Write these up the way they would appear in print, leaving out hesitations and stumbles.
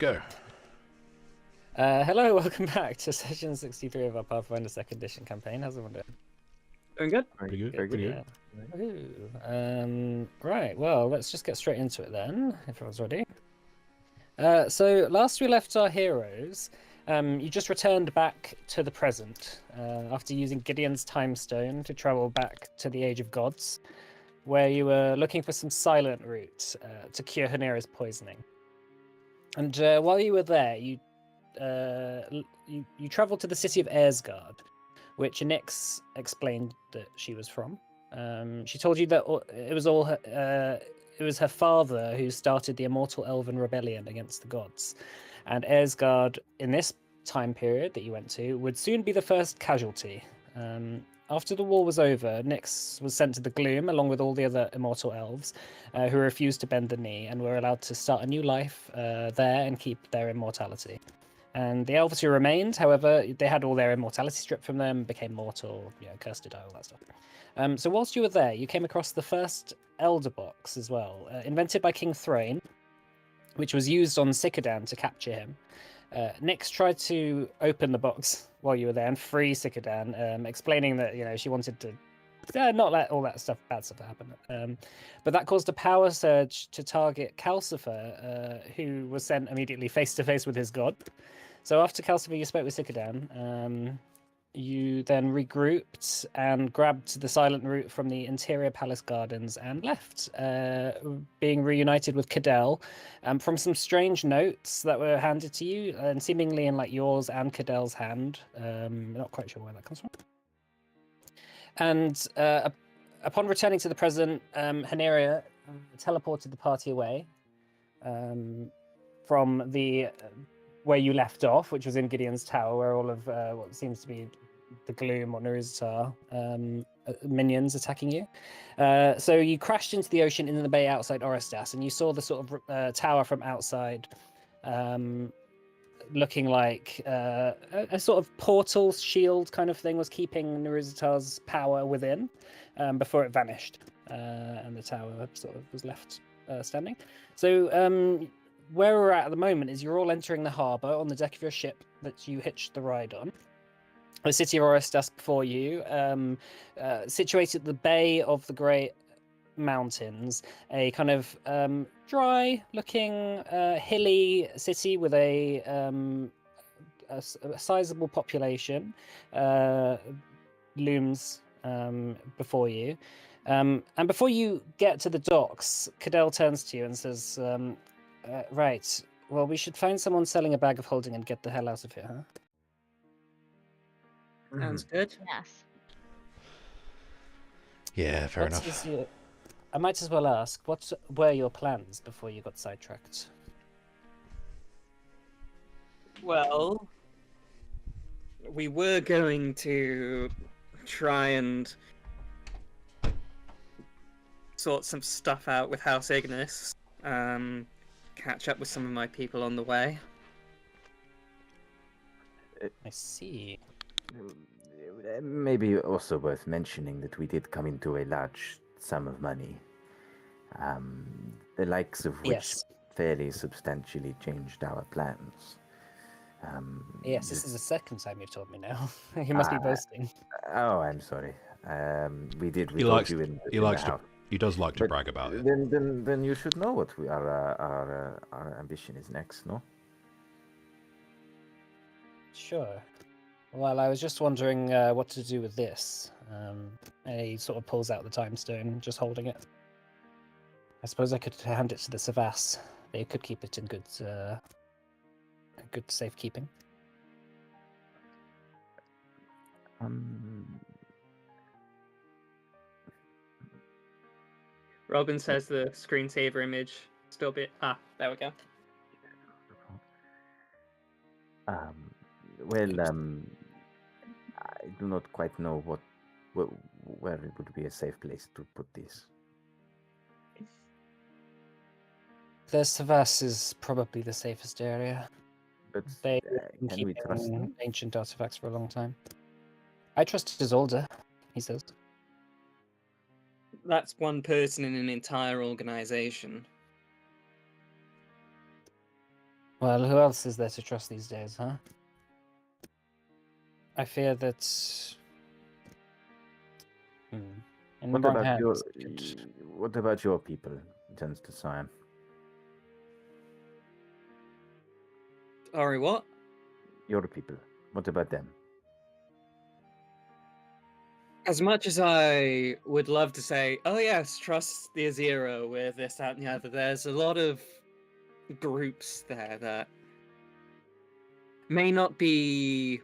Go. Hello, welcome back to session 63 of our Pathfinder 2nd Edition campaign. How's everyone doing? Doing good? Pretty good. Very Pretty good. good. Woohoo. Right, well, let's just get straight into it then, if everyone's ready. So last we left our heroes, you just returned back to the present after using Gideon's Time Stone to travel back to the Age of Gods, where you were looking for some silent root to cure Hanera's poisoning. And while you were there, you travelled to the city of Airsgard, which Nyx explained that she was from. She told you that it was her father who started the immortal elven rebellion against the gods, and Airsgard, in this time period that you went to, would soon be the first casualty. After the war was over, Nyx was sent to the Gloom along with all the other immortal elves, who refused to bend the knee and were allowed to start a new life there and keep their immortality. And the elves who remained, however, they had all their immortality stripped from them, became mortal, cursed to die, all that stuff. So whilst you were there, you came across the first Elder Box as well, invented by King Thrain, which was used on Sikadan to capture him. Nyx tried to open the box while you were there and free Sikadan, explaining that she wanted to not let all that bad stuff happen. But that caused a power surge to target Calcifer, who was sent immediately face to face with his god. So after Calcifer, you spoke with Sikadan. You then regrouped and grabbed the silent route from the interior palace gardens and left, being reunited with Cadell from some strange notes that were handed to you, and seemingly in like yours and Cadell's hand. Not quite sure where that comes from. And upon returning to the present, Hanera teleported the party away from the where you left off, which was in Gideon's Tower, where all of what seems to be the Gloom or Naruzatar minions attacking you. So you crashed into the ocean in the bay outside Orestas, and you saw the sort of tower from outside, looking like a sort of portal shield kind of thing was keeping Naruzatar's power within before it vanished, and the tower sort of was left standing. So where we're at the moment is you're all entering the harbour on the deck of your ship that you hitched the ride on. The city of Orestas before you, situated at the bay of the Great Mountains, a kind of dry-looking, hilly city with a sizable population looms before you. And before you get to the docks, Cadell turns to you and says, right, well, we should find someone selling a bag of holding and get the hell out of here, huh? Sounds good. Yes. Yeah, fair enough. I might as well ask, what were your plans before you got sidetracked? Well, we were going to try and sort some stuff out with House Ignis. Catch up with some of my people on the way. I see. Maybe also worth mentioning that we did come into a large sum of money, the likes of which Yes. fairly substantially changed our plans. Yes, this is the second time you've told me now. You must be boasting. Oh, I'm sorry. We did. We He told likes. you in He the likes to. house. He does like to But brag about it. Then you should know what our ambition is next, no? Sure. Well, I was just wondering what to do with this. And he sort of pulls out the time stone, just holding it. I suppose I could hand it to the Savas. They could keep it in good safekeeping. Robin says the screensaver image still be... there we go. I do not quite know where it would be a safe place to put this. The Savas is probably the safest area. But They've been can we trust keeping them? ancient artifacts for a long time. I trust his older, he says. That's one person in an entire organization. Well, who else is there to trust these days, huh? I fear that. In the What wrong about hands. it could- what about your people, turns to Cyan? Sorry, what? Your people. What about them? As much as I would love to say, oh yes, trust the Azero with this, that, and the other, there's a lot of groups there that may not be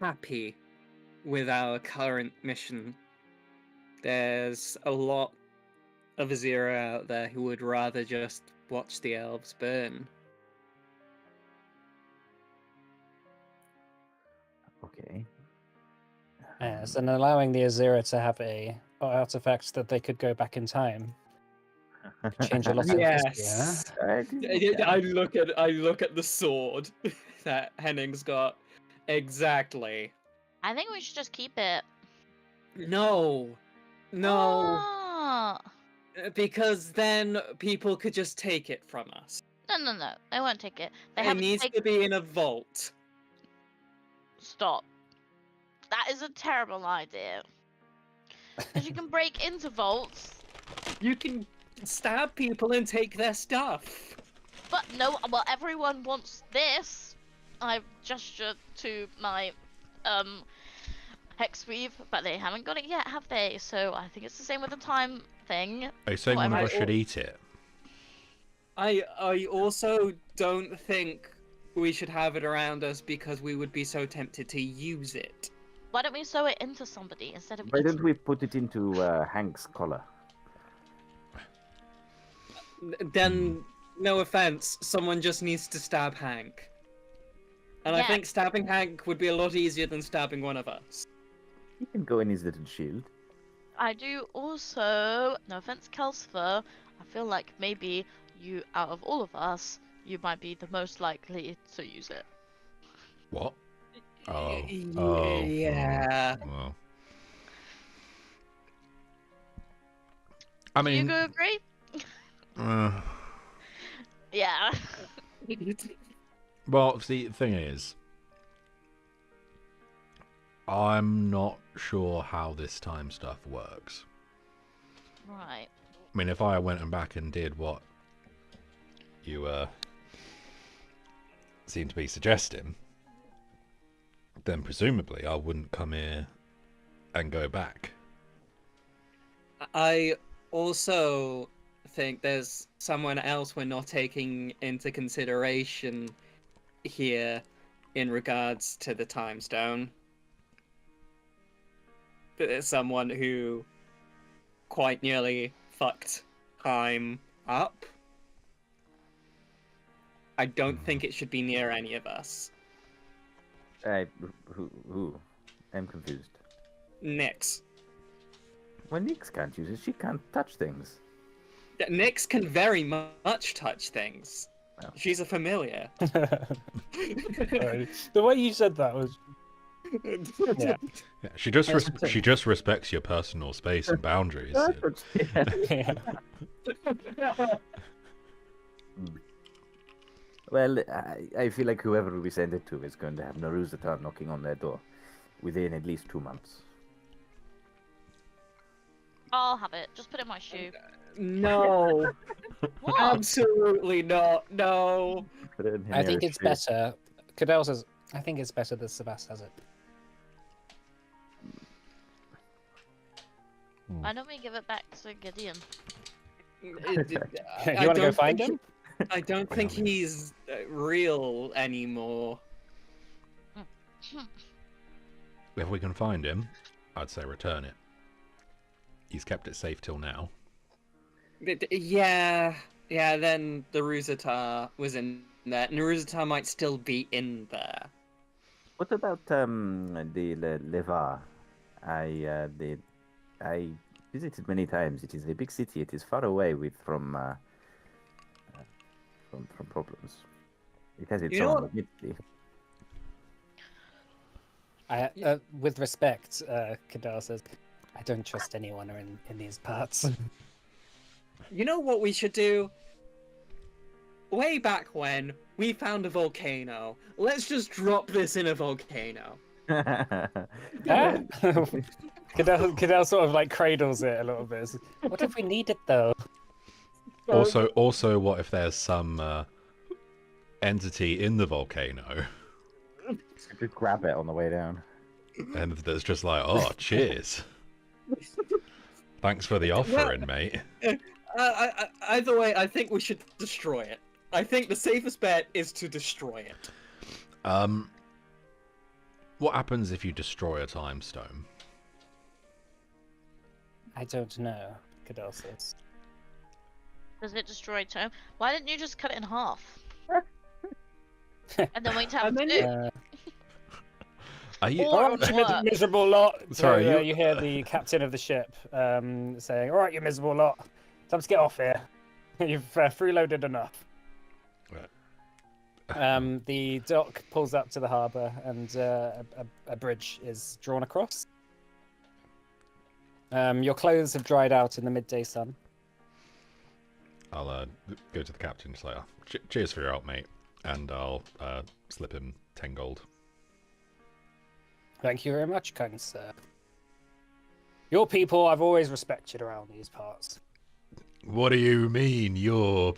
happy with our current mission. There's a lot of Azero out there who would rather just watch the elves burn. Okay. Yes, and allowing the Azira to have a artifact that they could go back in time. Change a lot of history, huh? I look at the sword that Henning's got. Exactly. I think we should just keep it. No. No. Oh. Because then people could just take it from us. No. They won't take it. They It haven't needs taken. to be in a vault. Stop. That is a terrible idea. Because you can break into vaults, You can stab people and take their stuff. but no. Well, everyone wants this. I gestured to my hexweave, but they haven't got it yet, have they? So I think it's the same with the time thing. Are you saying one of Whatever. us should eat it? I also don't think we should have it around us because we would be so tempted to use it. Why don't we sew it into somebody instead of Why eating? don't we put it into Hank's collar? Then, no offense, someone just needs to stab Hank. And I Yeah. think stabbing Hank would be a lot easier than stabbing one of us. He can go in his little shield. I do also, no offense, Kelsifer, I feel like maybe you, out of all of us, you might be the most likely to use it. What? Oh. Yeah. Well. I Do mean, you agree? uh, Yeah. well, the thing is, I'm not sure how this time stuff works. Right. I mean, if I went and back and did what you seem to be suggesting, then presumably I wouldn't come here and go back. I also think there's someone else we're not taking into consideration here in regards to the time stone. There's someone who quite nearly fucked time up. I don't think it should be near any of us. Who? I'm confused. Nyx. Well, Nyx can't use it. She can't touch things. Nyx can very much touch things. Well. She's a familiar. Sorry. The way you said that was. Yeah. Yeah, she just That's the she just respects your personal space and boundaries. Yeah. Well, I feel like whoever we send it to is going to have Naruzatar knocking on their door within at least 2 months. I'll have it. Just put it in my shoe. No. What? Absolutely not. No. Put it in I think Henry's it's shoe. better. Cadell says, I think it's better that Sebas has it. Why don't we give it back to Gideon? You want to go find him? I don't think he's real anymore. If we can find him, I'd say return it. He's kept it safe till now. Yeah. Then the Naruzatar was in there. Naruzatar might still be in there. What about the Levar? I visited many times. It is a big city. It is far away from problems. It has its You know own, what? admittedly. With respect, Cadell says, I don't trust anyone in these parts. You know what we should do? way back when, we found a volcano. Let's just drop this in a volcano. Ah. Cadell sort of like cradles it a little bit. What if we need it though? Also, what if there's some entity in the volcano, Just grab it on the way down. and that's just like, oh, cheers. Thanks for the offering, mate. Either way, I think we should destroy it. I think the safest bet is to destroy it. What happens if you destroy a time stone? I don't know, Cadell says. Does it destroy time? Why didn't you just cut it in half? And then wait to have And two. then Are you? Or- Alright, you miserable lot. Sorry, So, you- you hear the captain of the ship saying, "All right, you miserable lot, time to get off here. You've freeloaded enough." The dock pulls up to the harbour, and a bridge is drawn across. Your clothes have dried out in the midday sun. I'll go to the captain and say, oh, cheers for your help, mate. And I'll slip him 10 gold. Thank you very much, kind sir. Your people I've always respected around these parts. What do you mean, you're...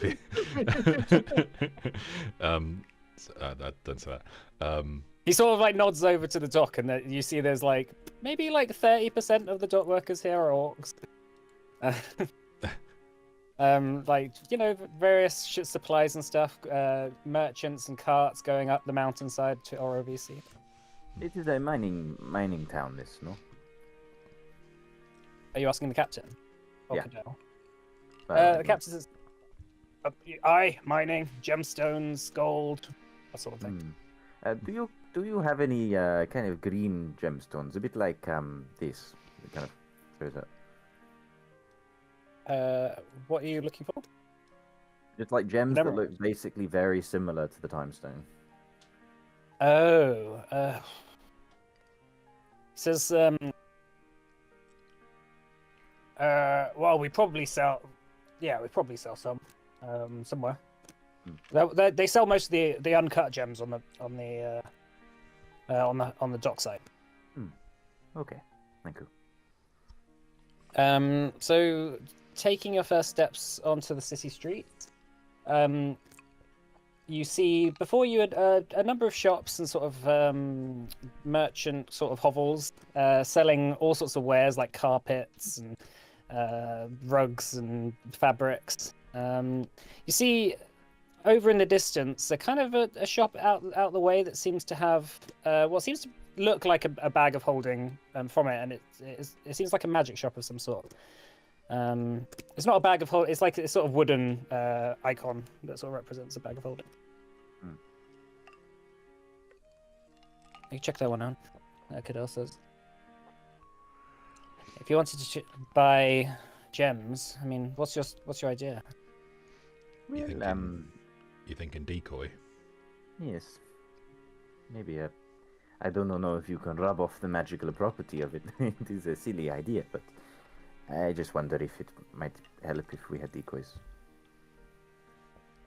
don't say that. He sort of like nods over to the dock, and you see there's like maybe like 30% of the dock workers here are orcs. Like, you know, various shit supplies and stuff, merchants and carts going up the mountainside to Orovisi. It is a mining town, this, no? Are you asking the captain? Or Yeah. Cadell? Uh, The captain says, "Aye, mining, gemstones, gold, that sort of thing." Do you have any kind of green gemstones? A bit like this. It kind of shows up. What are you looking for? Just like gems Never- that look basically very similar to the time stone. Oh, says, well, we probably sell some, somewhere. They sell most of the uncut gems on the dock site. Okay, thank you. So taking your first steps onto the city streets, you see before you a number of shops and sort of merchant sort of hovels selling all sorts of wares like carpets and rugs and fabrics. You see over in the distance a kind of a shop out the way that seems to have what seems to look like a bag of holding from it, and it seems like a magic shop of some sort. It's not a bag of holding, it's like a sort of wooden icon that sort of represents a bag of holding. You check that one out. Cadell says, if you wanted to buy gems, I mean, what's your idea? You Well, thinking, you thinking decoy? yes. Maybe I don't know if you can rub off the magical property of it. It is a silly idea, but I just wonder if it might help if we had decoys.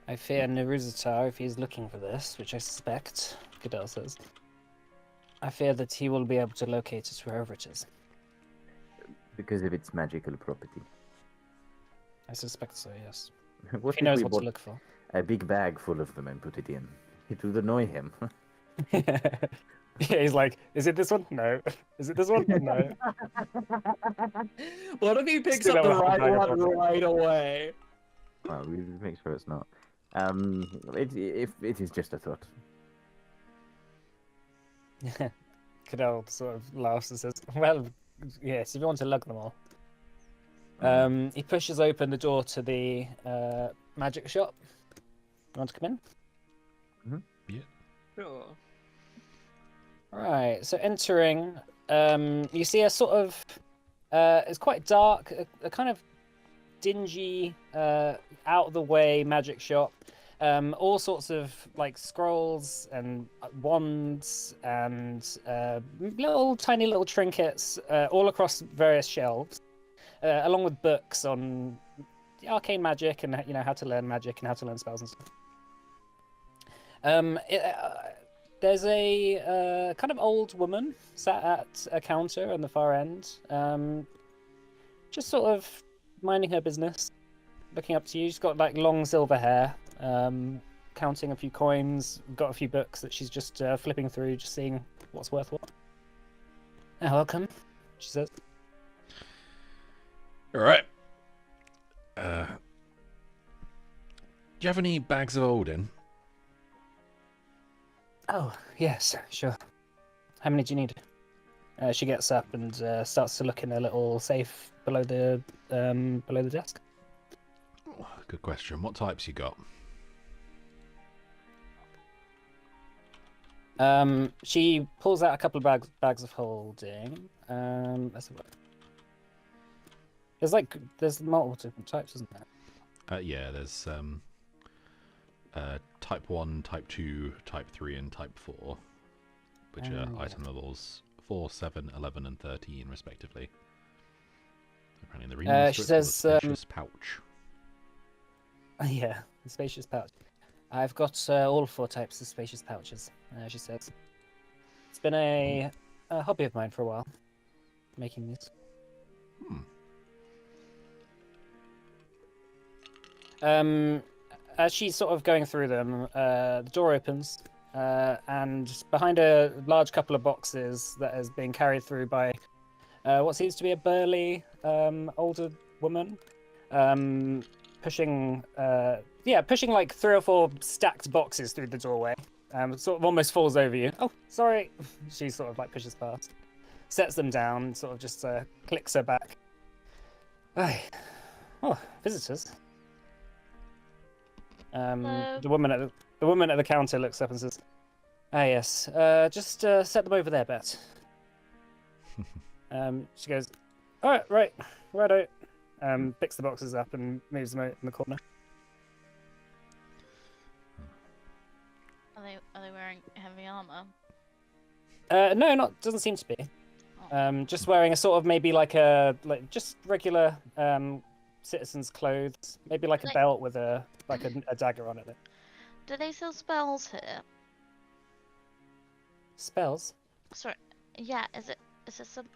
I fear Neruzatar, if he's looking for this, which I suspect, Cadell says, I fear that he will be able to locate it wherever it is. Because of its magical property. I suspect so, yes. What He if knows we what to bought look for. a big bag full of them and put it in? It would annoy him. Yeah, he's like, is it this one? No. Is it this one? No. What if he picks Still up the have a right bag of one holding. right away? Well, we will make sure it's not. If it is just a thought. Cadell sort of laughs and says, well, yes, if you want to lug them all. He pushes open the door to the magic shop. You want to come in? Sure. Right, so entering, you see a sort of, it's quite dark, a kind of dingy, out of the way magic shop. All sorts of like scrolls and wands and tiny little trinkets all across various shelves, along with books on the arcane magic and how to learn magic and how to learn spells and stuff. There's a kind of old woman sat at a counter on the far end, just sort of minding her business, looking up to you. She's got like long silver hair, counting a few coins, got a few books that she's just flipping through, just seeing what's worth what. Welcome, she says. All right. Do you have any bags of Odin? Oh, yes, sure. How many do you need? She gets up and starts to look in a little safe below the desk. Oh, good question. What types you got? She pulls out a couple of bags of holding. Let's have a look. There's multiple different types, isn't there? Yeah, there's type 1, type 2, type 3, and type 4, which are item levels 4, 7, 11, and 13, respectively. Apparently, the remains she says, spacious pouch. Yeah, the spacious pouch. I've got all 4 types of spacious pouches, she says. It's been a hobby of mine for a while, making these. As she's sort of going through them, the door opens, and behind a large couple of boxes that is being carried through by what seems to be a burly older woman, pushing like 3 or 4 stacked boxes through the doorway. Sort of almost falls over you. Oh, sorry. She sort of like pushes past, sets them down, sort of just clicks her back. Oh, visitors. The woman at the counter looks up and says, "Ah, yes. Just set them over there, Bet." She goes, "All right, righto." Picks the boxes up and moves them out in the corner. Are they wearing heavy armor? No, doesn't seem to be. Just wearing a sort of maybe like just regular citizen's clothes, maybe like a belt with a dagger on it. Do they sell spells here? Spells? Sorry, yeah. Is it some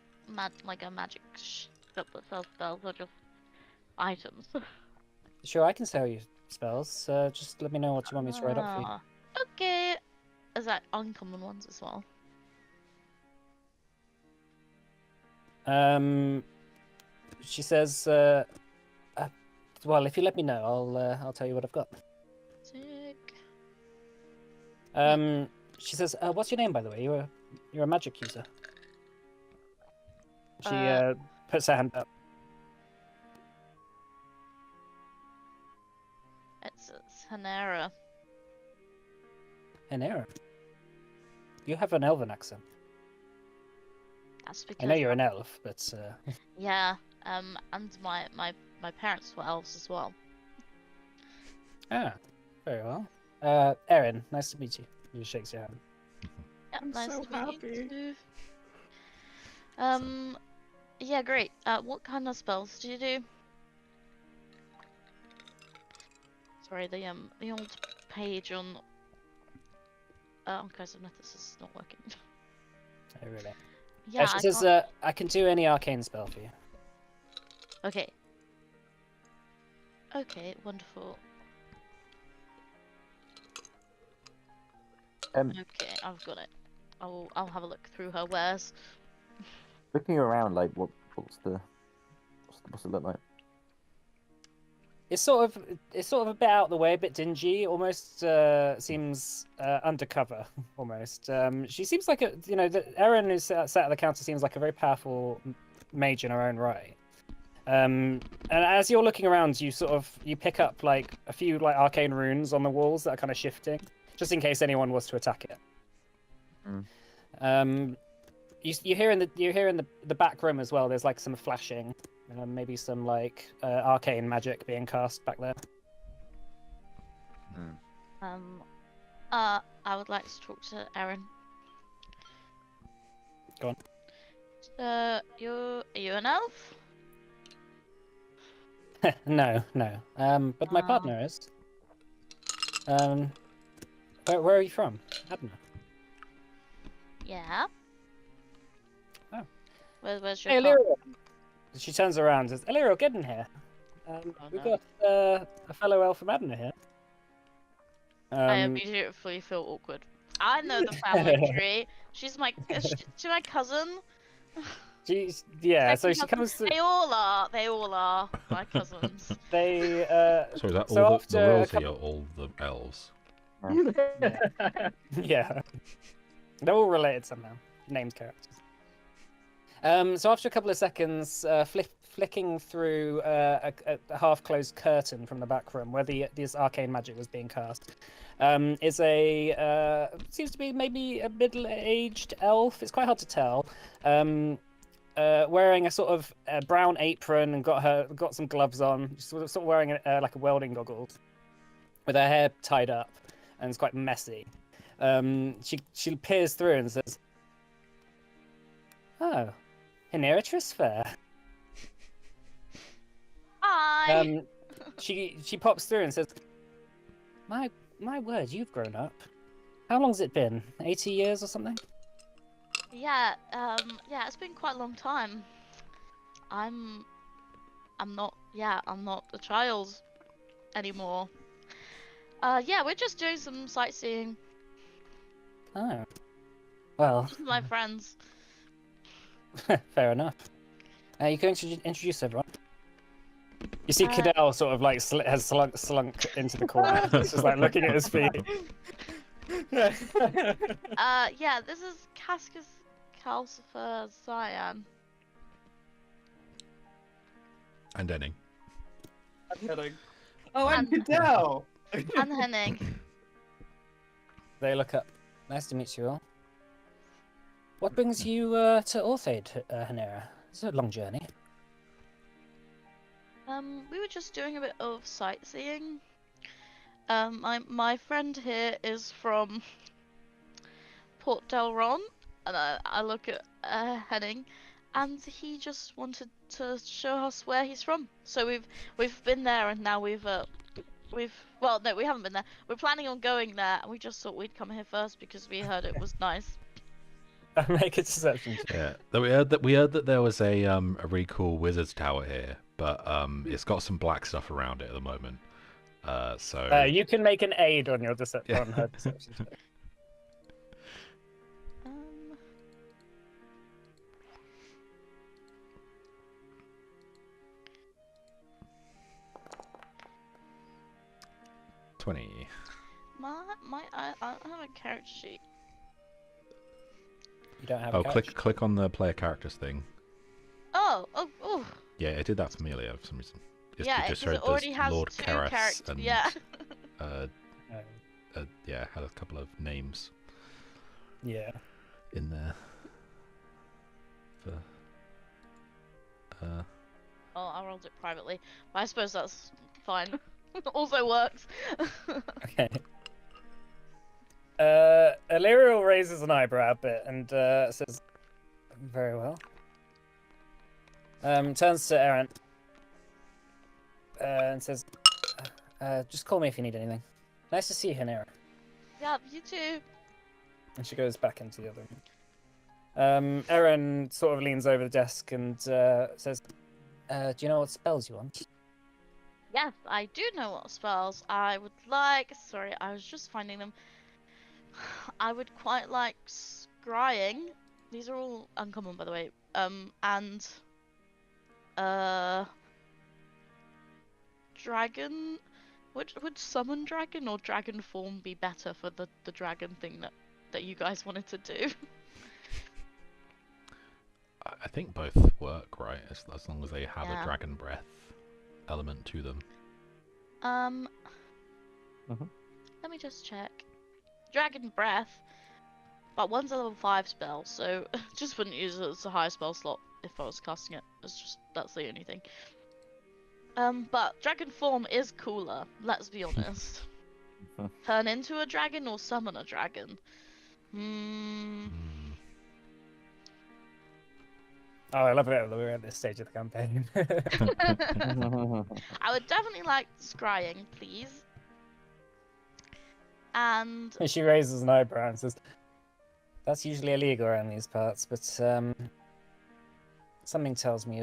like a magic shop that sells spells or just items? Sure, I can sell you spells. Just let me know what you want me to write up for you. Okay. Is that uncommon ones as well? She says, well, if you let me know, I'll tell you what I've got. Sick. She says, what's your name, by the way? You're a magic user. She puts her hand up. It's Hanera. Henera. You have an elven accent. That's because I know you're an elf, but yeah. And my parents were elves as well. Ah, very well. Erin, nice to meet you. He shakes your hand. Yeah, I'm nice so to meet you happy. too. Yeah, great. What kind of spells do you do? Sorry, the old page on Curse of Nethys is not working. Oh, really? Yeah, she says, I can do any arcane spell for you. Okay. Okay, wonderful. Okay, I've got it. I'll have a look through her wares. Looking around, like what's it look like? It's sort of a bit out of the way, a bit dingy. Almost seems undercover. Almost. She seems like Erin, who's sat at the counter, seems like a very powerful mage in her own right. And as you're looking around, you pick up like a few like arcane runes on the walls that are kind of shifting, just in case anyone was to attack it. You hear in the back room as well. There's like some flashing. Maybe some like arcane magic being cast back there. I would like to talk to Erin. Go on. Are you an elf? No. But my partner is. Where are you from? Adna. Yeah. Oh. Where's your Hey, car? Illyrio. She turns around and says, Illyrio, get in here. We've no. got a fellow elf from Adna here. I immediately feel awkward. I know the family tree. She's my cousin. Yeah, so Second she cousin. comes through. They all are my cousins. They So is that so all the after a royalty couple- or all the elves? yeah, they're all related somehow. Named characters. So after a couple of seconds, flicking through a half-closed curtain from the back room where this arcane magic was being cast, is a seems to be maybe a middle-aged elf. It's quite hard to tell. Wearing a sort of brown apron and got some gloves on. She's sort of wearing like a welding goggles, with her hair tied up, and it's quite messy. She peers through and says, "Oh, Hinera Trisfair." Hi. She pops through and says, "My word, you've grown up. How long's it been? 80 years or something?" Yeah. It's been quite a long time. I'm not a child anymore. Yeah, we're just doing some sightseeing. Oh, well, Just my friends. fair enough. You going to introduce everyone? You see, Cadell sort of like has slunk into the corner. It's just like looking at his feet. Yeah, this is Cascus Calcifer Cyan. And Denning. Oh, and Cadell! And Henning. They look up. Nice to meet you all. What brings you to Orthaid, Hanera? It's a long journey. We were just doing a bit of sightseeing. My friend here is from Port Del Ron, and I look at Henning, and he just wanted to show us where he's from. So we've been there, and now we haven't been there. We're planning on going there, and we just thought we'd come here first because we heard it was nice. Make a deception check. Yeah, we heard that there was a really cool wizard's tower here, but it's got some black stuff around it at the moment. So You can make an aid on your on her deception check. Um, 20. I don't have a character sheet. You don't have. Oh, a couch? click on the player characters thing. Oh. Yeah, it did that for me earlier for some reason. It Yeah, just because it showed already there's has Lord two Keras characters. and Yeah. yeah, had a couple of names Yeah. in there. For Oh, I rolled it privately, but I suppose that's fine. Also works. Okay. Illyrio raises an eyebrow a bit and says, "Very well." Turns to Aaron and says, "Just call me if you need anything. Nice to see you, Hanera." Yeah, you too. And she goes back into the other room. Aaron sort of leans over the desk and says, "Do you know what spells you want?" Yes, I do know what spells I would like. Sorry, I was just finding them. I would quite like scrying. These are all uncommon, by the way. And dragon. Would summon dragon or dragon form be better for the dragon thing that you guys wanted to do? I think both work, right? As long as they have Yeah. a dragon breath element to them. Let me just check. Dragon breath. But one's a level 5 spell, so just wouldn't use it as a high spell slot if I was casting it. That's the only thing. But dragon form is cooler, let's be honest. Turn into a dragon or summon a dragon? Oh, I love it that we're at this stage of the campaign. I would definitely like scrying, please. And She raises an eyebrow and says, "That's usually illegal around these parts, but something tells me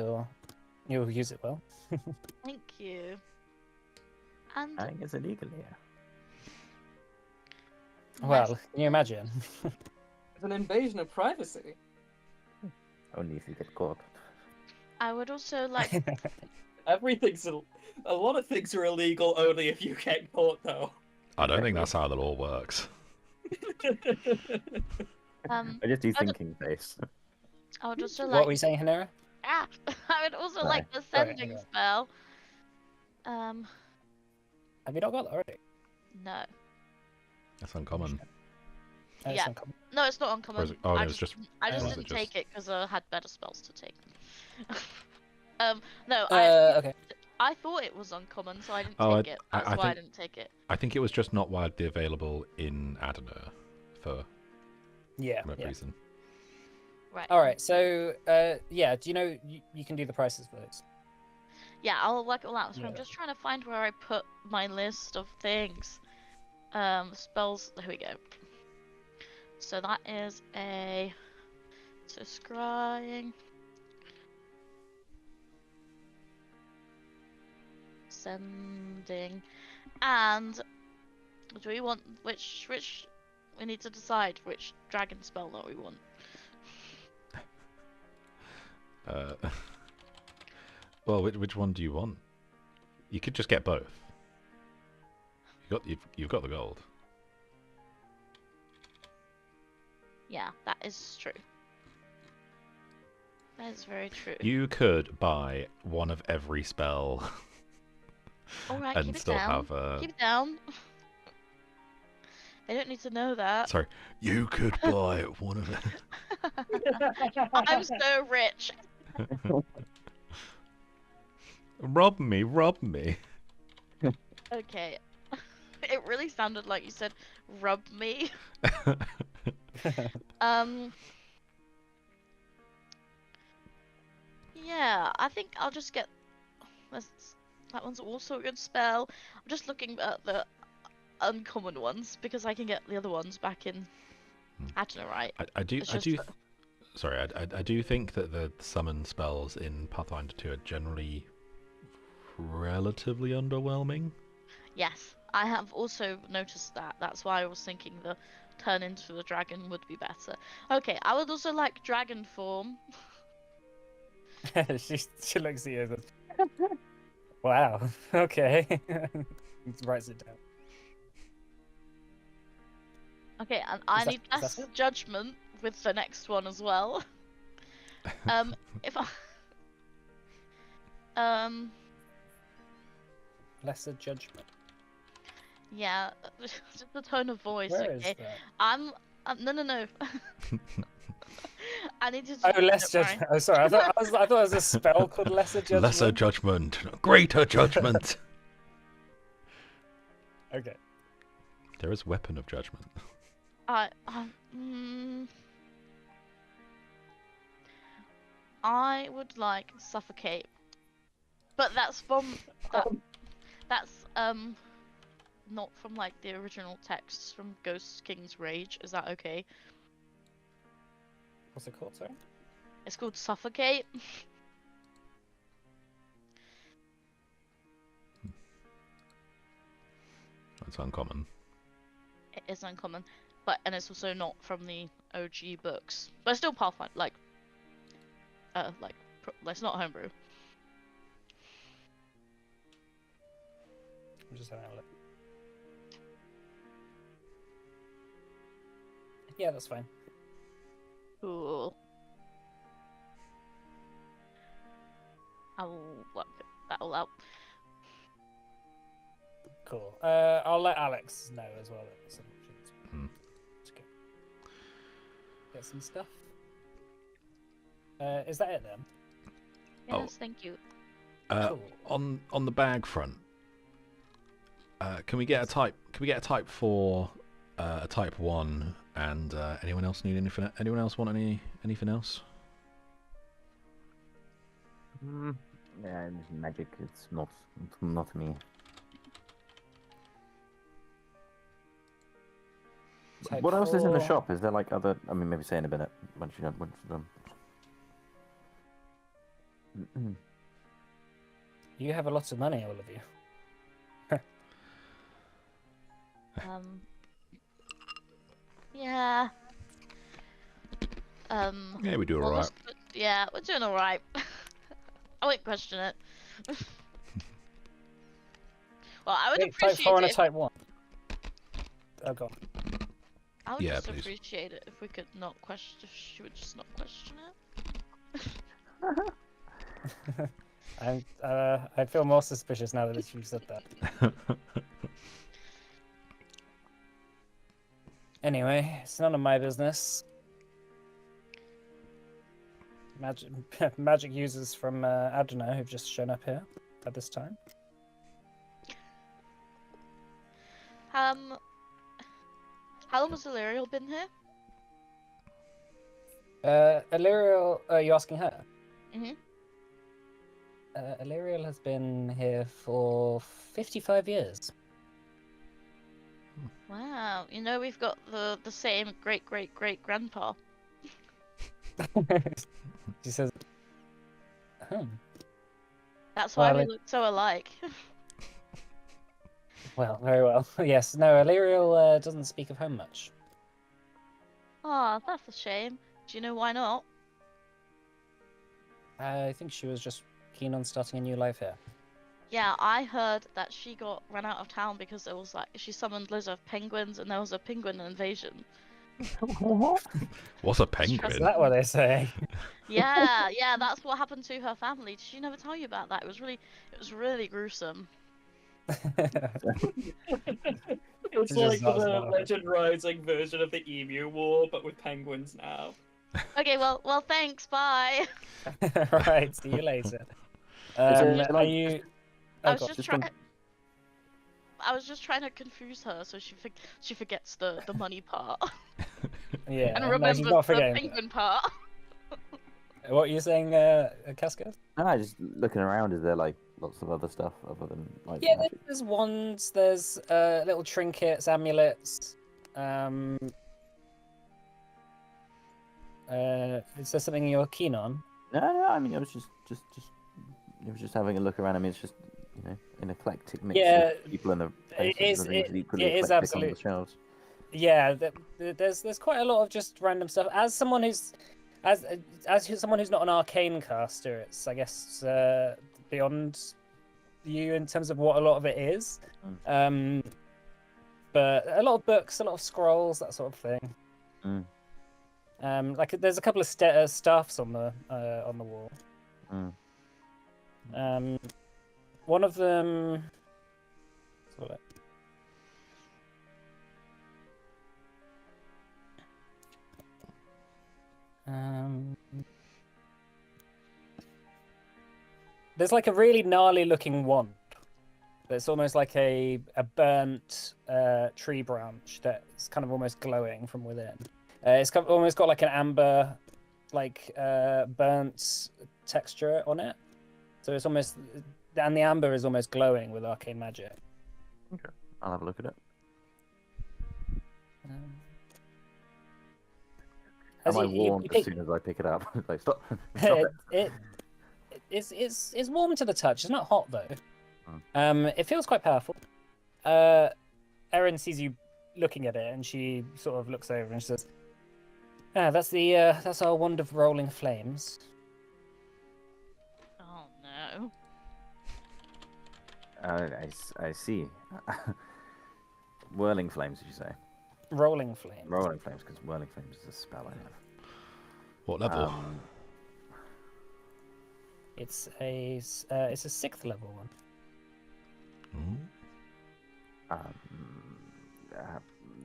you'll use it well." thank you. And I think it's illegal here. Well, yes, can you imagine? It's an invasion of privacy. Only if you get caught. I would also like. Everything's a lot of things are illegal only if you get caught, though. I don't think that's how the law works. I just do I'd- thinking face. I would also What like. were you saying, Hanera? Ah, I would also Sorry. like the Sorry, sending okay. spell. Have you not got that already? No. That's uncommon. Oh, it's Yeah. uncommon. No, it's not Or uncommon. is it- oh, I no, it's just. I Oh, just is it didn't just- take it because I had better spells to take. No, Okay. I thought it was uncommon, so I didn't Oh, take it. That's I why I think- didn't take it. I think it was just not widely available in Adana for Yeah. whatever Yeah. reason. Right. All right. So, yeah. Do you know you can do the prices for those? Yeah, I'll work it all out. So I'm Yeah. just trying to find where I put my list of things. Spells. There we go. So that is so scrying. Sending. And do we want which we need to decide which dragon spell that we want. Well, which one do you want? You could just get both. You've got the gold. Yeah, that is true. That is very true. You could buy one of every spell Alright, and keep it still down. have Keep it down. They don't need to know that. Sorry, you could buy one of I'm so rich. Rob me, rob me. Okay. It really sounded like you said rub me. Yeah, I think I'll just get that one's also a good spell. I'm just looking at the uncommon ones because I can get the other ones back in Adana, right? I do It's I just do that- sorry, I do think that the summon spells in Pathfinder 2 are generally relatively underwhelming. Yes, I have also noticed that. That's why I was thinking the turn into the dragon would be better. Okay, I would also like dragon form. she looks at you. And says, wow. Okay. Writes it down. Okay, and I that- need is that less it? judgment with the next one as well. If I Lesser judgment. yeah, just the tone of voice. Where is Okay, that? no. I need to. Oh, less don't worry. judgment. Oh, sorry. I thought it was a spell called lesser judgment. Lesser judgment, greater judgment. Okay. There is weapon of judgment. I would like suffocate, but that's from that's not from like the original texts from Ghost King's Rage. Is that okay? What's it called? Sorry. It's called suffocate. That's uncommon. It is uncommon, and it's also not from the OG books, but it's still Pathfinder. It's not homebrew. I'm just having a look. Yeah, that's fine. Cool. I will work that all out. Cool. I'll let Alex know as well. That there's some options. Hmm. Let's go. Get some stuff. Is that it then? Oh. Yes, thank you. Cool. On the bag front, can we get a type? Can we get a type 4, a type 1, and anyone else need anything? Anyone else want anything else? Yeah, magic. It's not me. Type What else is in the 4. shop? Is there like other? I mean, maybe say in a minute once you're done. You have a lot of money, all of you. Yeah. Yeah, we do well, alright. yeah, we're doing alright. I wouldn't question it. Well, I would Wait, type appreciate 4 and a it. type 1. Oh god. I would Yeah, just please. appreciate it if we could not question. If she would just not question it. I feel more suspicious now that you've said that. Anyway, it's none of my business. Magic users from Adana who've just shown up here at this time. How long has Illyriel been here? Illyriel, are you asking her? Mhm. Illyriel has been here for 55 years. Wow, you know we've got the same great grandpa. She says, That's why Well, we it- look so alike. well, very well. Yes, no, Illyriel doesn't speak of home much. Ah, that's a shame. Do you know why not? I think she was just keen on starting a new life here. Yeah, I heard that she got run out of town because there was she summoned loads of penguins and there was a penguin invasion. What's a Is penguin? that what they say? Yeah, yeah, that's what happened to her family. Did she never tell you about that? It was really gruesome. It's It's like just not the smart. Legend Rising version of the Emu War, but with penguins now. Okay, well, thanks. Bye. Right, see you later. Shall Are I- you? I Oh was god. just just trying. gonna- I was just trying to confuse her so she forgets the money part Yeah, and no, she's remembers not the forgetting. penguin part. What are you saying, Cascade? No, just looking around. Is there like lots of other stuff other than like Yeah, magic? there's wands, there's little trinkets, amulets. Is there something you're keen on? No. I mean, I was just having a look around. I mean, it's just an eclectic mix Yeah, of people in the it places. is- Everything's it- equally it is eclectic on the absolute- shelves. Yeah, there's quite a lot of just random stuff. As someone who's as someone who's not an arcane caster, it's I guess beyond you in terms of what a lot of it is. But a lot of books, a lot of scrolls, that sort of thing. Like there's a couple of staffs on the wall. One of them. Sort of, there's like a really gnarly looking wand. It's almost like a burnt tree branch that's kind of almost glowing from within. It's almost got like an amber, burnt texture on it. So it's almost, and the amber is almost glowing with arcane magic. Okay, I'll have a look at it. Am I warned as soon as I pick it up? Like, stop it. It's warm to the touch. It's not hot though. It feels quite powerful. Erin sees you looking at it, and she sort of looks over and she says, "Ah, that's our wand of rolling flames." Oh no. I see. Whirling flames, did you say? Rolling flames. Rolling flames, because whirling flames is a spell I have. What level? It's a 6th level one.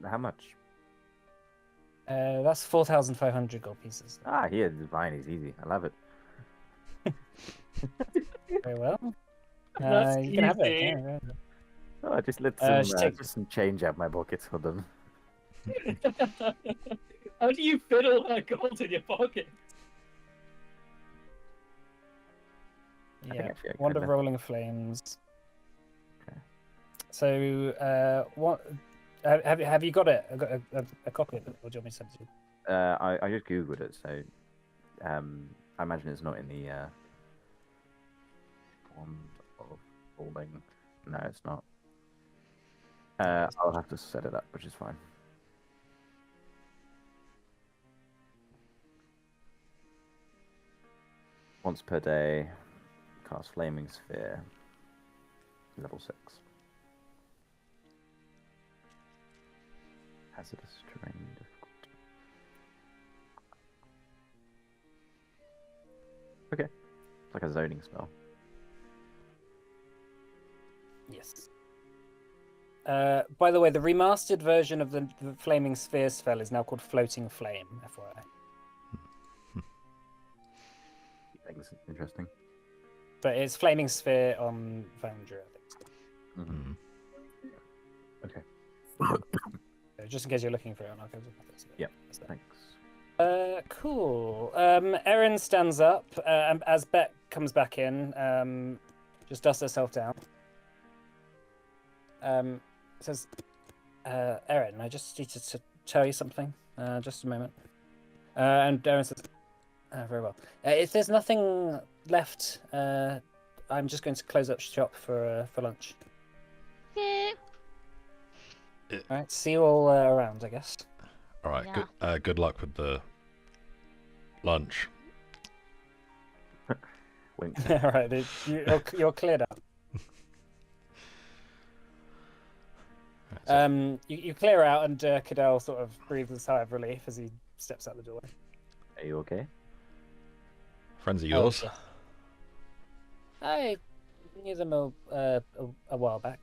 How much? That's 4,500 gold pieces. Here, mine is easy. I love it. Very well. That's You can have it. easy. Yeah. Oh, I just let she some, takes- just some change out my pockets for them. How do you fit all that gold in your pocket? think Yeah. actually I Wand of kinda- rolling flames. Okay. So, Have you got it? I got a copy of it, or do you want me to send it to you? I just googled it, so I imagine it's not in the Wand of Falling. No, it's not. I'll have to set it up, which is fine. Once per day, cast Flaming Sphere, level 6. Hazardous terrain difficult. Okay. It's like a zoning spell. Yes. By the way, the remastered version of the Flaming Sphere spell is now called Floating Flame, FYI. Things interesting. But it's Flaming Sphere on Foundry, I think. Mm-hmm. Okay. So just in case you're looking for it on Archives of Methods. Yep. Thanks. Cool. Erin stands up as Bet comes back in. Just dusts herself down. Says, Erin, I just need to tell you something. Just a moment. And Erin says, very well. If there's nothing left, I'm just going to close up shop for lunch. Yeah. All right. See you all around, I guess. All right. Yeah. Good luck with the lunch. Wink. All right. You're cleared out. You clear out, and Cadell sort of breathes a sigh of relief as he steps out the doorway. Are you okay? Friends of yours? yes. I knew them a while back.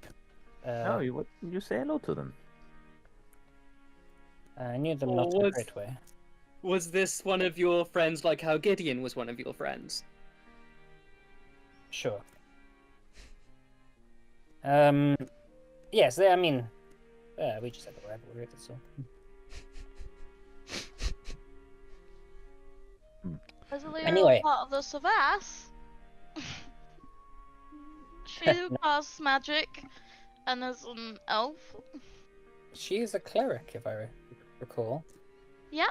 No, you say hello to them. I knew them Oh, not in a was- great way. Was this one of your friends, like how Gideon was one of your friends? Sure. Yes, I mean, we just had a rivalry, that's all. Is Alira Anyway. part of the Savas? She who casts magic and is an elf? She is a cleric, if I recall. Yeah?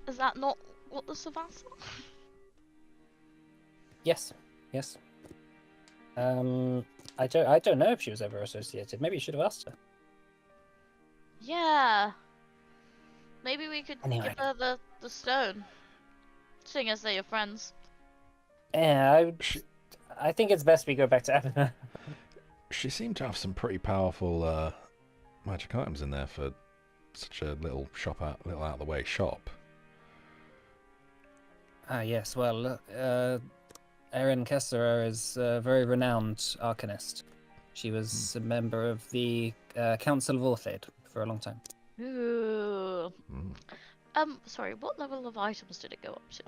Is that not what the Savas are? Yes. I don't know if she was ever associated. Maybe you should have asked her. Yeah. Maybe we could Anyway. give her the stone. Seeing as they're your friends. Yeah, I think it's best we go back to Abner. She seemed to have some pretty powerful magic items in there for such a little out of the way shop. Ah, yes. Well, Erin Kessler is a very renowned arcanist. She was a member of the Council of Orthaid for a long time. Ooh. Mm. Sorry, what level of items did it go up to?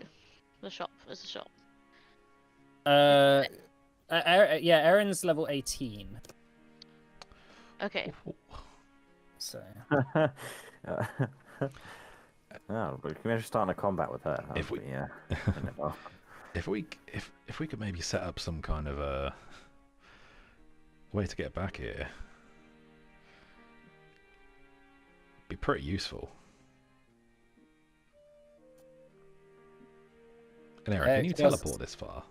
The shop is a shop. Erin's level 18. Okay. So Oh, but can we just start a combat with her? If we- yeah. If we could maybe set up some kind of a way to get back here, be pretty useful. And Eric, can you teleport this far?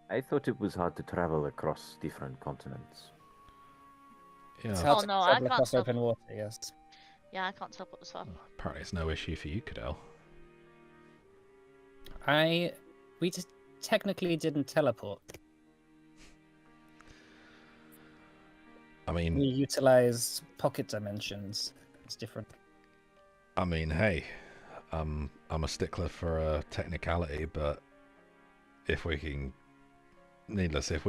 I thought it was hard to travel across different continents. it's Yeah, hard Oh, to no, I travel can't across tell. open water. Yes. Yeah, I can't teleport this far. apparently it's no issue for you, Cadell. We just technically didn't teleport. I We mean, utilized pocket dimensions. It's different. hey, I'm a stickler for technicality, but if we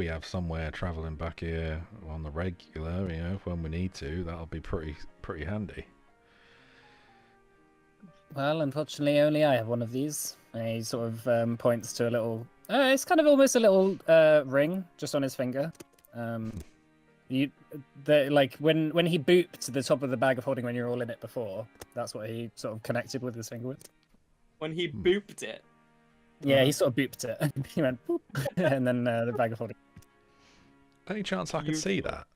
have somewhere traveling back here on the regular, when we need to, that'll be pretty handy. Well, unfortunately, only I have one of these. And he sort of points to a little. It's kind of almost a little ring just on his finger. When he booped to the top of the bag of holding when you were all in it before, that's what he sort of connected with his finger with. When he booped it. Yeah, he sort of booped it. He went boop, and then the bag of holding. Any chance I can see that?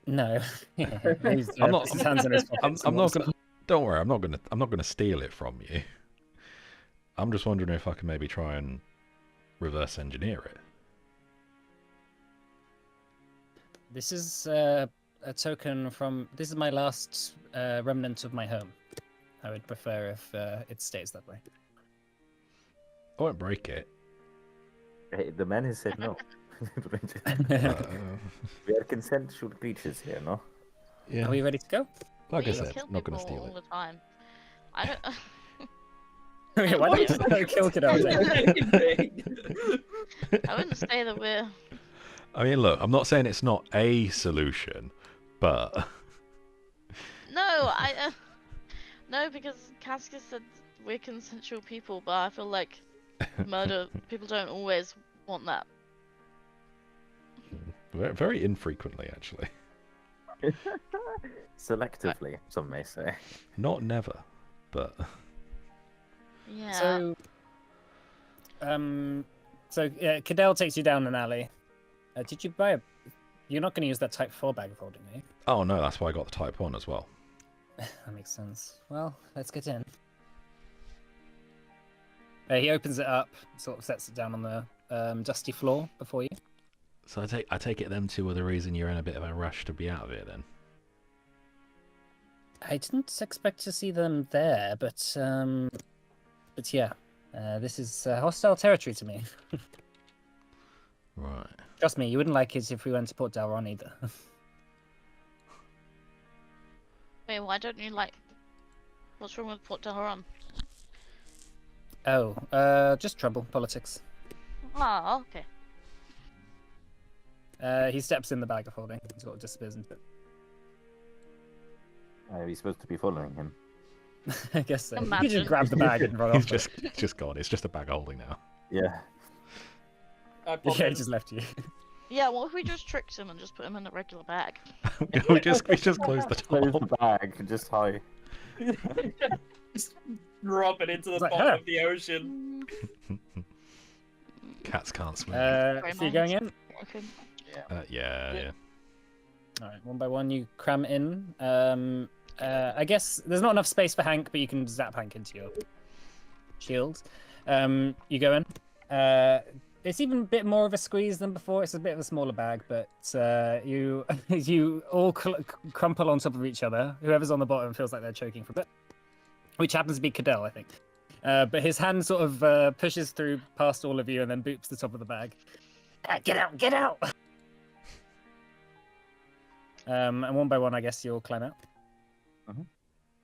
No. He's, I'm not. puts his hands in his pockets. I'm and not walks gonna. off. Don't worry. I'm not gonna steal it from you. I'm just wondering if I can maybe try and reverse engineer it. This is a token from. This is my last remnant of my home. I would prefer if it stays that way. I won't break it. Hey, the man has said no. We are consensual creatures here, no? Yeah. Are we ready to go? Like I We said, kill not gonna people steal all it. the time. I don't. Okay, why don't you kill Cadell then? I wouldn't say that we're. I mean, look. I'm not saying it's not a solution, but No, no, because Casca said we're consensual people, but I feel like murder people don't always want that. very infrequently, actually. Selectively, some may say. Not never, but Yeah. So Cadell takes you down an alley. Did you buy a? You're not going to use that Type 4 bag of holding, are you? oh no, that's why I got the Type 1 as well. That makes sense. Well, let's get in. He opens it up, sort of sets it down on the dusty floor before you. So I take it them two are the reason you're in a bit of a rush to be out of here then. I didn't expect to see them there, but yeah, this is hostile territory to me. Right. Trust me, you wouldn't like it if we went to Port Dalron either. Wait, why don't you like? What's wrong with Port Delaron? Oh, just trouble, politics. Oh, okay. He steps in the bag of holding and sort of disappears into it. Are we supposed to be following him? I guess so. You could Imagine. just grab the bag and run He's off. just gone. It's just a bag of holding now. Yeah. Yeah, he just left you. Yeah, what if we just tricked him and just put him in a regular bag? we just closed the Close door. the bag, just high. Just drop it into the It's like, bottom huh. of the ocean. Cats can't swim. So you're going in? Okay. Yeah. Alright, one by one you cram in. I guess there's not enough space for Hank, but you can zap Hank into your shield. You go in. It's even a bit more of a squeeze than before. It's a bit of a smaller bag, but you you all crumple on top of each other. Whoever's on the bottom feels like they're choking for a bit, which happens to be Cadell, I think. But his hand sort of pushes through past all of you and then boops the top of the bag. Get out! Get out! And one by one, I guess you'll climb out.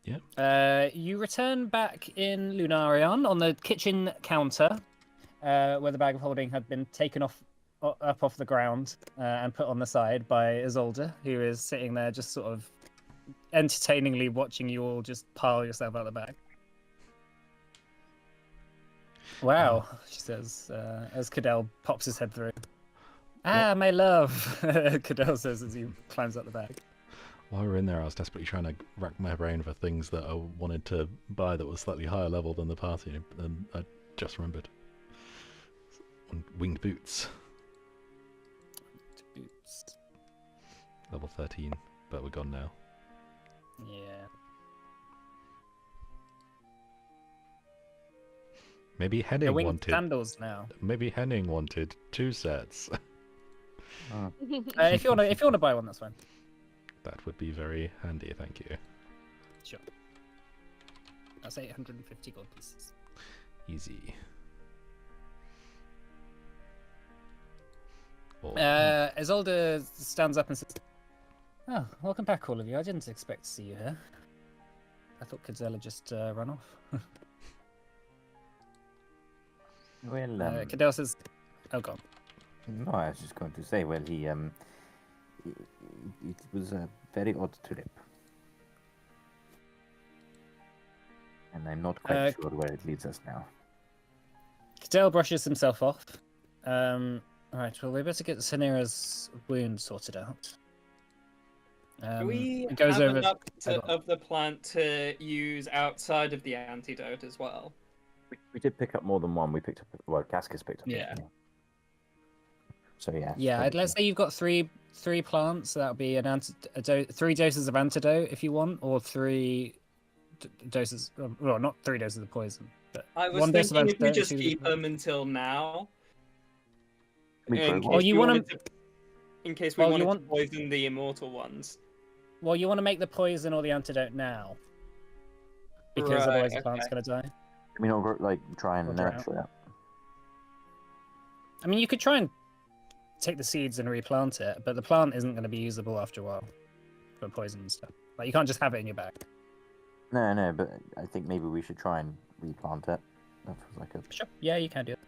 Yeah. You return back in Lunarion on the kitchen counter, where the bag of holding had been taken up off the ground and put on the side by Isolde, who is sitting there just sort of entertainingly watching you all just pile yourself out of the bag. Wow, she says, as Cadell pops his head through. Ah, my love, Cadell says as he climbs up the bag. While we were in there, I was desperately trying to rack my brain for things that I wanted to buy that was slightly higher level than the party, and I just remembered. Winged boots. Boots. Level 13, but we're gone now. Yeah. Maybe They're Henning winged wanted. sandals now. Maybe Henning wanted 2 sets. If you wanna buy one, that's fine. That would be very handy, thank you. Sure. That's 850 gold pieces. Easy. Or, Isolde stands up and says, "Oh, welcome back, all of you. I didn't expect to see you here. I thought Cadell had just run off." Well, Cadell says, "Oh, God." no, I was just going to say, well, it was a very odd trip. And I'm not quite sure where it leads us now. Cadell brushes himself off. Alright, well, we better get Sanira's wound sorted out. Do we it goes have over... enough Hold on. of the plant to use outside of the antidote as well? We did pick up more than one. We picked up, well, Cascas picked up. Yeah. So yeah. Yeah, probably. let's say you've got three plants. So that would be 3 doses of antidote if you want, or 3 doses. Well, not 3 doses of poison, but I was 1 dose of thinking if we antidote. just keep them until now, We in could. case Well, you we wanna- wanted to, in case we well, you wanted to want- poison the immortal ones. Well, you want to make the poison or the antidote now, because Right, otherwise the plant's okay. gonna die. I mean, or like try and Or drought. nurture it. I mean, you could try and take the seeds and replant it, but the plant isn't going to be usable after a while for poison and stuff. Like, you can't just have it in your bag. No, but I think maybe we should try and replant it. That feels like a. Sure. Yeah, you can do it.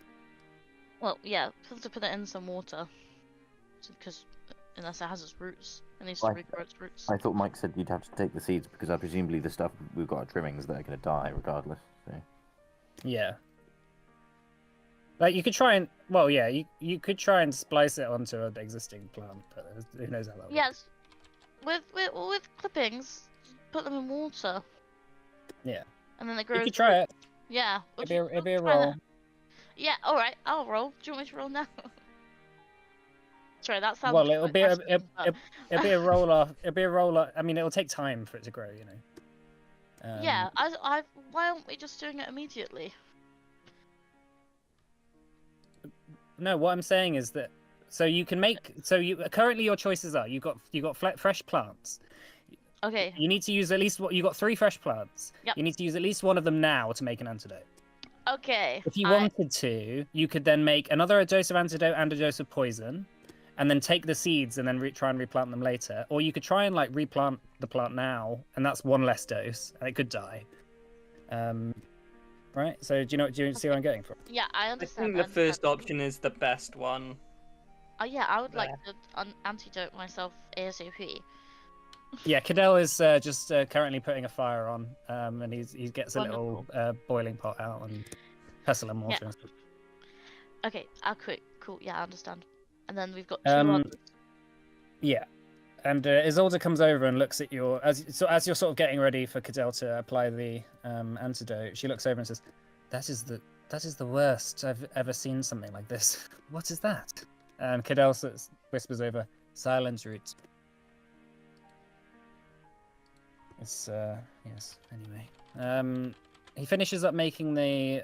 Well, yeah, we'll have to put it in some water. Because unless it has its roots, it needs to Like, regrow its roots. I thought Mike said you'd have to take the seeds because presumably the stuff we've got are trimmings that are going to die regardless. So. Yeah. Like, you could try and... Well, yeah, you could try and splice it onto an existing plant, but who knows how that works. Yes. With clippings, put them in water. Yeah. And then they You grow. could try it. Yeah. It'd be a try that. roll. Yeah, alright, I'll roll. Do you want me to roll now? Sorry, that sounds Well, it'll be aggressive, it'll be a roll off. It'll be a roll off. I mean, it'll take time for it to grow, you know. yeah, why aren't we just doing it immediately? No, what I'm saying is that so you can make currently your choices are you got fresh plants. Okay. You need to use at least what you got 3 fresh plants. Yep. You need to use at least one of them now to make an antidote. Okay. If you wanted to, you could then make another dose of antidote and a dose of poison, and then take the seeds and then try and replant them later. Or you could try and like replant the plant now, and that's 1 less dose, and it could die. Right? So do you see what I'm getting from? Yeah, I I understand. think the first option is the best one. Oh yeah, I would like to antidote myself ASAP. Yeah, Cadell is just currently putting a fire on, and he gets a little boiling pot out and pestle and water. Yeah. And stuff. Okay, quick, cool. Yeah, I understand. And then we've got 2 others. Yeah, and Isolde comes over and looks at as you're sort of getting ready for Cadell to apply the antidote. She looks over and says, "That is the worst I've ever seen something like this. What is that?" And Cadell whispers over, "Silence roots." It's yes. Anyway, he finishes up making the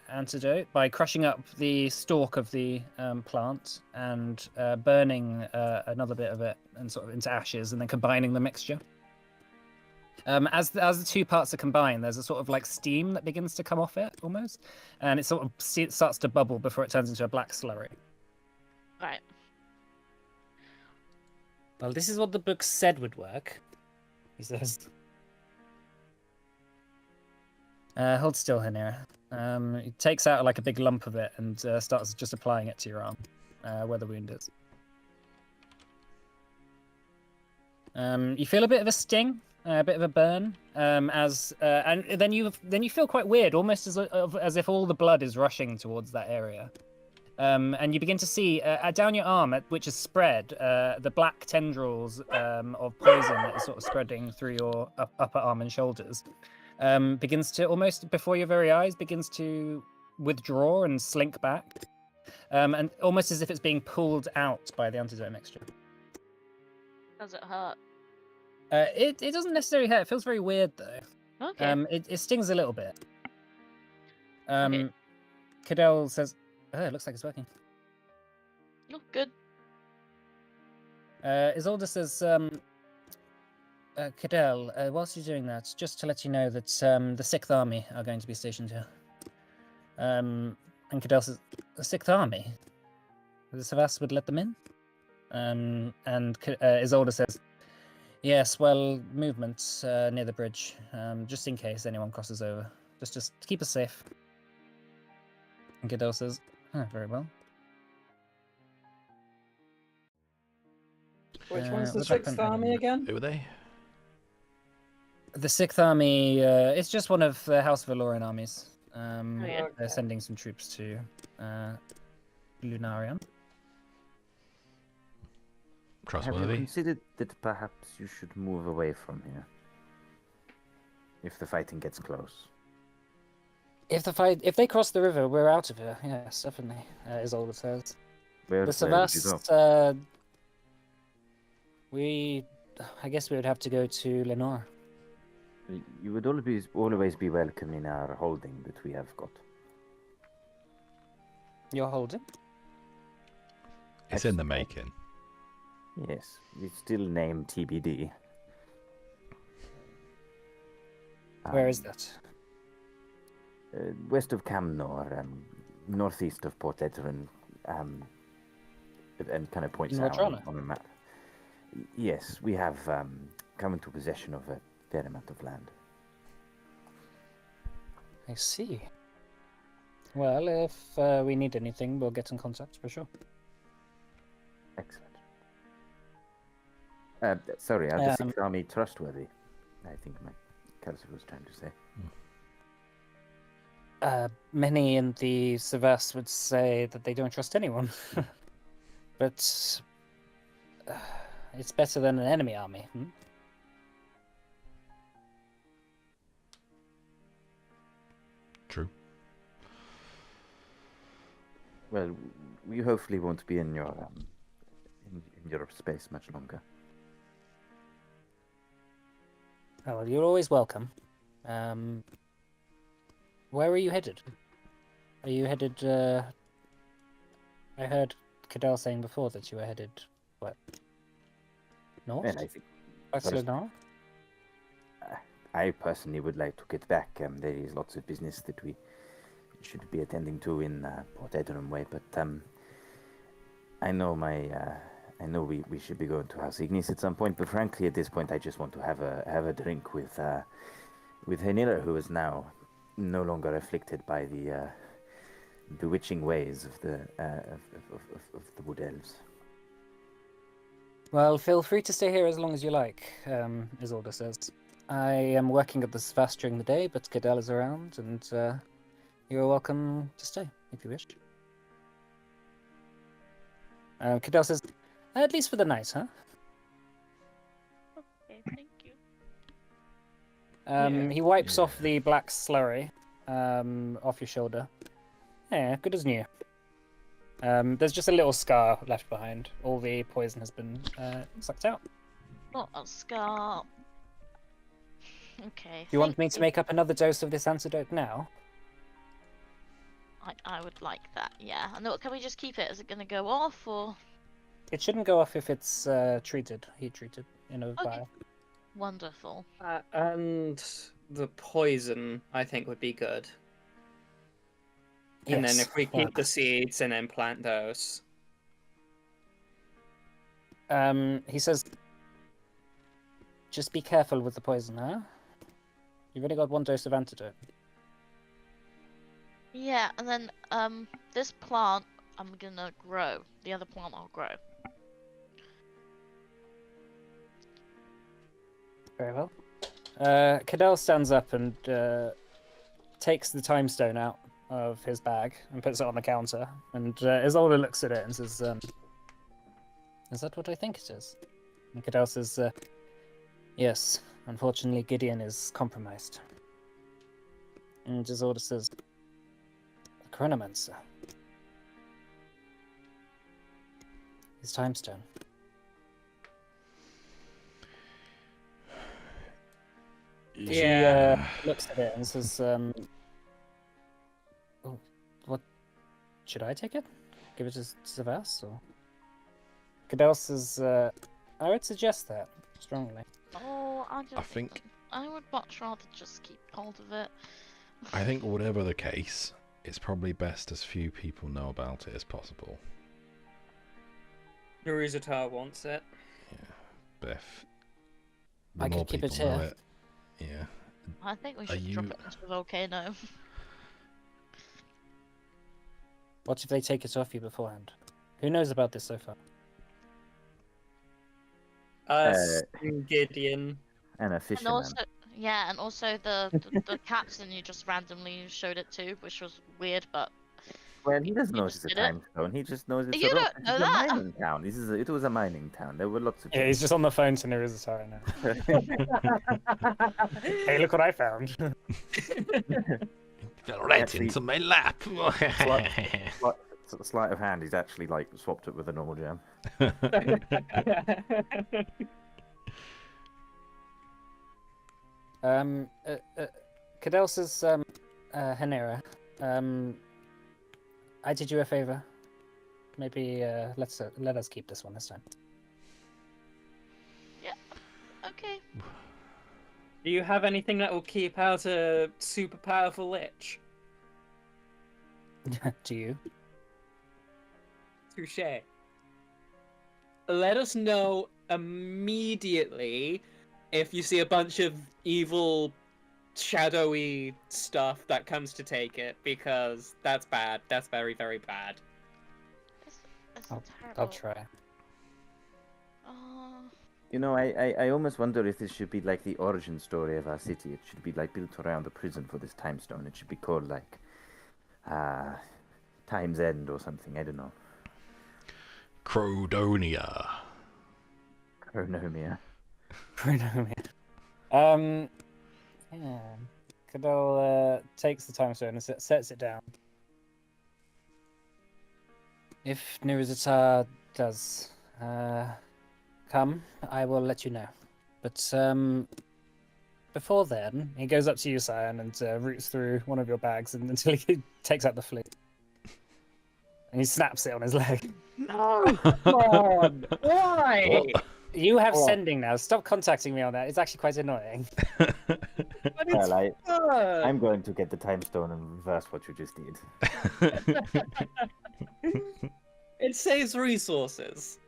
antidote by crushing up the stalk of the plant and burning another bit of it and sort of into ashes, and then combining the mixture. As the 2 parts are combined, there's a sort of like steam that begins to come off it almost, and it sort of starts to bubble before it turns into a black slurry. Right. Well, this is what the book said would work, he says. Hold still, Hanira. He takes out like a big lump of it and starts just applying it to your arm, where the wound is. You feel a bit of a sting, a bit of a burn, and then you feel quite weird, almost as if all the blood is rushing towards that area. And you begin to see down your arm, which is spread, the black tendrils of poison that is sort of spreading through your upper arm and shoulders. Begins to almost before your very eyes begins to withdraw and slink back, and almost as if it's being pulled out by the antidote mixture. Does it hurt? It doesn't necessarily hurt. It feels very weird though. Okay. It stings a little bit. Okay. Cadell says, "Oh, it looks like it's working." Oh, good. Isolde says, Cadell, whilst you're doing that, just to let you know that the 6th Army are going to be stationed here. And Cadell says, "The 6th Army? The Savas would let them in?" And Isolde says, "Yes, well, movement near the bridge, just in case anyone crosses over. Just keep us safe." And Cadell says, "Very well." Which one's the what's that 6th print Army again? Who are they? The 6th Army, it's just one of the House of Valoran armies. yeah. They're sending some troops to Lunarion. Have you Trustworthy. considered that perhaps you should move away from here? If the fighting gets close. If they cross the river, we're out of here. Yes, definitely. Isolde says. Where The would you go? Savas, I guess we would have to go to Lenore. You would always be welcome in our holding that we have got. You're holding? It's in the making. Yes, it's still named TBD. Where is that? West of Camnor, northeast of Port Edron, and kind of points out on a map. Yes, we have come into possession of a fair amount of land. I see. Well, if we need anything, we'll get in contact for sure. Excellent. Sorry, are the Sixth Army trustworthy? I think my cousin was trying to say. Many in the Savas would say that they don't trust anyone. But it's better than an enemy army. True. Well, we hopefully won't be in your in your space much longer. Oh, well, you're always welcome. Where are you headed? Are you headed? I heard Cadell saying before that you were headed what? North? And I think Back to Lenore? I personally would like to get back. There is lots of business that we should be attending to in Port Edron way, but I know we should be going to House Ignis at some point. But frankly, at this point, I just want to have a drink with Henira, who is now no longer afflicted by the bewitching ways of the wood elves. Well, feel free to stay here as long as you like, Isolde says. I am working at the Savas during the day, but Cadell is around, and you're welcome to stay if you wish. Cadell says, at least for the night, huh? Okay, thank you. He wipes off the black slurry off your shoulder. Yeah, good as new. There's just a little scar left behind. All the poison has been sucked out. Not a scar. Okay. You want me to make up another dose of this antidote now? I would like that, yeah. And can we just keep it? Is it going to go off, or...? It shouldn't go off if it's heat treated in a vial. Wonderful. And the poison, I think, would be good. And then if we keep the seeds and then plant those. He says, just be careful with the poison, huh? You've only got one dose of antidote. Yeah, and then this plant I'm gonna grow. The other plant I'll grow. Very well. Cadell stands up and takes the time stone out of his bag and puts it on the counter. And Isolde looks at it and says, is that what I think it is? And Cadell says, yes, unfortunately Gideon is compromised. And Isolde says, the Chronomancer. His time stone. Yeah. She looks at it and says, oh, what? Should I take it? Give it to Savas? Or... Cadell says, I would suggest that, strongly. Oh, I I think I would much rather just keep hold of it. I think whatever the case, it's probably best as few people know about it as possible. Naruzatar wants it. Yeah, but if I more could keep it people know here. it, yeah. I think we should drop it into the volcano. What if they take it off you beforehand? Who knows about this so far? Us, Gideon. And a And fisherman. also, yeah, and also the captain you just randomly showed it to, which was weird, but Well, he doesn't You know just it's a did it? time stone. He just knows it's You a rock. don't know It's a that. mining town. It was a mining town. There were lots of Yeah, he's just on the phone to Naruzatar now. Hey, look what I found. Fell right Actually- into my lap. Sleight of hand, he's actually like swapped it with a normal jam. Cadell says, Hanera, I did you a favor. Maybe let us keep this one this time. Okay. Do you have anything that will keep out a super powerful lich? Do you? Touche. Let us know immediately if you see a bunch of evil, shadowy stuff that comes to take it, because that's bad. That's very, very bad. It's I'll terrible. try. Oh, You know, I almost wonder if this should be like the origin story of our city. It should be like built around a prison for this time stone. It should be called like Time's End or something. I don't know. Crodonia. Chronomia. Yeah. Cadell takes the time stone and sets it down. If Nurizatar does come, I will let you know. But before then, he goes up to you, Cyan, and roots through one of your bags until he takes out the flute. And he snaps it on his leg. No! Come on! Why? You have Oh. sending now. Stop contacting me on that. It's actually quite annoying. But it's Well, fun! I'm going to get the time stone and reverse what you just did. It saves resources.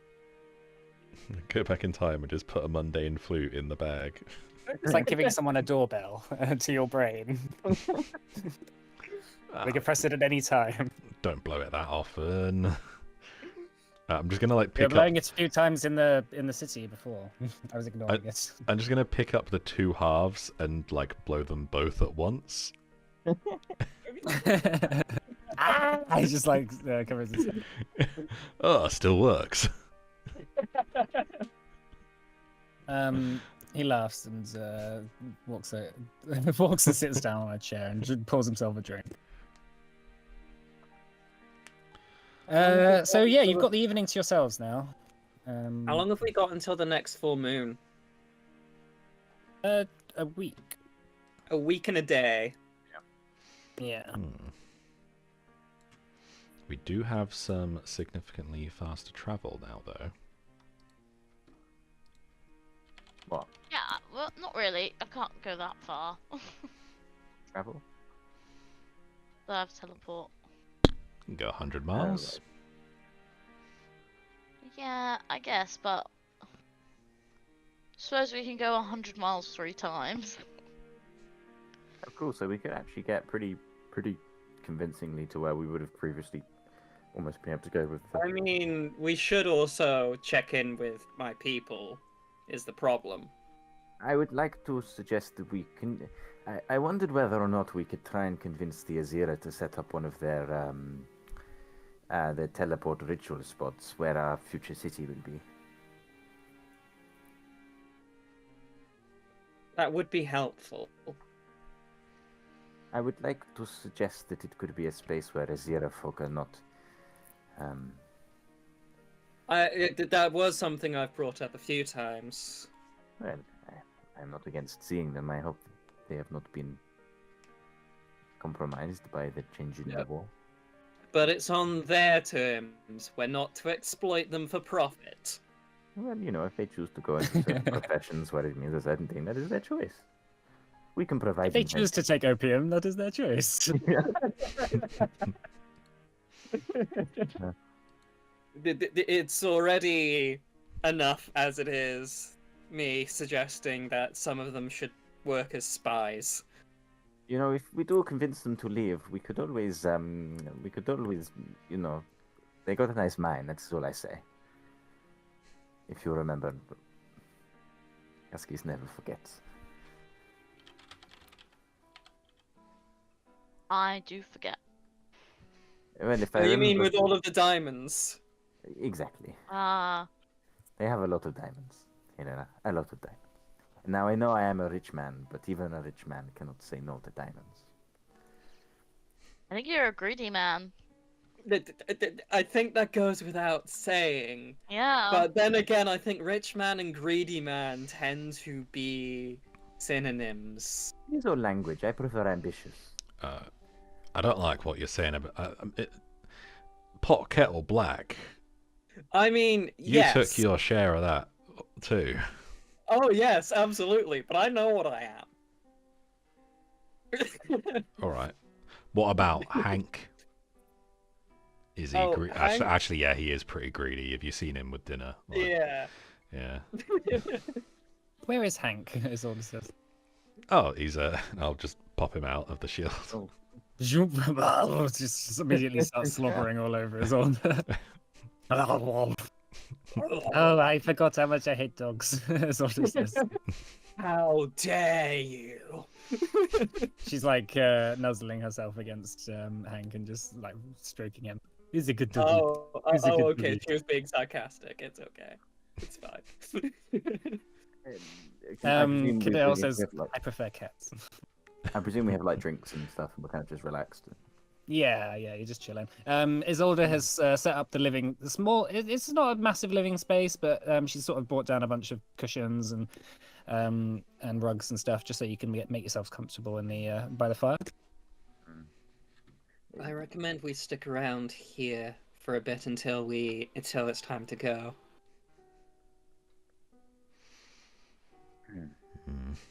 Go back in time and just put a mundane flute in the bag. It's like giving someone a doorbell to your brain. We can press it at any time. Don't blow it that often. I'm just gonna like You're pick up. blowing it a few times in the city before. I was ignoring it. I'm just gonna pick up the two halves and like blow them both at once. He just like covers his head. Oh, still works. He laughs and walks and sits down on a chair and just pours himself a drink. So yeah, you've got the evening to yourselves now. How long have we got until the next full moon? A week. A week and a day. Yeah. We do have some significantly faster travel now, though. What? yeah. Well, not really. I can't go that far. Travel? I have teleport. You can go 100 miles. Yeah, I guess, but suppose we can go 100 miles 3 times. Oh, cool. So we could actually get pretty convincingly to where we would have previously almost been able to go with. I mean, we should also check in with my people, is the problem. I would like to suggest that we can. I wondered whether or not we could try and convince the Azira to set up one of their teleport ritual spots where our future city will be. That would be helpful. I would like to suggest that it could be a space where Azira folk are not. That was something I've brought up a few times. Well, I'm not against seeing them. I hope they have not been compromised by the change in the war. But it's on their terms. We're not to exploit them for profit. Well, you know, if they choose to go into certain professions where it means a certain thing, that is their choice. We can provide. If they them choose to take opium, that is their choice. It's already enough as it is. Me suggesting that some of them should work as spies. You know, if we do convince them to leave, we could always, you know, they got a nice mind. That's all I say. If you remember, Kaskis never forgets. I do forget. Well, if I What do you mean remember- with all of the diamonds? Exactly. Ah, They have a lot of diamonds. You know, a lot of diamonds. Now I know I am a rich man, but even a rich man cannot say no to diamonds. I think you're a greedy man. I think that goes without saying. Yeah. But then again, I think rich man and greedy man tend to be synonyms. Use your language. I prefer ambitious. I don't like what you're saying about pot kettle black. I mean, You yes. took your share of that too. Oh yes, absolutely. But I know what I am. All right. What about Hank? Is he Oh, actually, Hank? actually, yeah, he is pretty greedy. Have you seen him with dinner? Like, Yeah. Yeah. Where is Hank? Is all this says. Oh, he's I'll just pop him out of the shield. Oh. Just immediately starts slobbering all over his own. Oh, I forgot how much I hate dogs. Is all it says. How dare you? She's like nuzzling herself against Hank and just like stroking him. He's a good doggy. He's a good Okay. doggy. She was being sarcastic. It's okay. It's fine. Could I also? we have, like, I prefer cats. I presume we have like drinks and stuff, and we're kind of just relaxed. Yeah, you're just chilling. Isolde has set up the living. It's not a massive living space, but she's sort of brought down a bunch of cushions and rugs and stuff, just so you can make yourselves comfortable in the by the fire. I recommend we stick around here for a bit until it's time to go.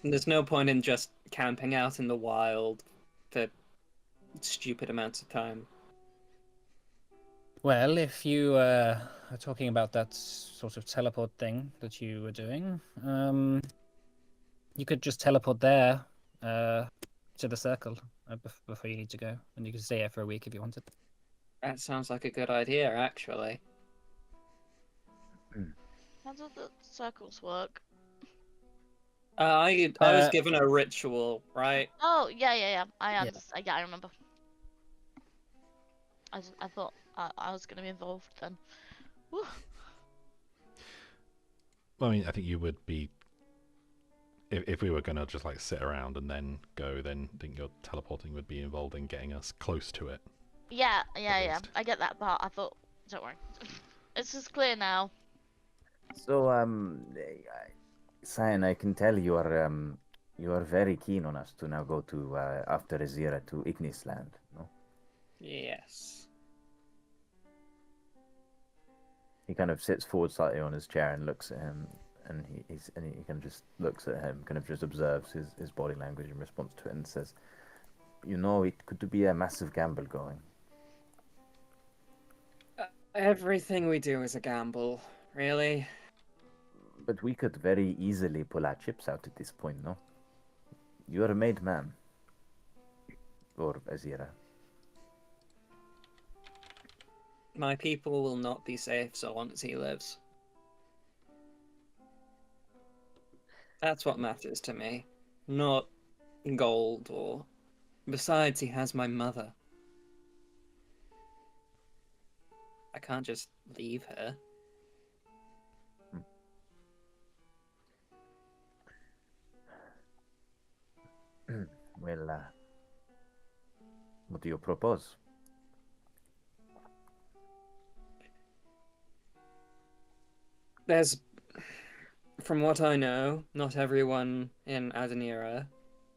There's no point in just camping out in the wild for stupid amounts of time. Well, if you are talking about that sort of teleport thing that you were doing, you could just teleport there to the circle before you need to go, and you could stay here for a week if you wanted. That sounds like a good idea, actually. How do the circles work? I was given a ritual, right? Oh, yeah. I understand. Yeah, I remember. I thought I was going to be involved then. Whew. Well, I mean, I think you would be if we were going to just like sit around and then go. Then I think your teleporting would be involved in getting us close to it. Yeah. least. I get that part. I thought, don't worry, it's just clear now. So, Cyan, I can tell you are very keen on us to now go to after Azira to Ignis Land, no? Yes. He kind of sits forward slightly on his chair and looks at him, and he kind of just looks at him, kind of just observes his body language in response to it, and says, "You know, it could be a massive gamble going." Everything we do is a gamble, really. But we could very easily pull our chips out at this point, no? You're a made man. Or Azira. My people will not be safe so long as he lives. That's what matters to me. Not gold or... Besides, he has my mother. I can't just leave her. Well, what do you propose? There's... From what I know, not everyone in Adenira,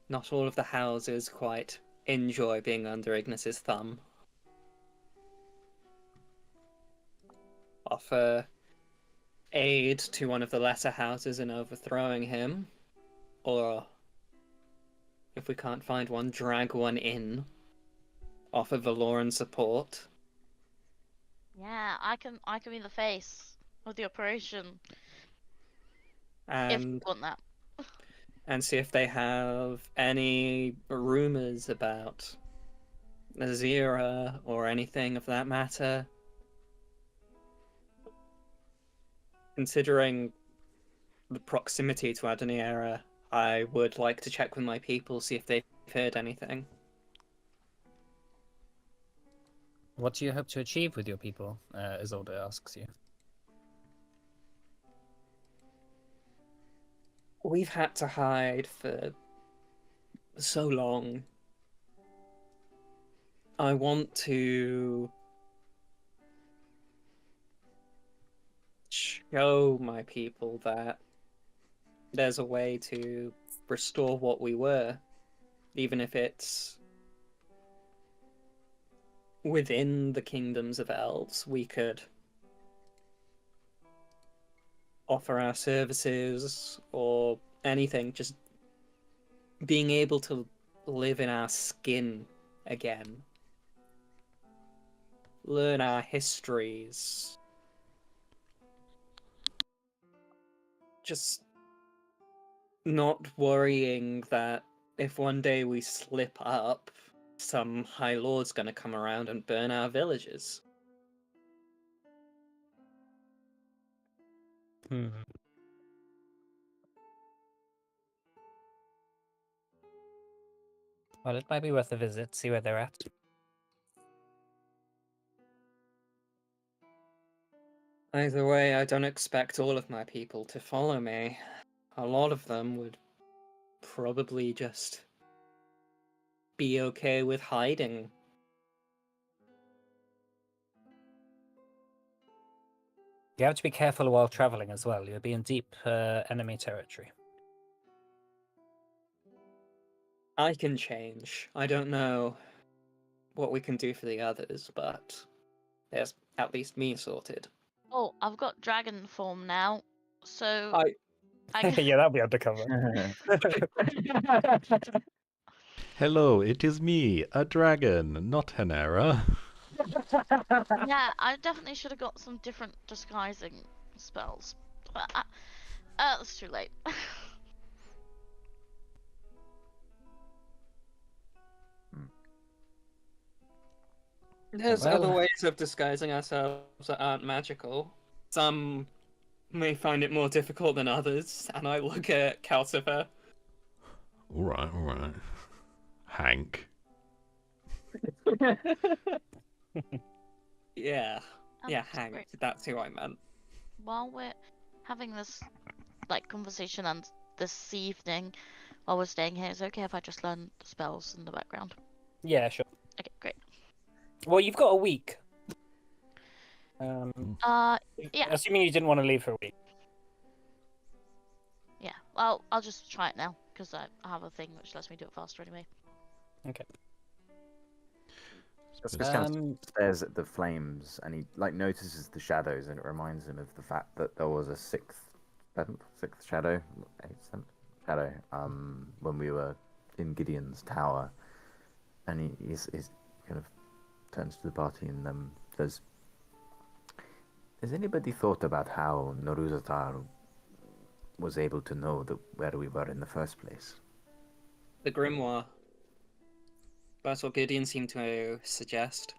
not all of the houses quite enjoy being under Ignis's thumb. Offer aid to one of the lesser houses in overthrowing him, or if we can't find one, drag one in. Offer Valoran support. Yeah, I can be the face of the operation if you And want that. and see if they have any rumors about Azira or anything of that matter. Considering the proximity to Adoniera, I would like to check with my people, see if they've heard anything. What do you hope to achieve with your people? Isolde asks you. We've had to hide for so long. I want to show my people that there's a way to restore what we were, even if it's within the kingdoms of elves. We could offer our services or anything, just being able to live in our skin again, learn our histories, just not worrying that if one day we slip up, some High Lord's gonna come around and burn our villages. Hmm. Well, it might be worth a visit, see where they're at. Either way, I don't expect all of my people to follow me. A lot of them would probably just be okay with hiding. You have to be careful while traveling as well. You'll be in deep enemy territory. I can change. I don't know what we can do for the others, but there's at least me sorted. Oh, I've got dragon form now, so I Yeah, that'll be undercover. Hello, it is me, a dragon, not Hanera. yeah, I definitely should have got some different disguising spells. But it's too late. There's Well- other ways of disguising ourselves that aren't magical. Some may find it more difficult than others, and I look at Calcifer. Alright, alright. Hank. Yeah, yeah, That's Hank. great. That's who I meant. While we're having this conversation and this evening, while we're staying here, is it okay if I just learn the spells in the background? Yeah, sure. Okay, great. Well, you've got a week. Yeah. Assuming you didn't want to leave for a week. Yeah. Well, I'll just try it now because I have a thing which lets me do it faster anyway. Okay. Just kind of Um, stares at the flames, and he notices the shadows, and it reminds him of the fact that there was a sixth shadow, shadow, when we were in Gideon's tower, and he's kind of turns to the party and says, "Has anybody thought about how Noruzatar was able to know where we were in the first place?" The Grimoire. That's what Gideon seemed to suggest.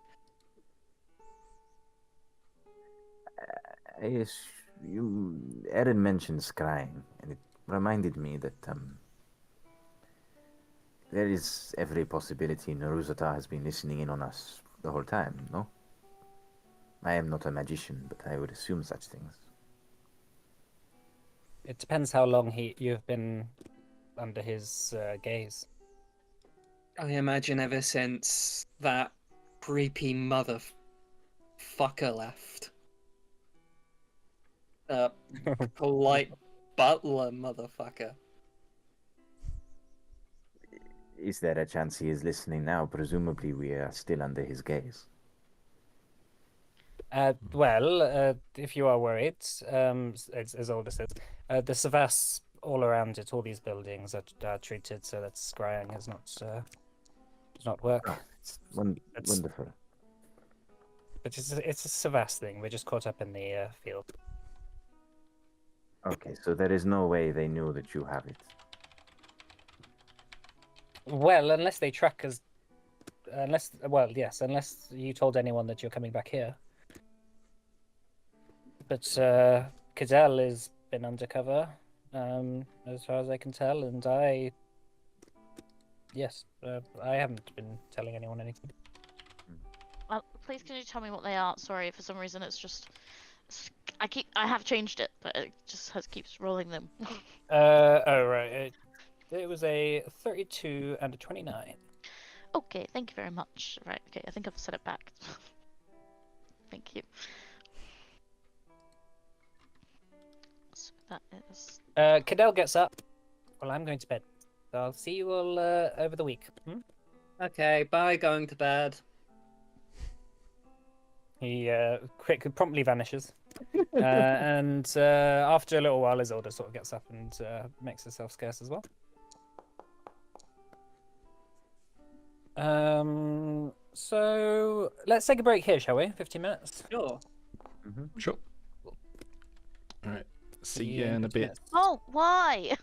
Yes, Erin mentioned scrying, and it reminded me that there is every possibility Naruzata has been listening in on us the whole time, no? I am not a magician, but I would assume such things. it depends how long you've been under his gaze. I imagine ever since that creepy motherfucker left. Polite butler motherfucker. Is there a chance he is listening now? Presumably we are still under his gaze. Well, if you are worried, as Older says, the Savas all around it, all these buildings are treated so that scrying does not work. It's It's- wonderful. But it's a Savas thing. We're just caught up in the field. Okay, so there is no way they knew that you have it. Well, unless they track us, unless you told anyone that you're coming back here. But Cadell has been undercover, as far as I can tell, and I haven't been telling anyone anything. Well, please can you tell me what they are? Sorry, for some reason it's just I have changed it, but it just keeps rolling them. Oh right, it was a 32 and a 29. Okay, thank you very much. Right, okay, I think I've set it back. Thank you. That is. Cadell gets up. Well, I'm going to bed. So I'll see you all over the week. Hmm? Okay, bye, going to bed. He promptly vanishes. And after a little while, Isolde sort of gets up and makes herself scarce as well. So let's take a break here, shall we? 15 minutes. Sure. Sure. All right. See you you in a 15 bit. minutes. Oh, why?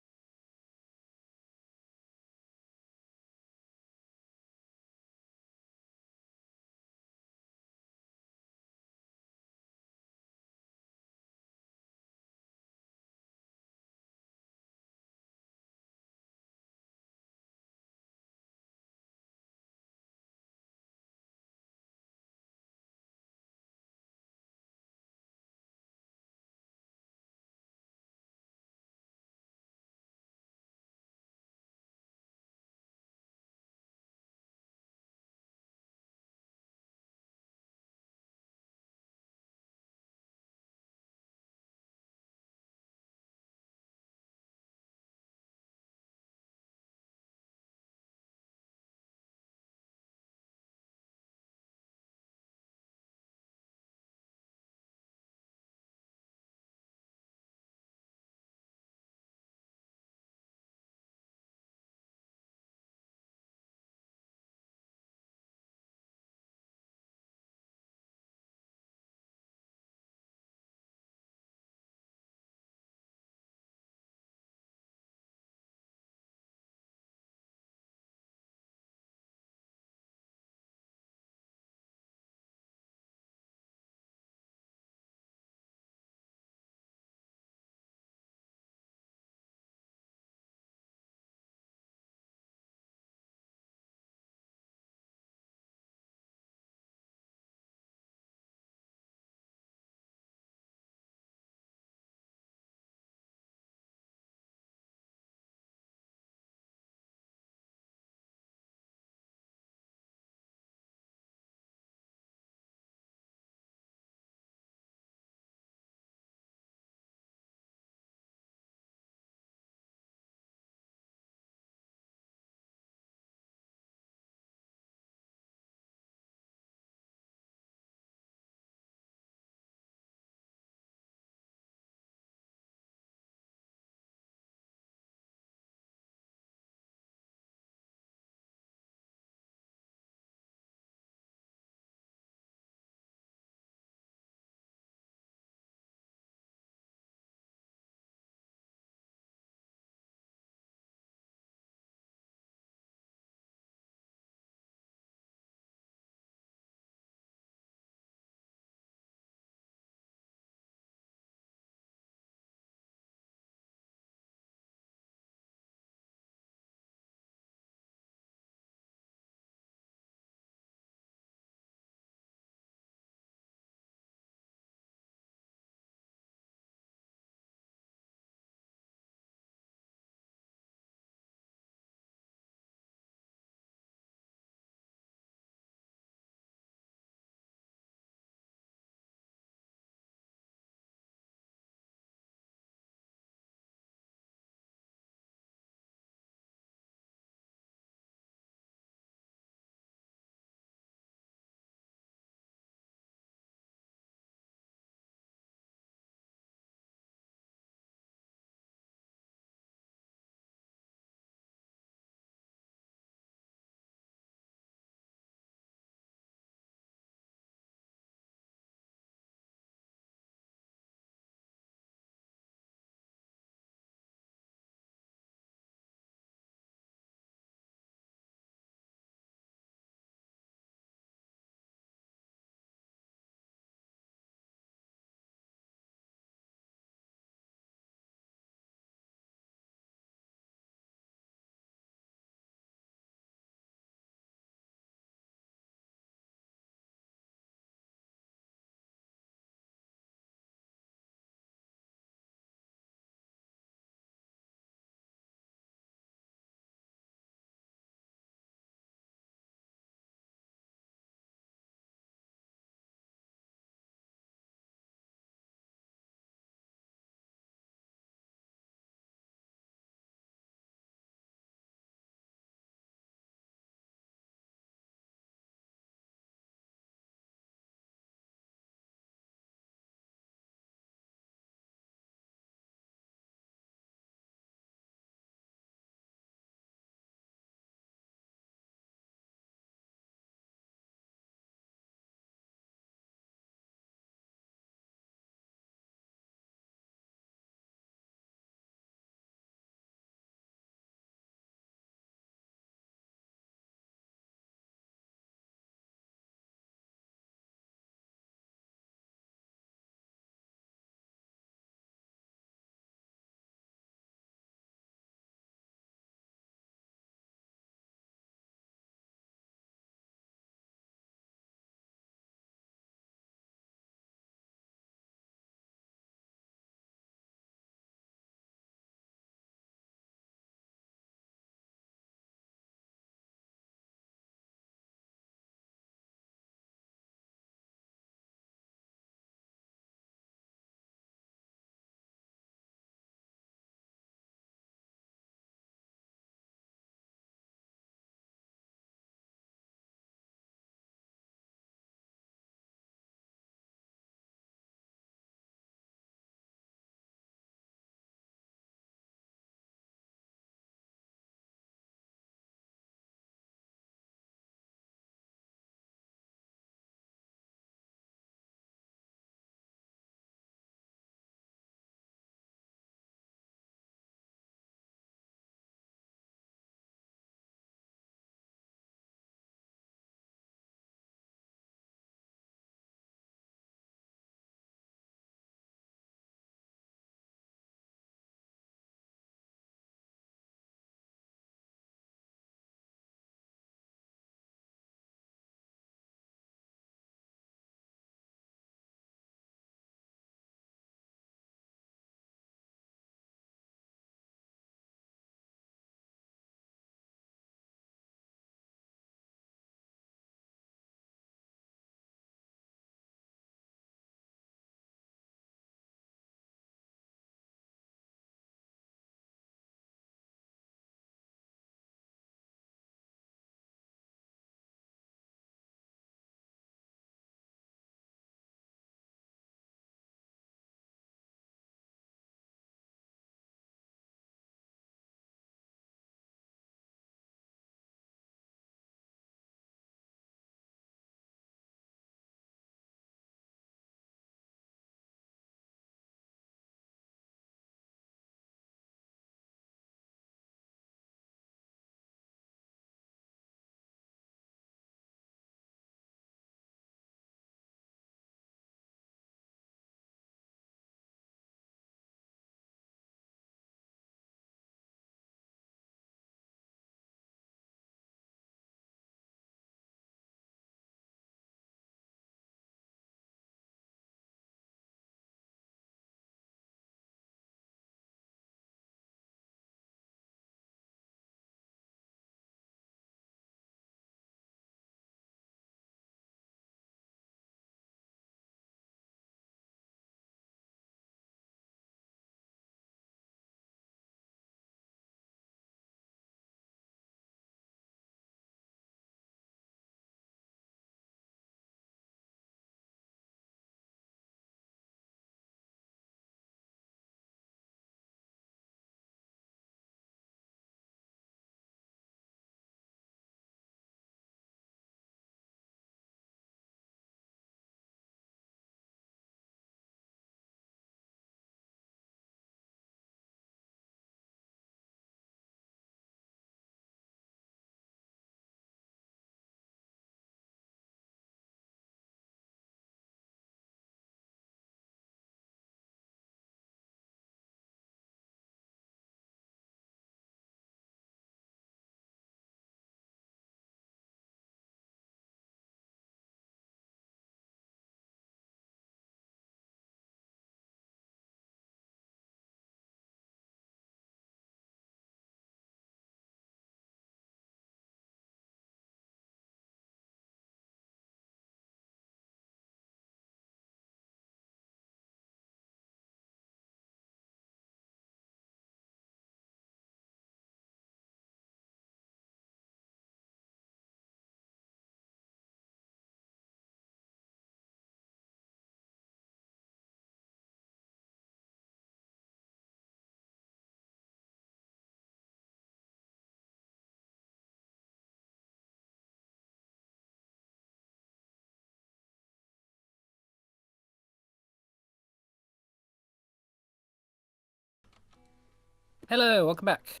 Hello, welcome back.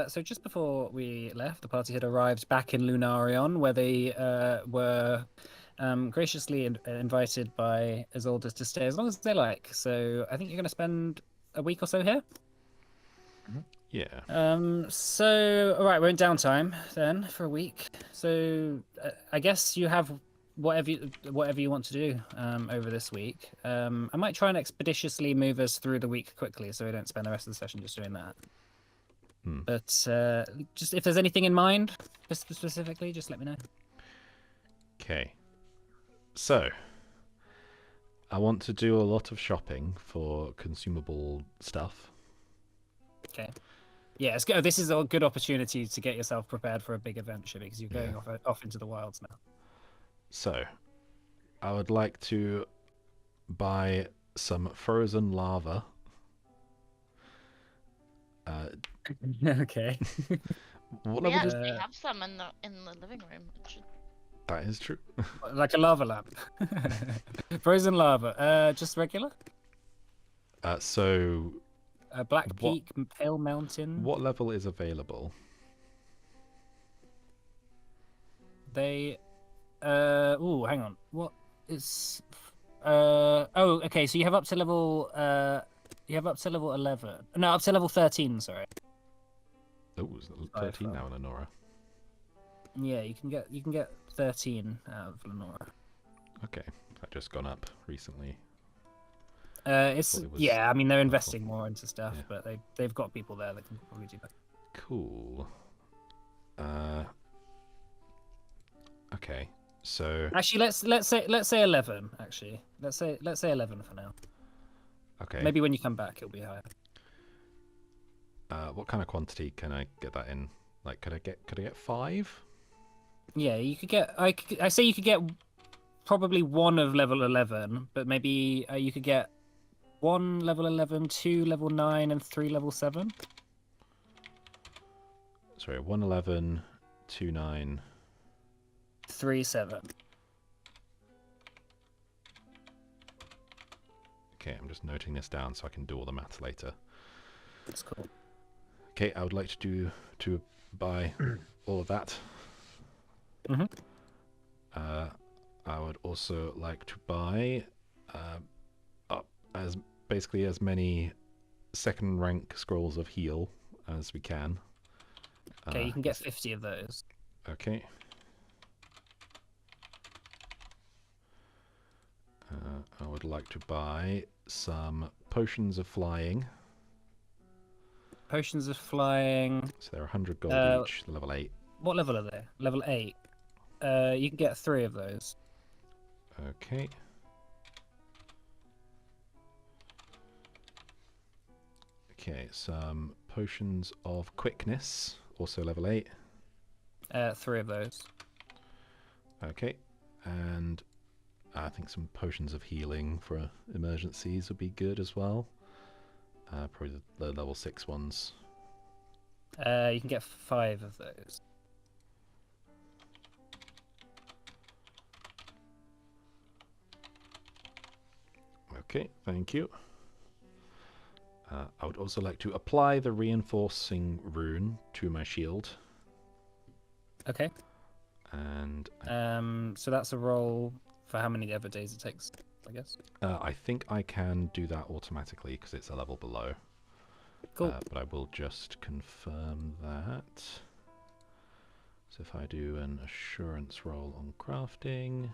So just before we left, the party had arrived back in Lunarion, where they were graciously invited by Isolde to stay as long as they like. So I think you're going to spend a week or so here. Yeah. So all right, we're in downtime then for a week. So I guess you have whatever you want to do over this week. I might try and expeditiously move us through the week quickly, so we don't spend the rest of the session just doing that. But just if there's anything in mind specifically, just let me know. Okay. So, I want to do a lot of shopping for consumable stuff. Okay. Yeah, it's good. This is a good opportunity to get yourself prepared for a big adventure because you're going off into the wilds now. So, I would like to buy some frozen lava. Okay. What We level does... actually have some in the living room. It should... That is true. Like a lava lamp. Frozen lava. Just regular? So, Black Peak, Pale Mountain. what level is available? They ooh, hang on. What is oh, okay, so you have up to level 11. No, up to level 13, sorry. Oh, it's 13 now, Lenora. Yeah, you can get 13 out of Lenora. Okay, that just gone up recently. It's yeah, I mean they're investing more into stuff, Yeah. but they've got people there that can probably do that. Cool. Okay, so Actually, let's say 11. Actually, let's say 11 for now. okay. Maybe when you come back, it'll be higher. What kind of quantity can I get that in? Like, could I get 5? Yeah, you could get. I say you could get probably one of level 11, but maybe you could get 1 level 11, 2 level 9, and 3 level 7. Sorry, 111, 29. 3 7. Okay, I'm just noting this down so I can do all the maths later. That's cool. Okay, I would like to buy all of that. Mm-hmm. I would also like to buy as many second rank scrolls of heal as we can. Okay, you can get 50 of those. Okay. I would like to buy some potions of flying. Potions of flying. So they're 100 gold each, level 8. What level are they? Level 8. You can get 3 of those. Okay. Okay, some potions of quickness, also level 8. 3 of those. Okay, and I think some potions of healing for emergencies would be good as well. Probably the level 6 ones. You can get 5 of those. Okay, thank you. I would also like to apply the reinforcing rune to my shield. Okay. And so that's a roll for how many other days it takes, I guess. I think I can do that automatically because it's a level below. Cool. But I will just confirm that. So if I do an assurance roll on crafting,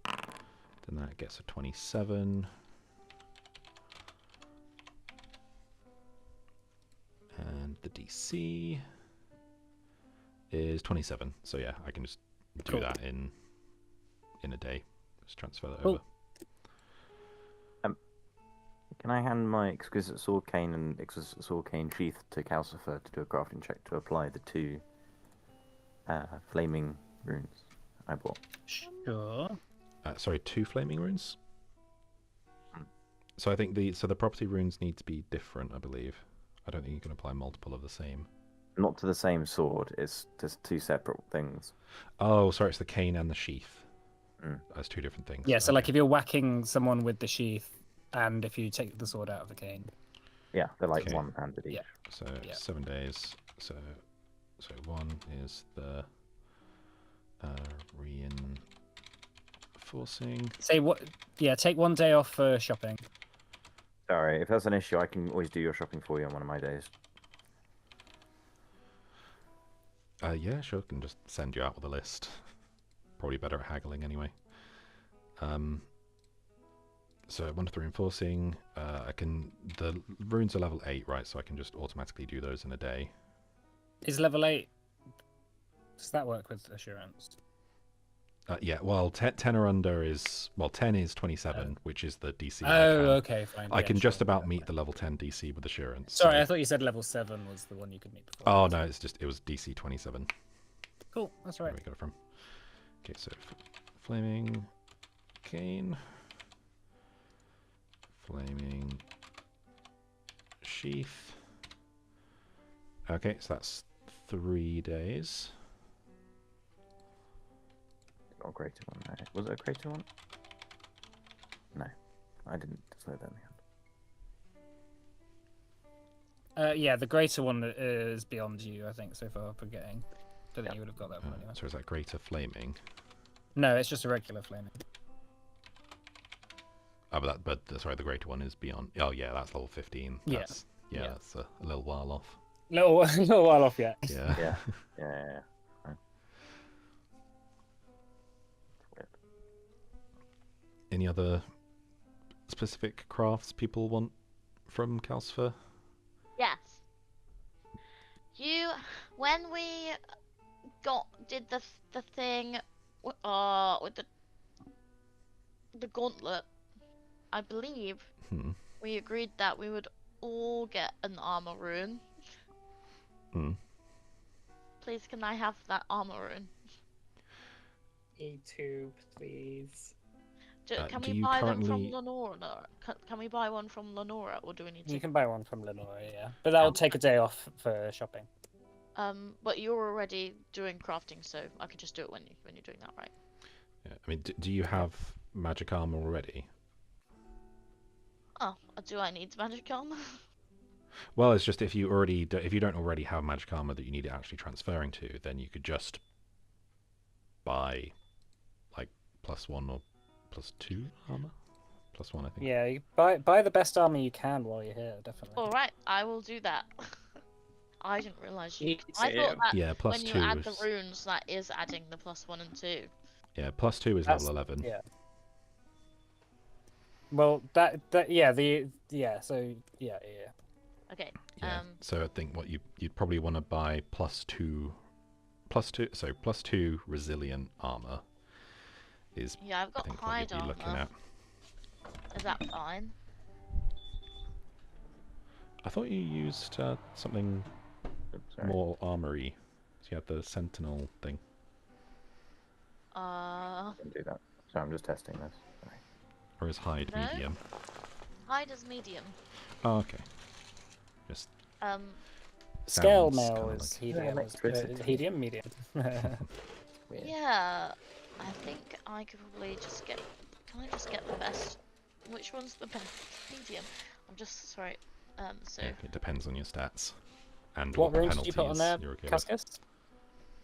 then that gets a 27. And the DC is 27. So yeah, I can just do Cool. that in a day. Just transfer that Cool. over. Can I hand my exquisite sword cane and exquisite sword cane sheath to Calcifer to do a crafting check to apply the 2 flaming runes I bought? Sure. Sorry, 2 flaming runes? So I think the property runes need to be different, I believe. I don't think you can apply multiple of the same. Not to the same sword. It's just 2 separate things. Oh, sorry, it's the cane and the sheath. That's 2 different things. Yeah, so like Okay. if you're whacking someone with the sheath, and if you take the sword out of the cane. Yeah, they're like Okay. one handed each. Yeah. So Yeah. 7 days. So 1 is the reinforcing. Say what? Yeah, take 1 day off for shopping. Sorry, if that's an issue, I can always do your shopping for you on one of my days. Yeah, sure. Can just send you out with a list. Probably better at haggling anyway. So 1 to 3 reinforcing. I can. The runes are level 8, right? So I can just automatically do those in a day. Is level 8? Does that work with assurance? Yeah. Well, 10 or under is 10 is 27, which is the DC. Okay, fine. I yeah, can sure, just about yeah, meet fine. the level 10 DC with assurance. Sorry, so... I thought you said level 7 was the one you could meet before. Oh no, it was DC 27. Cool, that's right. Where we got it from. Okay, so flaming cane, flaming sheath. Okay, so that's 3 days. Got a greater one there. Was it a greater one? No, I didn't decide that in the end. Yeah, the greater one is beyond you, I think, so far for getting. Don't think you would have got that one anyway. So is that greater flaming? No, it's just a regular flaming. Oh, sorry, the greater one is beyond. Oh yeah, that's level 15. That's, Yeah. That's a little while off. Little while off yet. Yeah. Yeah. Fine. Weird. Any other specific crafts people want from Calcifer? Yes. When we did the thing with the gauntlet, I believe we agreed that we would all get an armor rune. Please, can I have that armor rune? E2, please. Can do we you buy currently... them from Lenora? Can we buy one from Lenora, or do we need to? You can buy one from Lenora, yeah. But that'll take a day off for shopping. But you're already doing crafting, so I could just do it when you're doing that, right? Yeah, I mean, do you have magic armor already? Oh, do I need magic armor? Well, it's just if you don't already have magic armor that you need it actually transferring to, then you could just buy like +1 or +2 armor. +1, I think. Yeah, you buy the best armor you can while you're here, definitely. All right, I will do that. I didn't realize you. Me I thought too. that Yeah, when you +2 add is... the runes, that is adding the +1 and 2. Yeah, +2 is level 11. Yeah. Well, so yeah. Okay. Yeah. So I think what you'd probably want to buy +2, so +2 resilient armor is. Yeah, I've I got think what hide you'd be looking armor. at. Is that fine? I thought you used something Oops, sorry. more armory. So you had the sentinel thing. Don't do that. Sorry, I'm just testing this. Sorry. Or is hide No. medium? Hide is medium. Oh, okay. Just Scale sounds mail kinda is like... helium. Helium, medium. Weird. Yeah, I think I could probably just get. Can I just get the best? Which one's the best? Medium. I'm just sorry. So. Yeah, it depends on your stats. And What the runes did you put on there, penalties you're okay with. Cascus?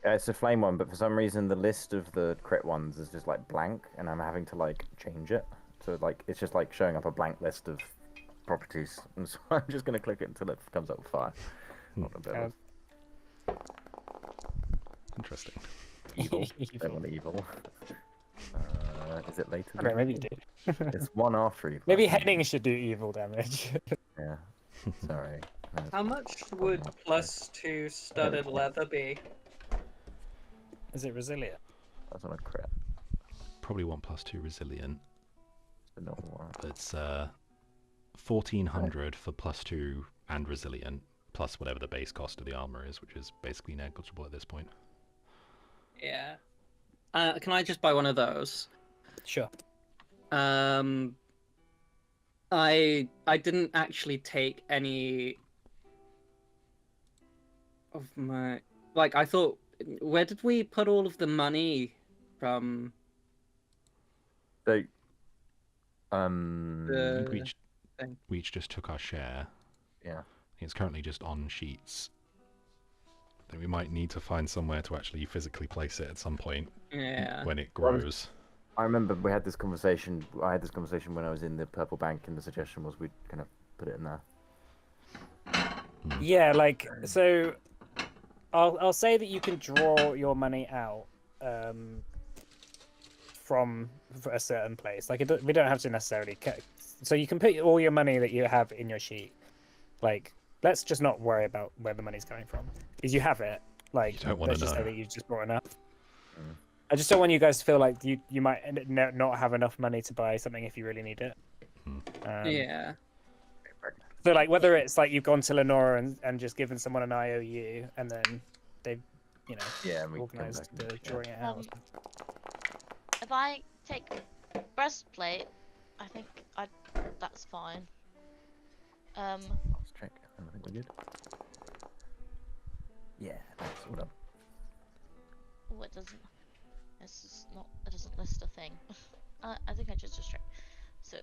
Yeah, it's a flame one, but for some reason the list of the crit ones is just like blank, and I'm having to like change it. So like it's just like showing up a blank list of properties, and so I'm just gonna click it until it comes up with fire. Not a bit of Interesting. evil. Don't want evil. Is it later? Okay, maybe you do. It's one after evil. Maybe Henning should do evil damage. Yeah. Sorry. How much would +2 studded leather be? Is it resilient? That's on a crit. Probably want +2 resilient. The normal one. It's 1400 for +2 and resilient, plus whatever the base cost of the armor is, which is basically negligible at this point. Yeah. Can I just buy one of those? Sure. I didn't actually take any of my I thought, where did we put all of the money from? So, I think The we each just took our share. Yeah. It's currently just on sheets. I think we might need to find somewhere to actually physically place it at some point Yeah. when it Well, grows. I remember we had this conversation. I had this conversation when I was in the Purple Bank, and the suggestion was we'd kind of put it in there. Yeah, like so. I'll say that you can draw your money out from a certain place. Like we don't have to necessarily. So you can put all your money that you have in your sheet. Like, let's just not worry about where the money's coming from, because you have it. Like, You don't wanna let's just say know. that you've just brought enough. Mm. I just don't want you guys to feel like you might not have enough money to buy something if you really need it. Yeah. So, like, whether it's like you've gone to Lenora and just given someone an IOU, and then they've, Yeah, and we come organized back and- the drawing it out. If I take breastplate, I think that's fine. Let's check. I think we're good. Yeah, that's all done. Oh, it doesn't. This is not. It doesn't list a thing. I think I just checked. So.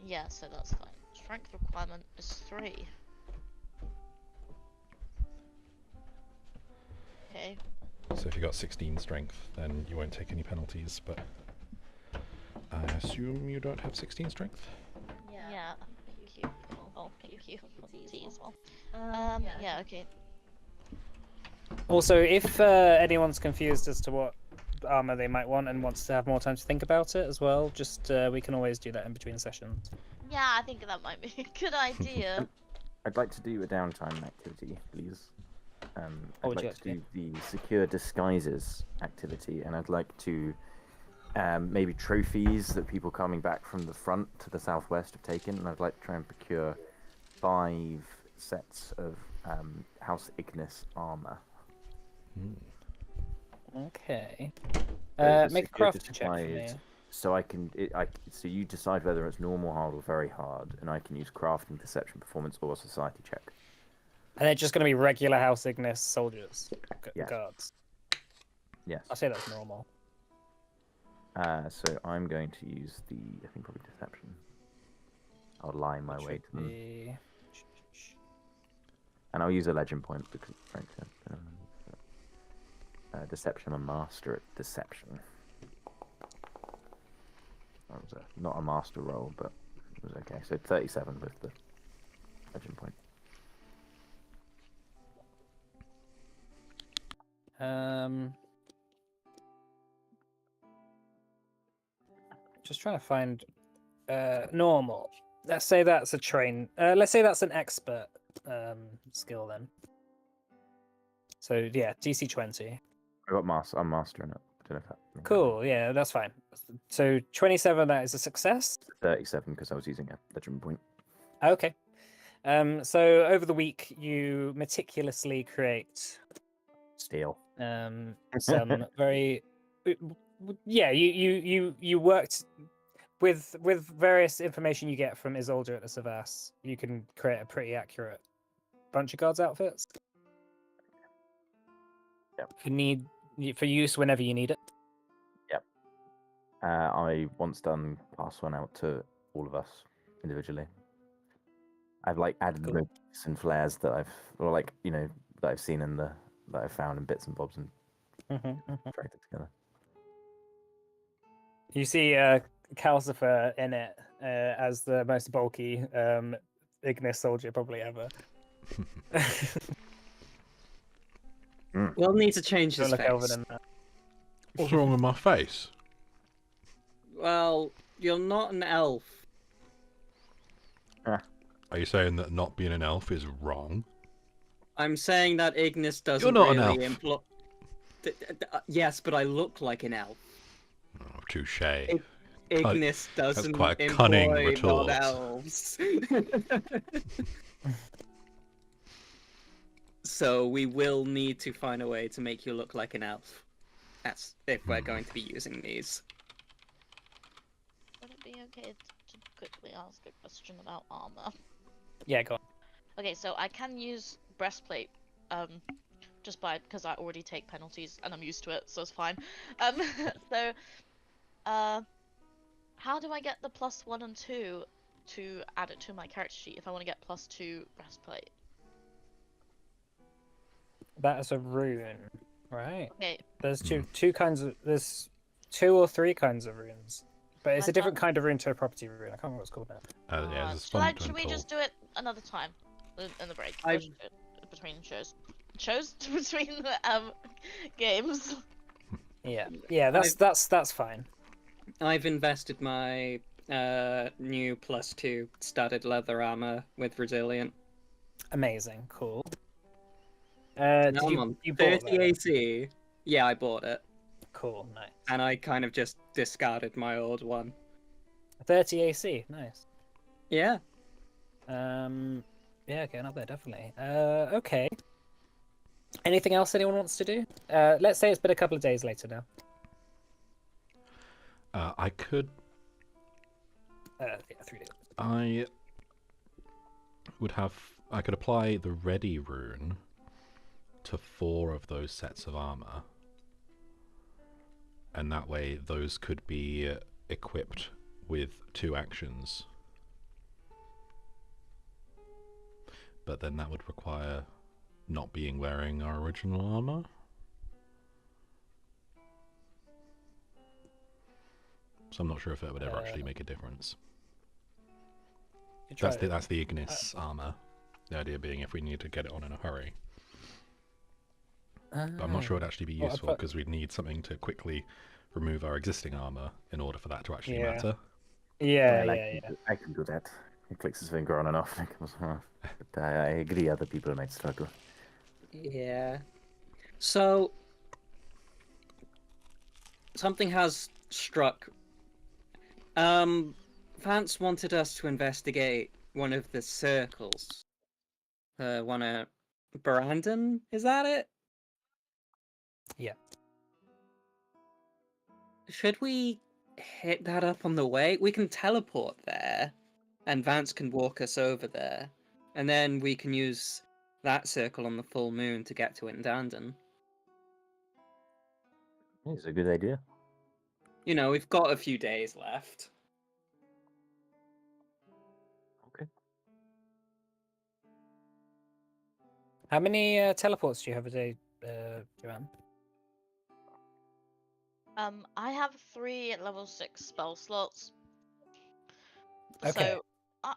Yeah, so that's fine. Strength requirement is 3. Okay. So if you got 16 strength, then you won't take any penalties, but I assume you don't have 16 strength? Yeah. Thank you. Oh, thank you. Tea as well. Yeah. Okay. Also, if anyone's confused as to what armor they might want and wants to have more time to think about it as well, just we can always do that in between sessions. Yeah, I think that might be a good idea. I'd like to do a downtime activity, please. I'd What would you like to do the secure disguises activity, and I'd like to maybe trophies that people coming back from the front to the southwest have taken, and I'd like to try and procure 5 sets of House Ignis armor. Okay. The Make a secure crafting check for me. disguise, so I can. So you decide whether it's normal, hard, or very hard, and I can use crafting, perception, performance, or a society check. And they're just going to be regular House Ignis soldiers, Yes. guards. Yes. I'll say that's normal. So I'm going to use I think probably deception. I'll lie my Which way would to them, be- and I'll use a legend point because frankly, deception. I'm a master at deception. That was not a master roll, but it was okay. So 37 with the legend point. Just trying to find normal. Let's say that's a let's say that's an expert skill then. So yeah, DC 20. I got master. I'm mastering it. I don't know if that means Cool. Yeah, that's fine. So 27. That is a success. 37 because I was using a legend point. Okay. So over the week, you meticulously create Steel. some very you worked with various information you get from Isolde at the Savas. You can create a pretty accurate bunch of guards outfits. Yep. For use whenever you need it. Yep. I once done pass one out to all of us individually. I've added Cool. motifs and flares that I've seen that I've found in bits and bobs and dragged it together. You see Calcifer in it as the most bulky Ignis soldier probably ever. We'll need to change Don't his look over face. than that. What's wrong with my face? Well, you're not an elf. Are you saying that not being an elf is wrong? I'm saying that Ignis doesn't not an really elf. imply. Yes, but I look like an elf. Oh, touche. Ignis doesn't quite a cunning employ retort. non-elves. So we will need to find a way to make you look like an elf. That's if we're going to be using these. Would it be okay to quickly ask a question about armor? Yeah, go on. Okay, so I can use breastplate, just because I already take penalties and I'm used to it, so it's fine. So, how do I get the +1 and 2 to add it to my character sheet if I want to get +2 breastplate. That is a rune, right? Okay, There's two kinds of there's 2 or 3 kinds of runes, but it's I a different thought- kind of rune to a property rune. I can't remember what it's called now. Yeah, it's should we just do it another time in the break? I- Or should we do it between shows. Shows between games. Yeah, that's fine. I've invested my new +2 studded leather armor with resilient. Amazing, cool. Now Did I'm on you bought 30 that? AC. Yeah, I bought it, Cool, nice. and I kind of just discarded my old one. 30 AC, nice. Yeah. Yeah, getting up there definitely. Okay. Anything else anyone wants to do? Let's say it's been a couple of days later now. I could. Yeah, 3 days. I could apply the ready rune to 4 of those sets of armor, and that way those could be equipped with 2 actions. But then that would require not wearing our original armor. So I'm not sure if it would ever actually make a difference. That's the Ignis armor. The idea being if we need to get it on in a hurry. But I'm not sure it'd actually be useful because we'd need something to quickly remove our existing armor in order for that to actually matter. Yeah. I can do that. He clicks his finger on and off. But I agree, other people might struggle. Yeah. So something has struck. Vance wanted us to investigate one of the circles. One at Brandon, is that it? Yeah. Should we hit that up on the way? We can teleport there, and Vance can walk us over there, and then we can use that circle on the full moon to get to it in Dandon. It's a good idea. You know, we've got a few days left. Okay. How many teleports do you have a day, Joanne? I have 3 at level 6 spell slots. Okay. So,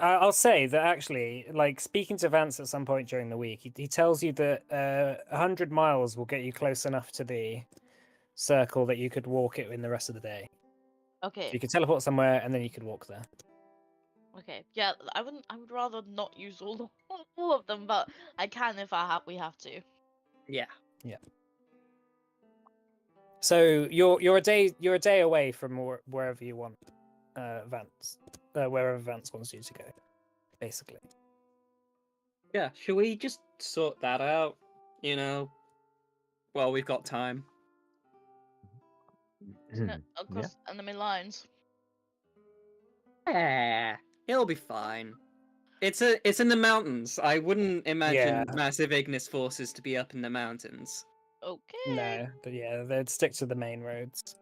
I'll say that actually, like speaking to Vance at some point during the week, he tells you that 100 miles will get you close enough to the circle that you could walk it in the rest of the day. okay. So you could teleport somewhere and then you could walk there. Okay, yeah, I would rather not use all of them, but I can if we have to. Yeah. So you're a day away from wherever you want, Vance, wherever Vance wants you to go, basically. Yeah, should we just sort that out? You know, well, we've got time. Across enemy lines. Yeah, it'll be fine. It's in the mountains. I wouldn't imagine massive Ignis forces to be up in the mountains. Okay. No, but yeah, they'd stick to the main roads.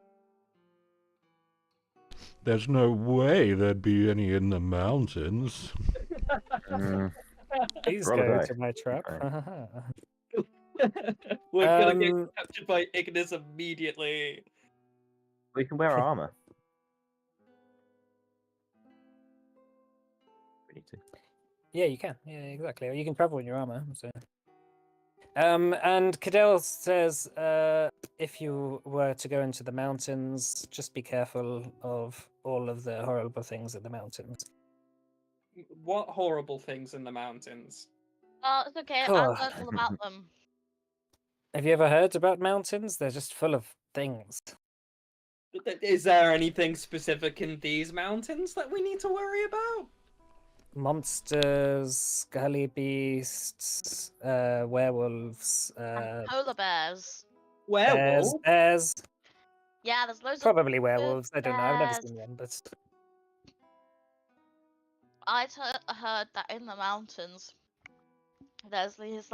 There's no way there'd be any in the mountains. Please Roll a go die. to my trap. We're gonna get captured by Ignis immediately. We can wear armor. We need to. Yeah, you can. Yeah, exactly. Or you can travel in your armor. So. And Cadell says, if you were to go into the mountains, just be careful of all of the horrible things in the mountains. What horrible things in the mountains? It's okay. Oh. I've learned all about them. Have you ever heard about mountains? They're just full of things. Is there anything specific in these mountains that we need to worry about? Monsters, scully beasts, werewolves, And polar bears. Werewolf? bears. Yeah, there's loads of Probably werewolves. I don't know. I've never bears. seen one, but Heard that in the mountains there's these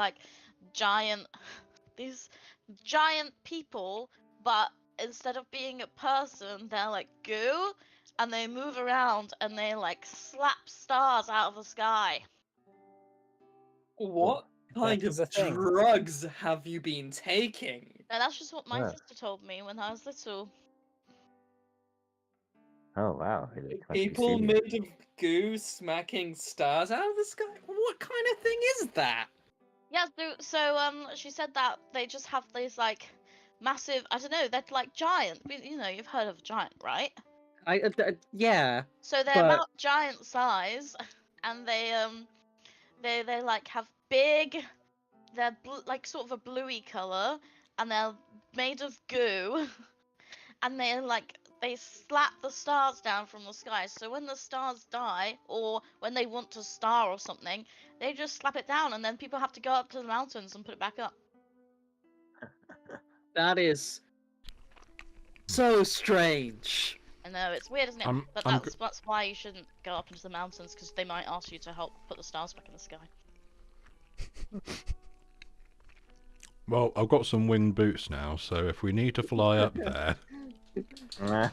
these giant people, but instead of being a person, they're like goo. and they move around and they like slap stars out of the sky. What kind is of a thing. drugs have you been taking? And that's just what my Yeah. sister told me when I was little. Oh wow. It must be People silly. made of goo smacking stars out of the sky? What kind of thing is that? Yeah, so she said that they just have these like massive, I don't know, they're like giant. You know, you've heard of a giant, right? Yeah. So they're But- about giant size, and they like have big, they're like sort of a bluey color, and they're made of goo, and they slap the stars down from the sky. So when the stars die, or when they want to star or something, they just slap it down, and then people have to go up to the mountains and put it back up. That is so strange. I know it's weird, isn't it? I'm- But I'm that's why you shouldn't go up into the mountains, because they might ask you to help put the stars back in the sky. Well, I've got some winged boots now, so if we need to fly up there, Ah,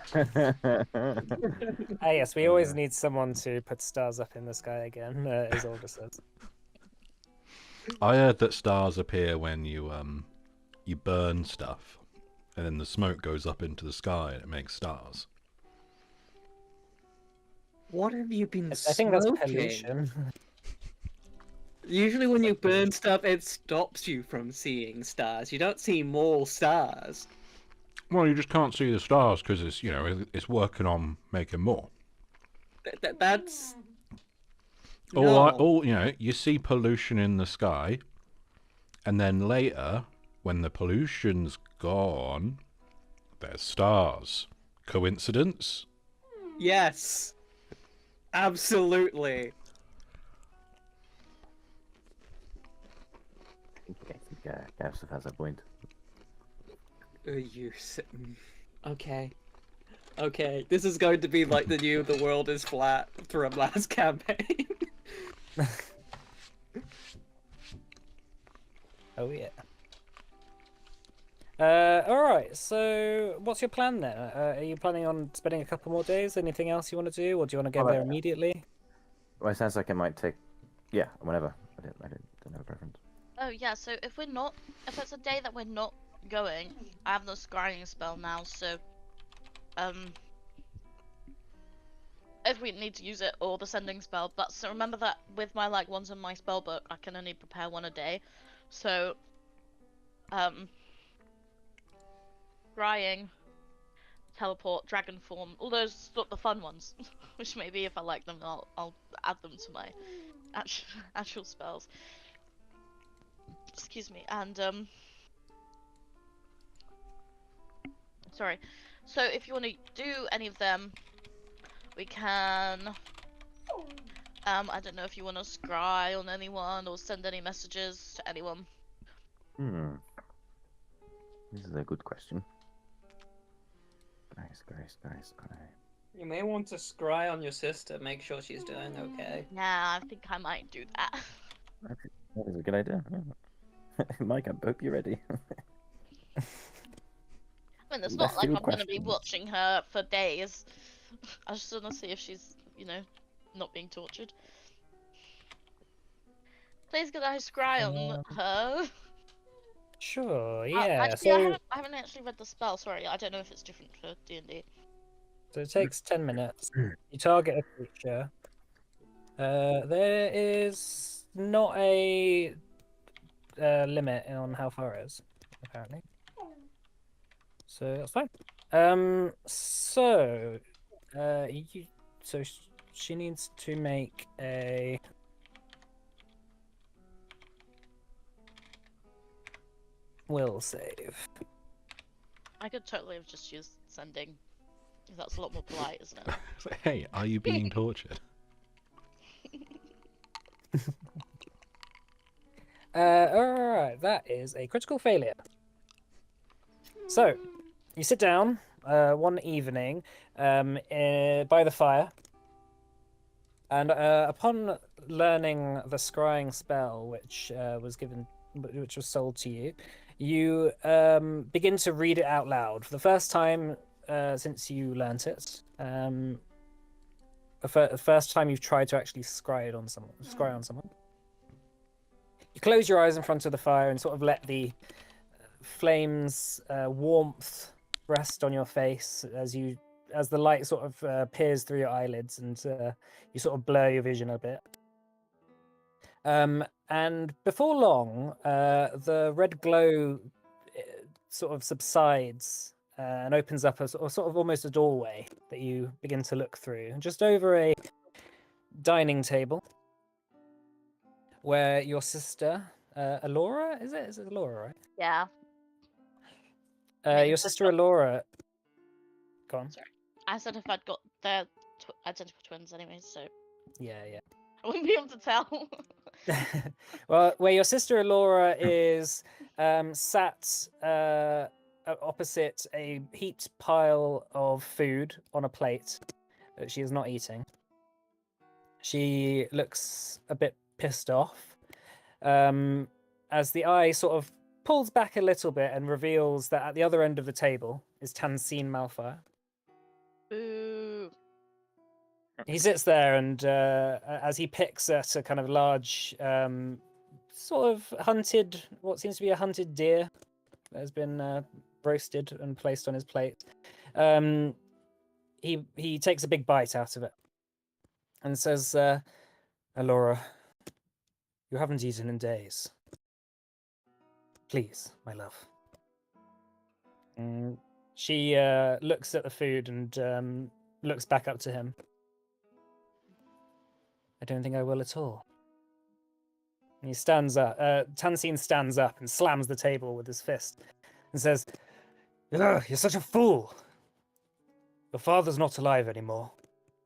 yes, we always need someone to put stars up in the sky again, as Olga says. I heard that stars appear when you burn stuff, and then the smoke goes up into the sky and it makes stars. What have you been I think that's smoking? pollution. Usually when you burn stuff, it stops you from seeing stars. You don't see more stars. Well, you just can't see the stars because it's working on making more. That's... Or you see pollution in the sky, and then later, when the pollution's gone, there's stars. Coincidence? Yes. Absolutely. I think Gareth has a point. Okay. Okay, this is going to be like the new "the world is flat" from last campaign. Oh yeah. Alright, so what's your plan then? Are you planning on spending a couple more days? Anything else you want to do, or do you want to get Well, there immediately? Well, it sounds like it might take. Yeah, whenever. I don't have a preference. Oh yeah, so if it's a day that we're not going, I have the scrying spell now, so if we need to use it, or the sending spell. But so remember that with my ones in my spell book, I can only prepare one a day. So scrying, teleport, dragon form, all those the fun ones. Which maybe if I like them, I'll add them to my actual spells. Excuse me, and sorry. So if you want to do any of them, we can. I don't know if you want to scry on anyone or send any messages to anyone. This is a good question. Nice. You may want to scry on your sister, make sure she's doing okay. Yeah, I think I might do that. That is a good idea. Yeah. Mike, I hope you're ready. I mean, it's Left not like I'm field going to be questions. watching her for days. I just want to see if she's, not being tortured. Please, could I scry on her? Sure, Actually, yeah. So, I haven't actually read the spell. Sorry, I don't know if it's different for D&D. so it takes 10 minutes. You target a creature. There is not a limit on how far it is, apparently. So that's fine. So she needs to make a will save. I could totally have just used sending. 'Cause that's a lot more polite, isn't it? It's like, hey, are you being tortured? Alright, that is a critical failure. So, you sit down one evening by the fire, and upon learning the scrying spell, which was sold to you, you begin to read it out loud for the first time since you learnt it. the first time you've tried to actually scry on someone. You close your eyes in front of the fire and sort of let the flames warmth rest on your face as the light sort of peers through your eyelids, and you sort of blur your vision a bit. And before long, the red glow sort of subsides and opens up a sort of almost a doorway that you begin to look through. And just over a dining table, where your sister, Alora, is it? Is it Alora, right? Yeah. Your sister Alora. Go on. Sorry. I said if I'd got their identical twins anyway, so Yeah. I wouldn't be able to tell. Well, where your sister Alora is sat opposite a heaped pile of food on a plate that she is not eating. She looks a bit pissed off as the eye sort of pulls back a little bit and reveals that at the other end of the table is Tansine Malfire. Boo. He sits there, and as he picks at a kind of large, sort of hunted, what seems to be a hunted deer that has been roasted and placed on his plate, he takes a big bite out of it and says, Alora, you haven't eaten in days. Please, my love. And she looks at the food and looks back up to him. I don't think I will at all. And he stands up. Tansine stands up and slams the table with his fist and says, "Ugh, you're such a fool. Your father's not alive anymore.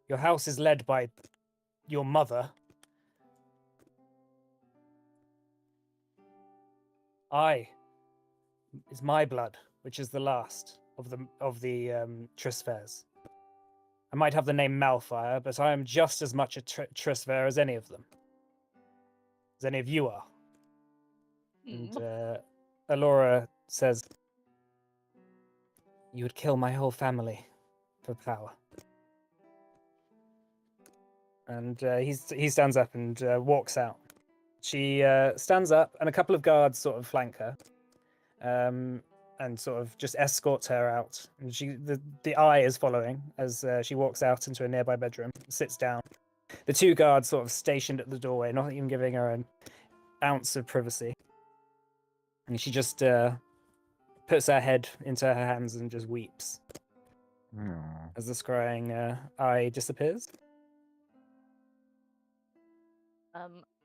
Your house is led by your mother. It's my blood, which is the last of the Trisfares. I might have the name Malfire, but I am just as much a Trisfare as any of them. As any of you are." And Alora says, "You would kill my whole family for power." And he stands up and walks out. She stands up, and a couple of guards sort of flank her, and sort of just escorts her out. And the eye is following as she walks out into a nearby bedroom, sits down. The two guards sort of stationed at the doorway, not even giving her an ounce of privacy. And she just puts her head into her hands and just weeps as the scrying eye disappears.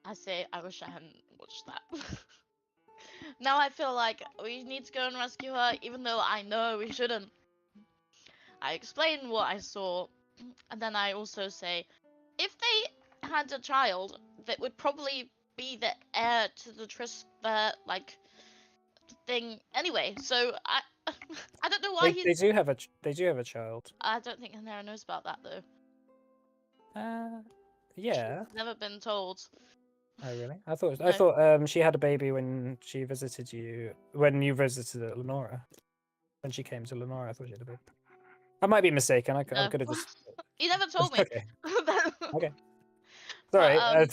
I say I wish I hadn't watched that. Now I feel like we need to go and rescue her, even though I know we shouldn't. I explain what I saw, and then I also say, if they had a child, that would probably be the heir to the Trisfair, thing anyway. So I don't know why They do have a child. I don't think Hanera knows about that though. Yeah. She's never been told. Oh really? I thought she had a baby when she visited you. When you visited Lenora. When she came to Lenora, I thought she had a baby. I might be mistaken. I could have just. He never told me. Okay. Okay. Sorry. Yeah.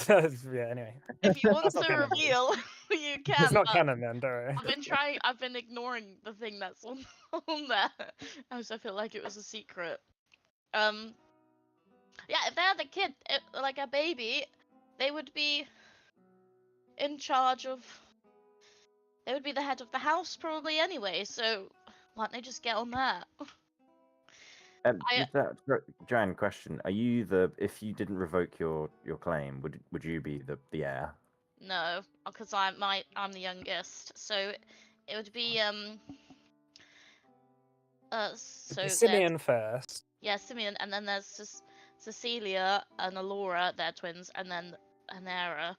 Anyway. If you want That's to not canon. reveal, you can. It's not canon then, don't worry. I've been ignoring the thing that's on there. I feel like it was a secret. Yeah, if they had a kid, like a baby, they would be in charge of. They would be the head of the house probably anyway. So why don't they just get on that? Joanne, question: are you if you didn't revoke your claim, would you be the heir? No, because I'm the youngest, so it would be so Simeon first. Yeah, Simeon, and then there's Cecilia and Alora, they're twins, and then Hanera,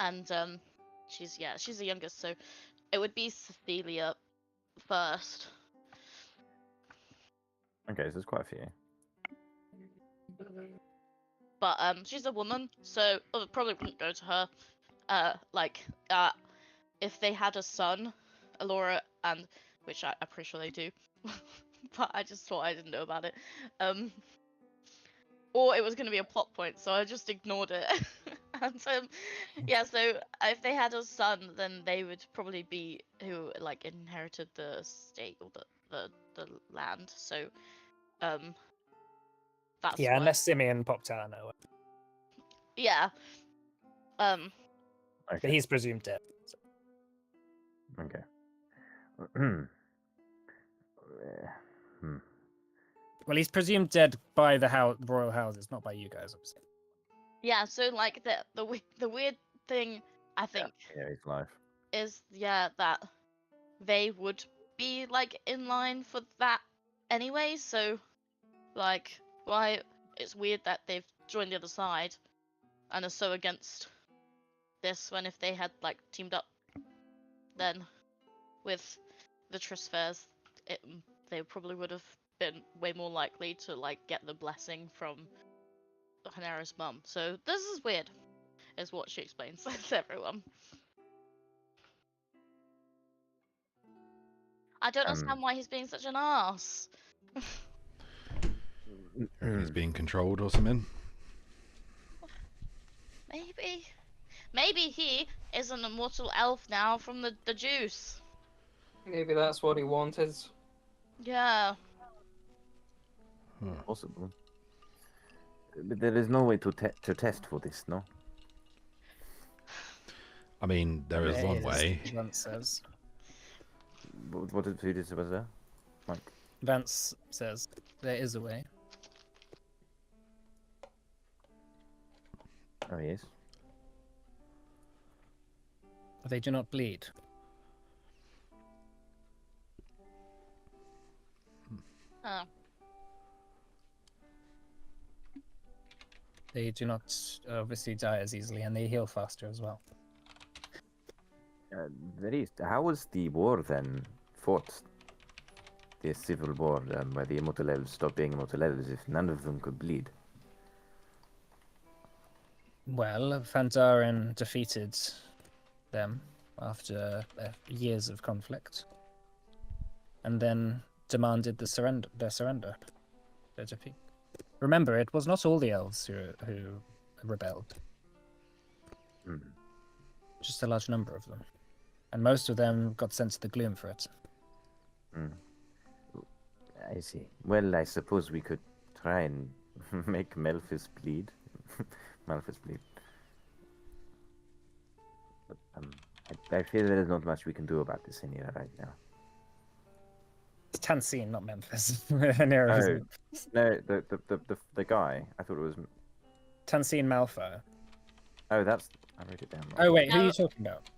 and she's the youngest, so it would be Cecilia first. Okay, so there's quite a few. But she's a woman, so it probably wouldn't go to her. If they had a son, Alora, and which I'm pretty sure they do, but I just thought I didn't know about it. or it was going to be a plot point, so I just ignored it. And yeah, so if they had a son, then they would probably be who like inherited the state or the land. So that's Yeah, why. unless Simeon popped out of nowhere. Yeah. But Okay. he's presumed dead. So. Okay. Well, he's presumed dead by the royal houses, not by you guys, obviously. Yeah, so like the weird thing I think Yeah, he's alive. is that they would be like in line for that anyway, so like why it's weird that they've joined the other side and are so against this when if they had like teamed up then with the Trisfairs, they probably would have been way more likely to like get the blessing from Hanera's mum. So this is weird, is what she explains to everyone. I don't understand why he's being such an ass. He's being controlled or something. Maybe he is an immortal elf now from the juice. Maybe that's what he wanted. Yeah. Possible. But there is no way to test for this, no? I mean, there is one way. Vance says. What did who was there? Mike. Vance says there is a way. Oh yes. They do not bleed. Oh. They do not obviously die as easily, and they heal faster as well. How was the war then fought? The civil war where the immortal elves stopped being immortal elves if none of them could bleed? Well, Fandarin defeated them after years of conflict, and then demanded their surrender, their defeat. Remember, it was not all the elves who rebelled. Just a large number of them. And most of them got sent to the gloom for it. I see. Well, I suppose we could try and make Malphus bleed. Malphus bleed. But I feel there is not much we can do about this in here right now. It's Tansine, not Memphis. Nero isn't. No, the guy. I thought it was. Tansine Malfoy. Oh, that's. I wrote it down wrong. Oh wait, who are you talking about?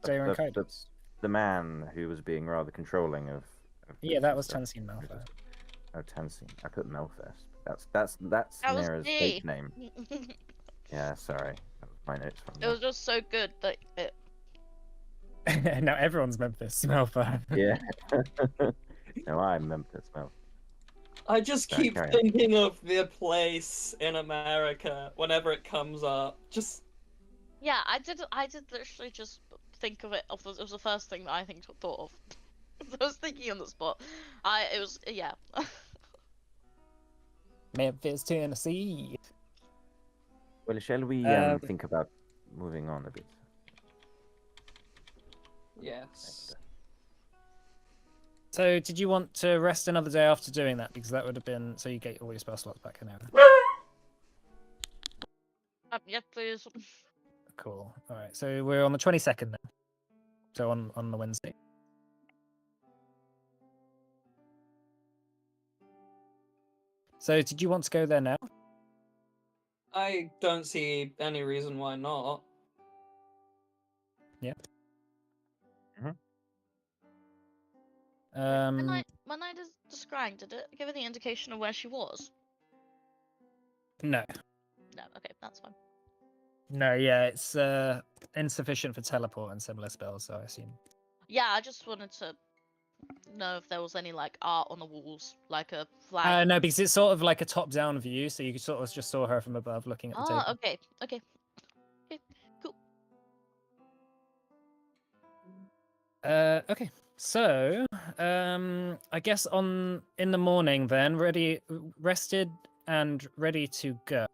Daron The Kaidos. man who was being rather controlling of Yeah, that was Tansine Malfoy. Oh, Tansine. I put Malphus. That's That was Nera's me. fake name. Yeah, sorry. That was my notes from It was just so good that it. Now everyone's Memphis Malfoy. Yeah. No, I'm Memphis Malphus. I just Sorry, keep carry on. thinking of the place in America whenever it comes up. Just Yeah, I did literally just think of it. It was the first thing that I thought of. I was thinking on the spot. It was yeah. Memphis, Tennessee. Well, shall we think about moving on a bit? yes. So, did you want to rest another day after doing that? Because that would have been so you get all your spell slots back in there. Yes, please. Cool. All right. So we're on the 22nd then. So on the Wednesday. So, did you want to go there now? I don't see any reason why not. Yeah. When I described, did it give any indication of where she was? No. No. Okay, that's fine. No. Yeah, it's insufficient for teleport and similar spells. So I assume. Yeah, I just wanted to know if there was any like art on the walls, like a flag. No, because it's sort of like a top-down view, so you sort of just saw her from above looking at the table. Okay, cool. Okay, so I guess in the morning then, rested and ready to go,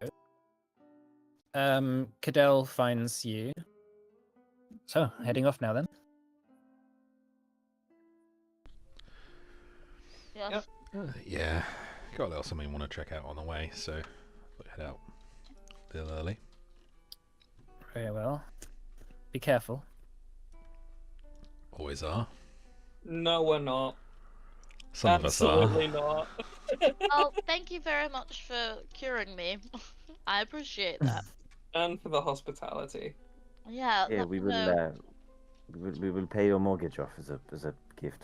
Cadell finds you. So, heading off now then. Yes. Yep. Yeah, got a little something I want to check out on the way, so we'll head out a little early. Very well. Be careful. Always are. No, we're not. Some of us are. Absolutely not. Well, thank you very much for curing me. I appreciate that. And for the hospitality. Yeah, Yeah, let we me will. know. We will pay your mortgage off as a gift.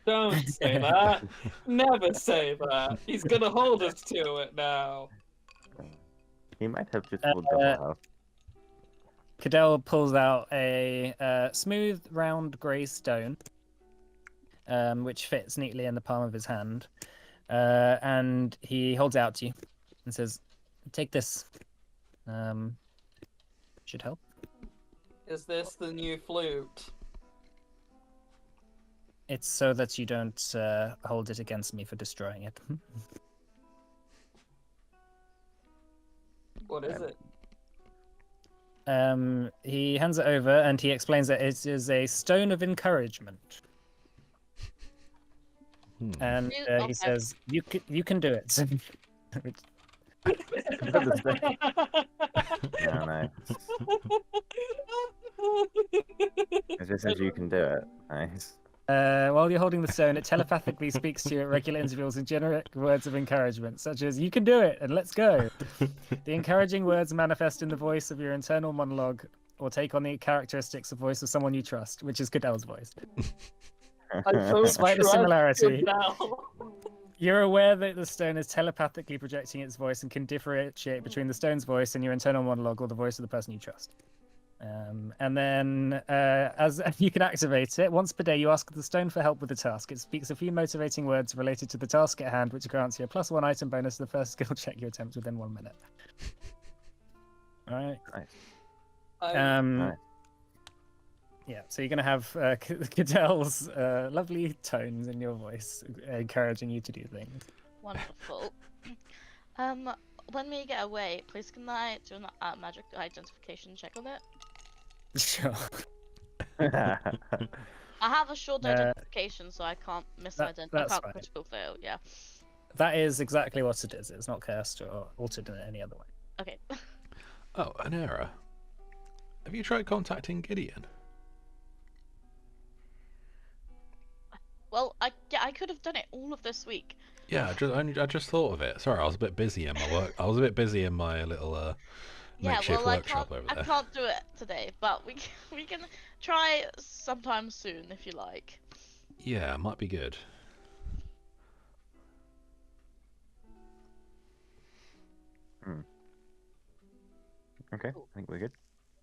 Don't say that. Never say that. He's gonna hold us to it now. He might have just pulled double house. Cadell pulls out a smooth, round grey stone, which fits neatly in the palm of his hand, and he holds it out to you and says, "Take this. Should help." Is this the new flute? It's so that you don't hold it against me for destroying it. What is it? He hands it over and he explains that it is a stone of encouragement. And he Okay. says, "You can do it." No, no. It just says you can do it. Nice. While you're holding the stone, it telepathically speaks to you at regular intervals and generic words of encouragement, such as "You can do it" and "Let's go." The encouraging words manifest in the voice of your internal monologue, or take on the characteristics of voice of someone you trust, which is Cadell's voice. Despite the similarity, you're aware that the stone is telepathically projecting its voice and can differentiate between the stone's voice and your internal monologue or the voice of the person you trust. And then, as you can activate it, once per day you ask the stone for help with the task. It speaks a few motivating words related to the task at hand, which grants you a +1 item bonus to the first skill check you attempt within 1 minute. All right. Nice. Yeah, so you're going to have Cadell's lovely tones in your voice encouraging you to do things. Wonderful. When we get away, please can I do a magic identification check on it? Sure. I have a short identification, so I can't miss I can't that's fine. critical fail. Yeah. That is exactly what it is. It's not cursed or altered in any other way. Okay. Oh, an error. Have you tried contacting Gideon? Well, I could have done it all of this week. Yeah, I just thought of it. Sorry, I was a bit busy in my work. I was a bit busy in my little makeshift workshop over there. I can't do it today, but we can try sometime soon if you like. Yeah, might be good. Okay, I think we're good.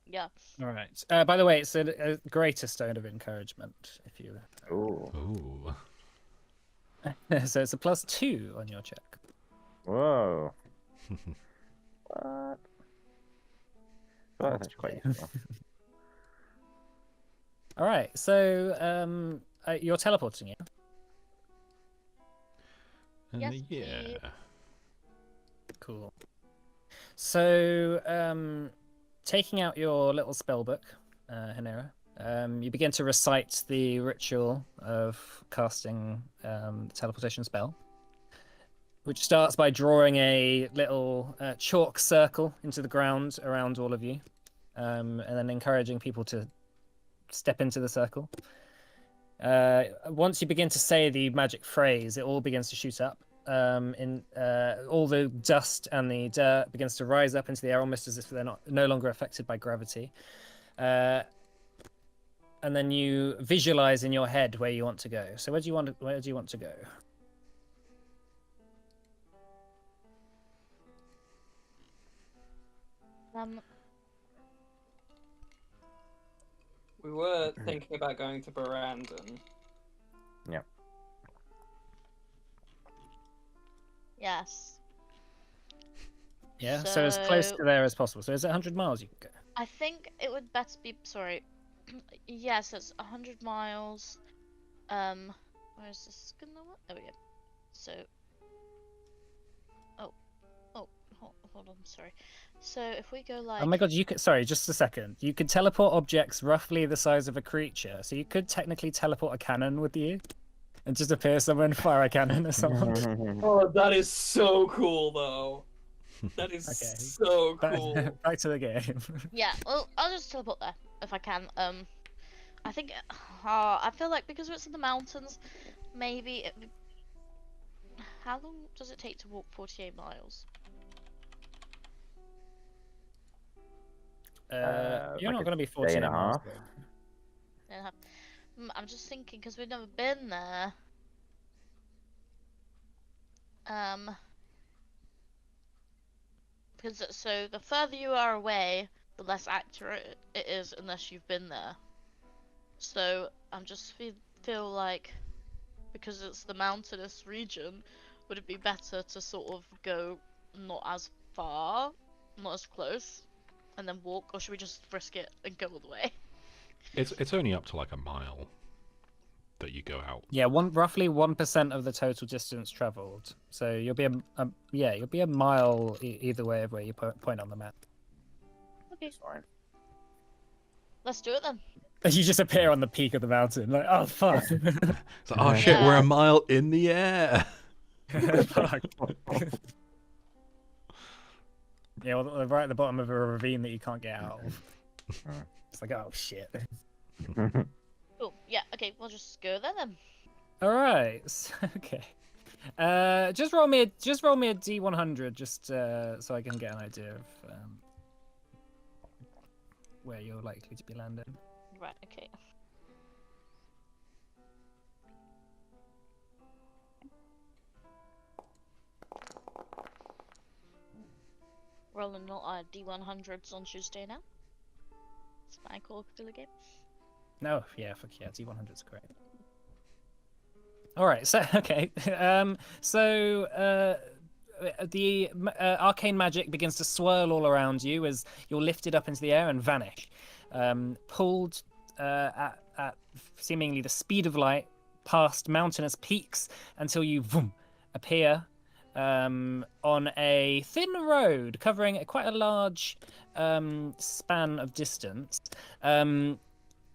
Yeah. All right. By the way, it's a greater stone of encouragement. If you. Oh. Ooh. So it's a +2 on your check. Whoa. What? Well, that's actually quite useful. All right. So you're teleporting, yeah? Yes, Yeah. please. Cool. So, taking out your little spell book, Hanera, you begin to recite the ritual of casting the teleportation spell, which starts by drawing a little chalk circle into the ground around all of you, and then encouraging people to step into the circle. Once you begin to say the magic phrase, it all begins to shoot up. All the dust and the dirt begins to rise up into the air almost as if they're no longer affected by gravity. And then you visualize in your head where you want to go. So where do you want to go? We were thinking about going to Barandon. Yeah. Yes. Yeah, so as close So- to there as possible. So is it 100 miles you can go? I think it would better be. Sorry. Yes, it's 100 miles. Where is this gonna work? There we go. So hold on, sorry. So if we go like... Oh my god, you could. Sorry, just a second. You could teleport objects roughly the size of a creature, so you could technically teleport a cannon with you, and just appear somewhere and fire a cannon at someone. Oh, that is so cool, though. That is Okay. so cool. Back to the game. Yeah, well, I'll just teleport there if I can. I think I feel like because it's in the mountains, maybe how long does it take to walk 48 miles? You're like not a going to be day 48 and a miles. half. I'm just thinking because we've never been there. Because so the further you are away, the less accurate it is unless you've been there. So I'm just feel like because it's the mountainous region, would it be better to sort of go not as far, not as close, and then walk, or should we just risk it and go all the way? It's only up to like a mile that you go out. Yeah, roughly 1% of the total distance traveled. So you'll be you'll be a mile either way of where you point on the map. Okay, Fine. let's do it then. You just appear on the peak of the mountain, like, oh fuck. It's like, oh shit, we're a mile in the air. Fuck. Yeah, well, right at the bottom of a ravine that you can't get out of. It's like, oh shit. Cool. Yeah. Okay. We'll just go there then. All right. Okay. Just roll me a D100, just so I can get an idea of where you're likely to be landing. Right. Okay. Rolling not D100s on Tuesday now. It's my call to the game. No, yeah, fuck yeah, D100's great. All right, so okay, the arcane magic begins to swirl all around you as you're lifted up into the air and vanish, pulled at seemingly the speed of light past mountainous peaks until you appear on a thin road covering quite a large span of distance.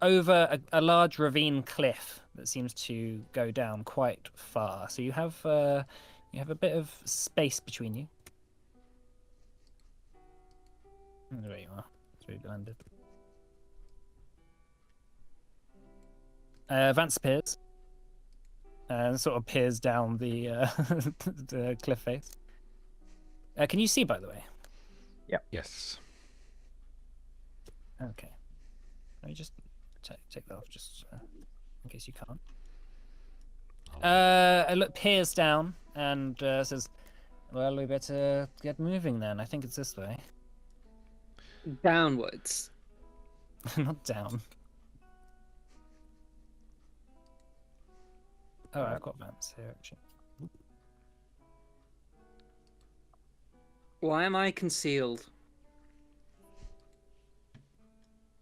Over a large ravine cliff that seems to go down quite far. So you have a bit of space between you. There you are. That's where you landed. Vance appears and sort of peers down the the cliff face. Can you see, by the way? Yes. Okay. Let me just take that off, just in case you can't. Look, peers down and says, "Well, we better get moving then. I think it's this way." Downwards. Not down. Oh, I've got Vance here actually. Why am I concealed?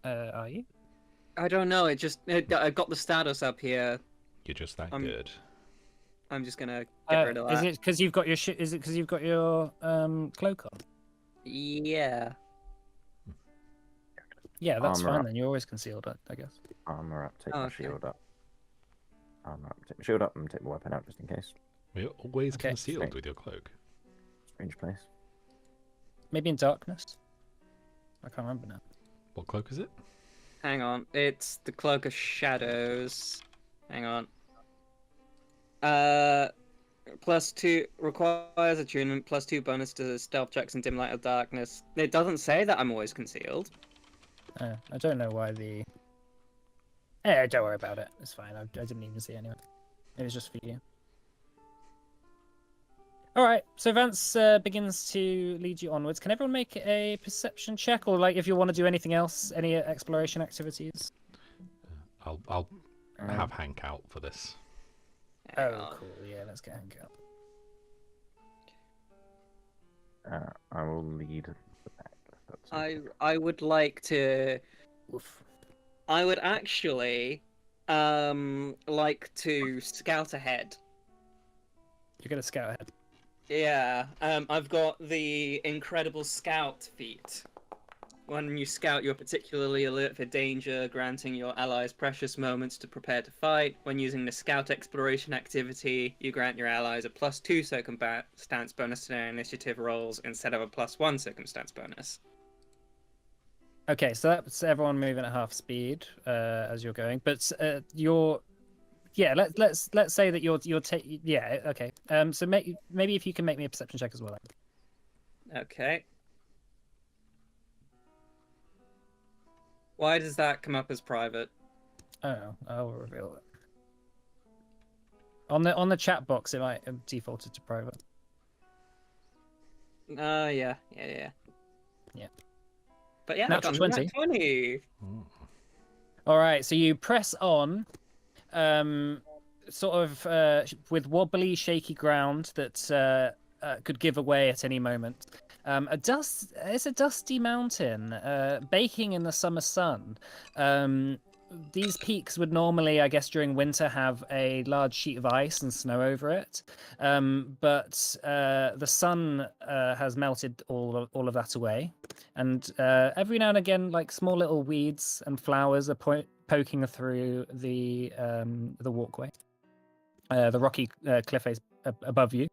Are you? I don't know. I've got the status up here. You're just that I'm- good. I'm just gonna get rid of that. Is it because you've got your Is it because you've got your cloak on? Yeah. Yeah, that's Armor fine up. then. You're always concealed, I guess. Armor up, take Oh, my okay. shield up. Armor up, take my shield up, and take my weapon out just in case. You're always Okay. concealed Right. with your cloak. Strange place. Maybe in darkness. I can't remember now. What cloak is it? Hang on. It's the Cloak of Shadows. Hang on. +2 requires attunement, +2 bonus to stealth checks and dim light of darkness. It doesn't say that I'm always concealed. I don't know why the. Don't worry about it. It's fine. I didn't even see it anyway. It was just for you. All right. So Vance begins to lead you onwards. Can everyone make a perception check, or like if you want to do anything else, any exploration activities? I'll have Hank out for this. Hang Oh, on. cool. Yeah, let's get Hank out. I will lead the pack. if that's okay. I would like to. Oof. I would actually like to scout ahead. You're gonna scout ahead. Yeah, I've got the incredible scout feat. When you scout, you're particularly alert for danger, granting your allies precious moments to prepare to fight. When using the scout exploration activity, you grant your allies a +2 circumstance bonus to their initiative rolls instead of a +1 circumstance bonus. Okay, so that's everyone moving at half speed as you're going, but you're yeah. Let's say that you're yeah. Okay. So maybe if you can make me a perception check as well. Okay. Why does that come up as private? Oh, I'll reveal it. On the chat box, it might have defaulted to private. Yeah. Yeah. But yeah, I Natural got 20. 20. All right, so you press on, sort of with wobbly, shaky ground that could give away at any moment. It's a dusty mountain, baking in the summer sun. These peaks would normally, I guess, during winter have a large sheet of ice and snow over it, but the sun has melted all of that away, and every now and again, like small little weeds and flowers are poking through the walkway, the rocky cliff face above you.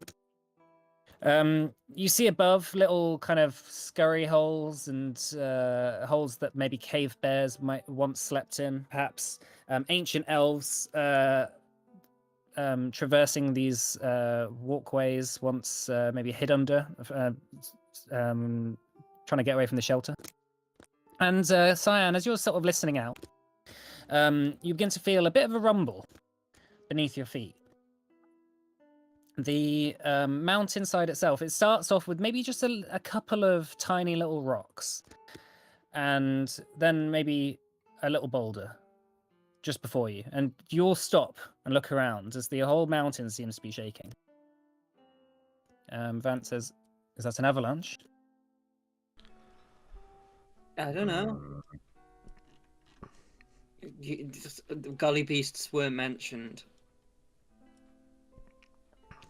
You see above little kind of scurry holes and holes that maybe cave bears might once slept in, perhaps ancient elves traversing these walkways once maybe hid under, trying to get away from the shelter. And Cyan, as you're sort of listening out, you begin to feel a bit of a rumble beneath your feet. The mountainside itself, it starts off with maybe just a couple of tiny little rocks, and then maybe a little boulder just before you, and you'll stop and look around as the whole mountain seems to be shaking. Vance says, "Is that an avalanche?" I don't know. Gully beasts were mentioned.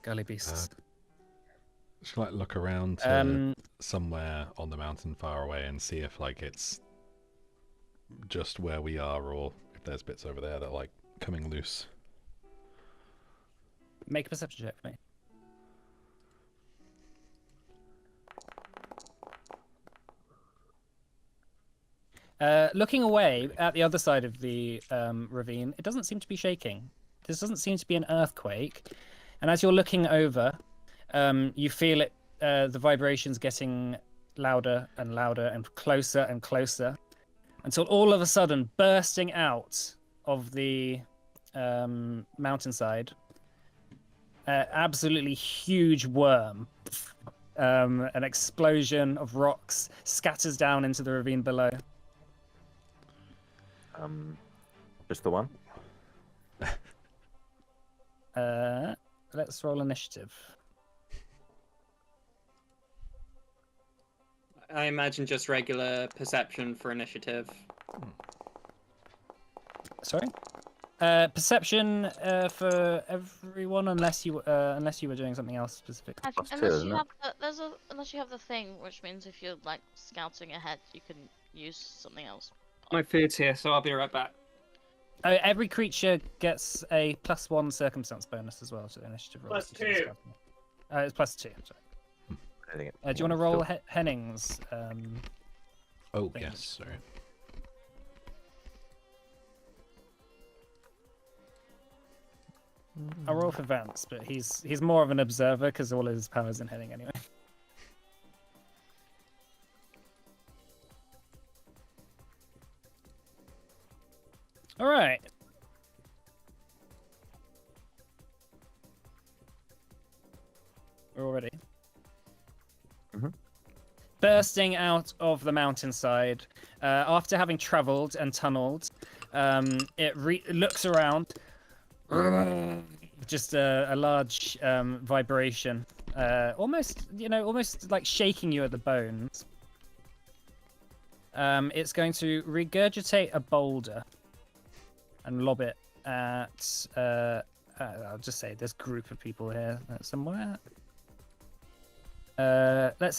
Gully beasts. Should I look around to somewhere on the mountain far away and see if like it's just where we are, or if there's bits over there that are like coming loose? Make a perception check for me. Looking away at the other side of the ravine, it doesn't seem to be shaking. This doesn't seem to be an earthquake. And as you're looking over, you feel it, the vibrations getting louder and louder and closer until all of a sudden, bursting out of the mountainside, absolutely huge worm. An explosion of rocks scatters down into the ravine below. Just the one? Let's roll initiative. I imagine just regular perception for initiative. Sorry? Perception for everyone, unless you were doing something else specific. Unless you have unless you have the thing, which means if you're like scouting ahead, you can use something else. My food's here, so I'll be right back. Every creature gets a +1 circumstance bonus as well to the initiative roll. +2. It's +2. I'm sorry. I think Do you want to roll Henning's? Oh thing? yes, sorry. I'll roll for Vance, but he's more of an observer because all his powers in Henning anyway. All right. We're all ready. Bursting out of the mountainside, after having travelled and tunnelled, it looks around. Just a large vibration, almost like shaking you at the bones. It's going to regurgitate a boulder and lob it at. I'll just say this group of people here somewhere. Let's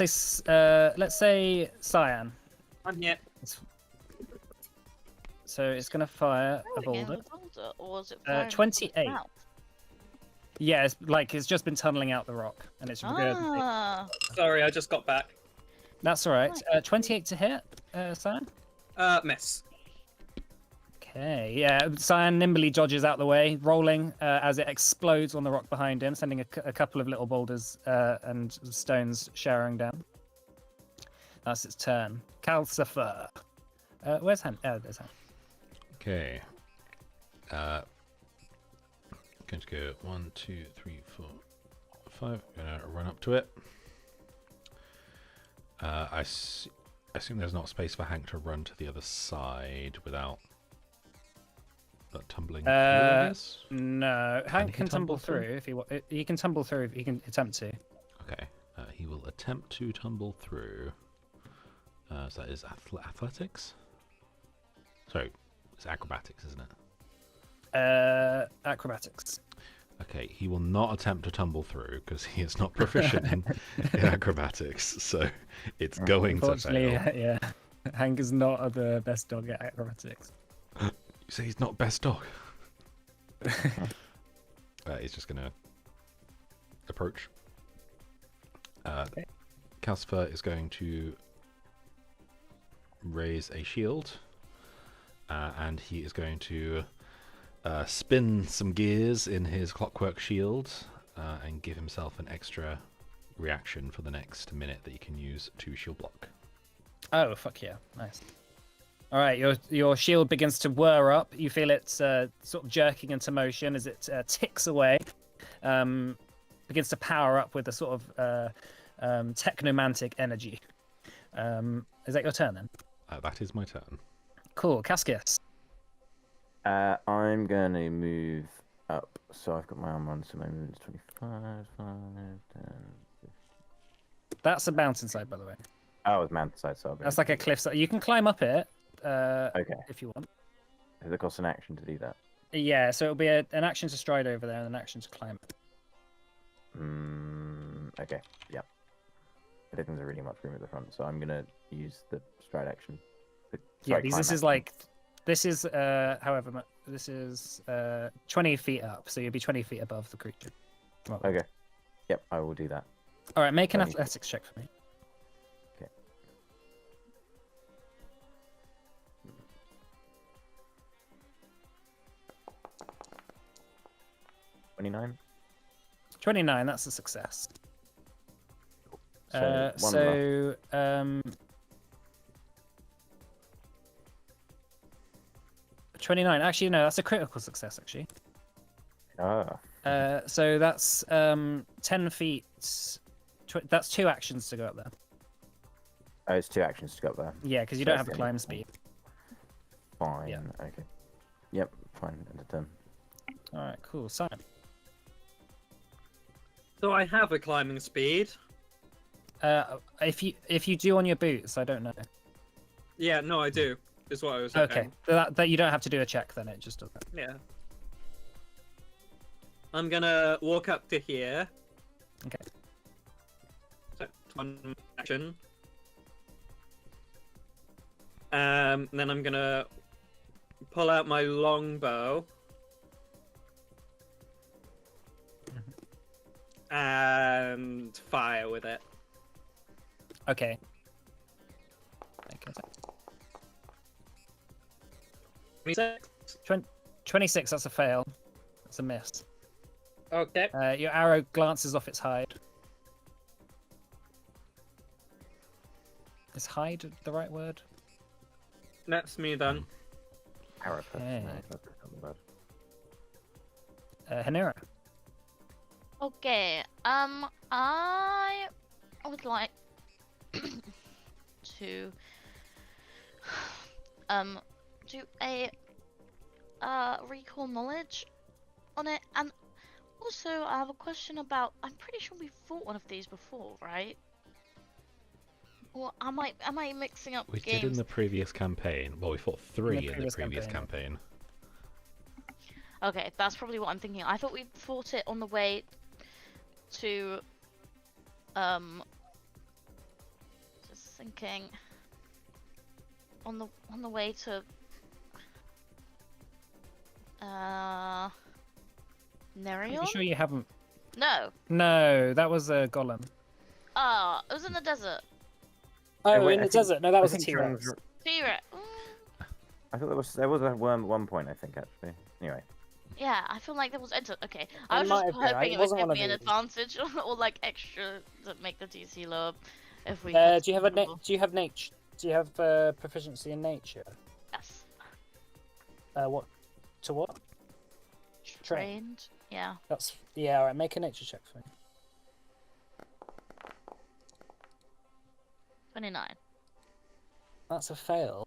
say Cyan. I'm here. So it's going to fire a Throwing in boulder. the boulder, or was it firing from its 28. mouth? Yeah, it's just been tunneling out the rock, and it's good. Ah, Sorry, I just got back. That's all right. 28 to hit, Cyan. Miss. Okay, yeah. Cyan nimbly dodges out the way, rolling as it explodes on the rock behind him, sending a couple of little boulders and stones showering down. That's its turn. Calcifer. Where's Ham? Oh, there's Ham. Okay. Going to go 1, 2, 3, 4, 5. Gonna run up to it. I assume there's not space for Hank to run to the other side without tumbling through, I guess? No, Hank he can tumble tumble through? through if he he can tumble through if he can attempt to. Okay. He will attempt to tumble through. So that is athletics? Sorry, it's acrobatics, isn't it? Acrobatics. Okay, he will not attempt to tumble through because he is not proficient in acrobatics, so it's going to Unfortunately, fail. yeah. Hank is not the best dog at acrobatics. You say he's not best dog? He's just going to approach. Okay. Calcifer is going to raise a shield, and he is going to spin some gears in his clockwork shield and give himself an extra reaction for the next minute that you can use to shield block. Oh, fuck yeah. Nice. All right, your shield begins to whir up. You feel it sort of jerking into motion as it ticks away. Begins to power up with a sort of technomantic energy. Is that your turn then? That is my turn. Cool. Cassius. I'm going to move up. So I've got my arm on, so my movement's 25, 5, 10. That's a mountainside, by the way. Oh, it's mountainside, so I'll be That's like a cliffside. You can climb up it Okay. if you want. Does it cost an action to do that? Yeah, so it'll be an action to stride over there and an action to climb. Okay, yeah. I don't think there's really much room at the front, so I'm going to use the stride action. Yeah, this is like... This is, however, this is 20 feet up, so you'll be 20 feet above the creature. Well, Okay. Yep, I will do that. all right, make an 20. athletics check for me. Okay. 29. 29, that's a success. So, one left. 29. Actually, no, that's a critical success, actually. Ah, So that's 10 feet. That's 2 actions to go up there. oh, it's 2 actions to go up there. Yeah, because you So don't that's have the the only climb speed. Fine. Yeah. Okay. Yep. Fine. End of turn. All right, cool. Simon. So I have a climbing speed. If you do on your boots, I don't know. Yeah, no, I do. Is what I was Okay, saying. that you don't have to do a check then. It just does that. Yeah. I'm gonna walk up to here. Okay. So one action. Then I'm gonna pull out my longbow. And fire with it. Okay. Okay. 26. 26. That's a fail. That's a miss. Okay. Your arrow glances off its hide. Is hide the right word? That's me done. Arrow. Okay. That's not bad. Hanira. okay. I would like to do a recall knowledge on it, and also I have a question about. I'm pretty sure we fought one of these before, right? Or am I mixing up We games? did in the previous campaign. Well, we fought 3 in the previous campaign. campaign. Okay, that's probably what I'm thinking. I thought we fought it on the way to thinking on the way to Nerion? I'm sure you haven't. No. No, that was a golem. Ah, it was in the desert. Oh, wait, in I the think- desert. No, that I was a think T-Rex. Sharon's- T-Rex. I thought there was a worm at one point. I think actually. Anyway. Yeah, I feel like there was okay. I It was might just have been, hoping it it would wasn't give one of me an these. advantage or like extra to make the DC lower if we. Do had you have a suitable- do you have nature? Do you have proficiency in nature? Yes. What? To what? Train. Trained. Yeah. That's yeah. All right, make a nature check for me. 29. That's a fail.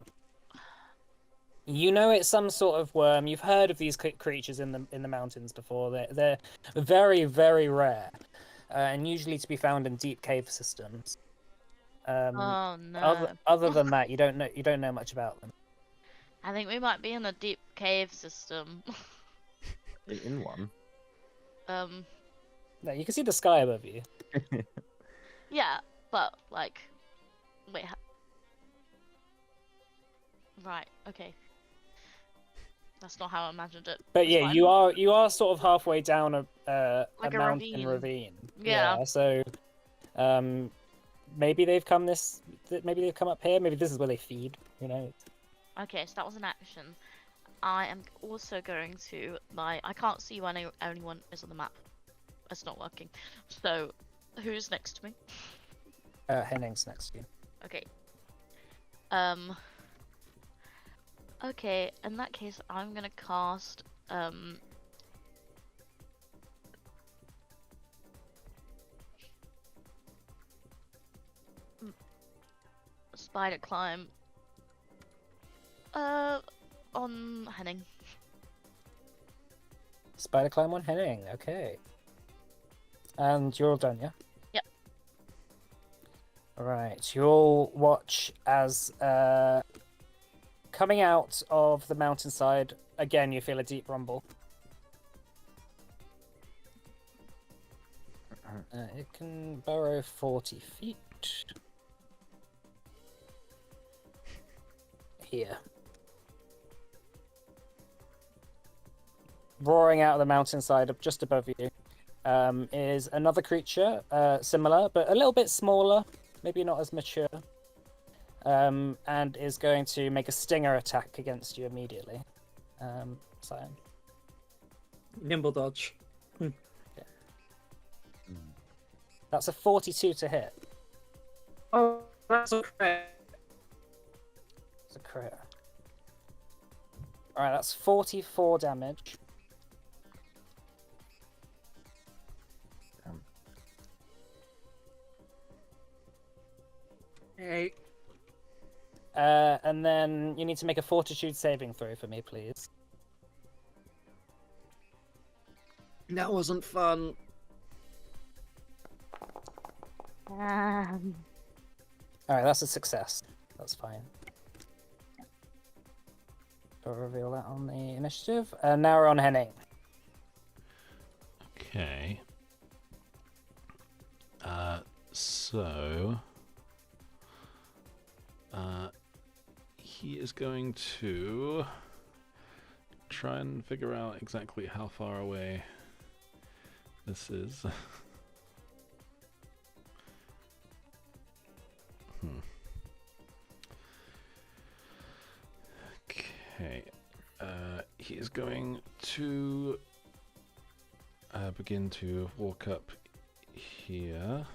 You know it's some sort of worm. You've heard of these creatures in the mountains before. They're very very rare, and usually to be found in deep cave systems. Oh no. Other than that, you don't know much about them. I think we might be in a deep cave system. In one. No, you can see the sky above you. Yeah, but like, wait. Right. Okay. That's not how I imagined it. But That's yeah, fine. you are sort of halfway down a Like a mountain ravine. ravine. Yeah. So, maybe they've come maybe they've come up here. Maybe this is where they feed. You know. Okay, so that was an action. I am also going to I can't see when anyone is on the map. It's not working. So, who's next to me? Henning's next to you. Okay. Okay, in that case, I'm gonna cast Spider Climb on Henning. Spider climb on Henning. Okay. And you're all done, yeah? Yep. Alright, you all watch as coming out of the mountainside, again you feel a deep rumble. It can burrow 40 feet. Here. Roaring out of the mountainside just above you is another creature, similar, but a little bit smaller, maybe not as mature, and is going to make a stinger attack against you immediately. Cyan. Nimble dodge. That's a 42 to hit. Oh, that's a crit. It's a crit. Alright, that's 44 damage. Hey. And then you need to make a fortitude saving throw for me, please. That wasn't fun. Alright, that's a success. That's fine. I'll reveal that on the initiative. And now we're on Henning. Okay. So he is going to try and figure out exactly how far away this is. Okay. He is going to begin to walk up here.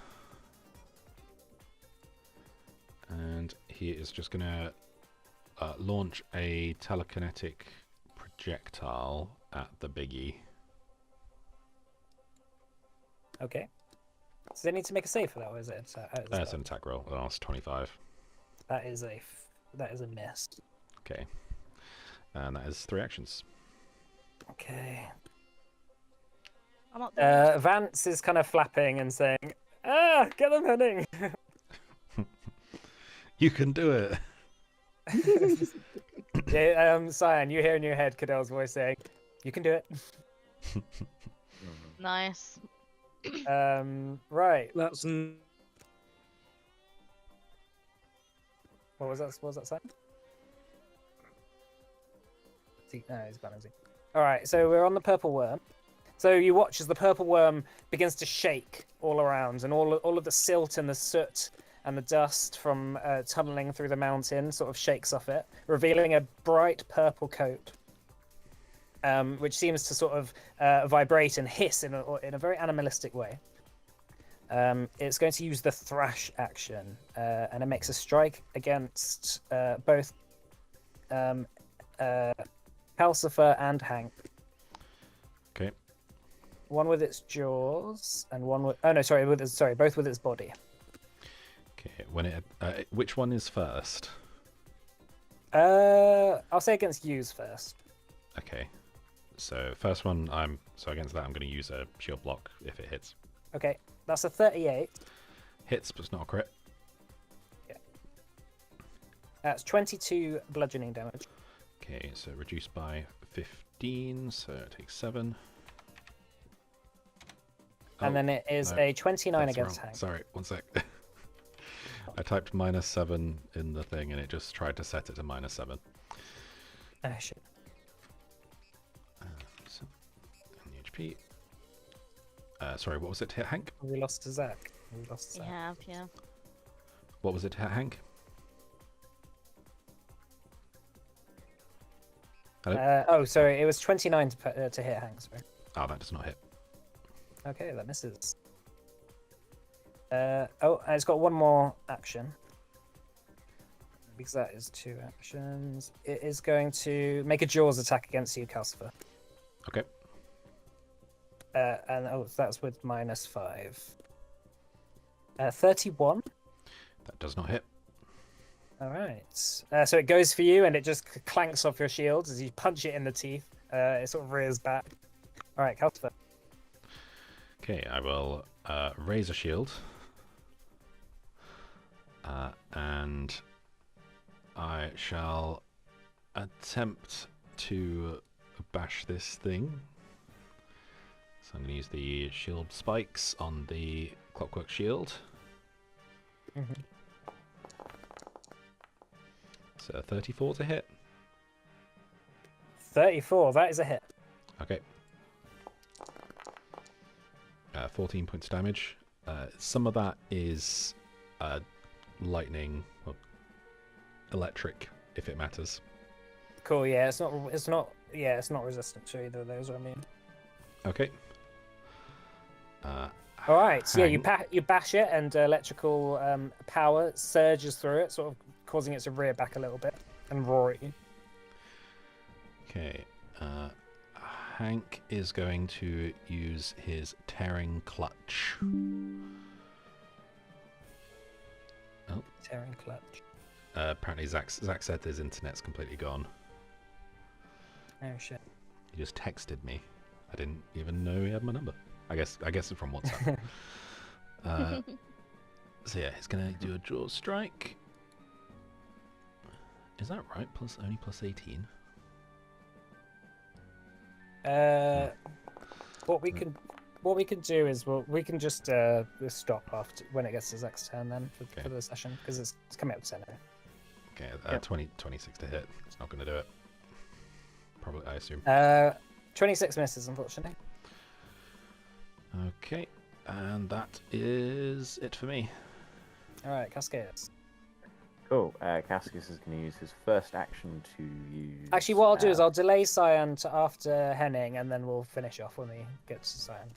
And he is just going to launch a telekinetic projectile at the biggie. Okay. Does it need to make a save for that, or is it? That's an attack roll. That's 25. That is a miss. Okay. And that is 3 actions. Okay. I'm not there. Vance is kind of flapping and saying, "Ah, get them, Henning!" You can do it. Yeah, Cyan, you hear in your head Cadell's voice saying, "You can do it." Nice. Right. That's What was that? What was that saying? No, he's gone, is he? All right, so we're on the purple worm. So you watch as the purple worm begins to shake all around, and all of the silt and the soot and the dust from tunneling through the mountain sort of shakes off it, revealing a bright purple coat, which seems to sort of vibrate and hiss in a very animalistic way. It's going to use the thrash action, and it makes a strike against both Calcifer and Hank. Okay. One with its jaws, and one with both with its body. Okay. Which one is first? I'll say against yous first. Okay. So first one, against that I'm going to use a shield block if it hits. Okay, that's a 38. Hits, but it's not a crit. Yeah. That's 22 bludgeoning damage. Okay, so reduced by 15, so it takes 7. And then it is a 29 that's against wrong. Hank. Sorry, one sec. I typed -7 in the thing and it just tried to set it to -7. Oh shit. So, and the HP. Sorry, what was it to hit Hank? We lost to Zach. Yeah, yeah. What was it to hit Hank? Hello? Sorry, it was 29 to hit Hank. Sorry. Oh, that does not hit. Okay, that misses. And it's got one more action. Because that is 2 actions. It is going to make a Jaws attack against you, Calcifer. Okay. That's with -5. 31. That does not hit. All right. So it goes for you, and it just clanks off your shield as you punch it in the teeth. It sort of rears back. All right, Calcifer. Okay, I will raise a shield. And I shall attempt to bash this thing. So I'm going to use the shield spikes on the clockwork shield. Mm-hmm. So 34 to hit. 34. That is a hit. Okay. 14 points of damage. Some of that is lightning or electric, if it matters. Cool. Yeah, it's not resistant to either of those. I mean. Okay. All right. So yeah, Hank. you bash it, and electrical power surges through it, sort of causing it to rear back a little bit and roar at you. Okay. Hank is going to use his tearing clutch. Oh. Tearing clutch. Apparently Zach said his internet's completely gone. Oh shit. He just texted me. I didn't even know he had my number. I guess it's from WhatsApp. So yeah, he's gonna do a draw strike. Is that right? Only plus 18. What we can do is we can just stop after when it gets to Zach's turn then for the session, because it's coming up to 10 now. Okay, 26 to hit. It's not going to do it. Probably, I assume. 26 misses, unfortunately. Okay, and that is it for me. All right, Cascades. Cool. Cascus is going to use his first action to use... Actually, what I'll do is I'll delay Cyan to after Henning, and then we'll finish off when we get to Cyan.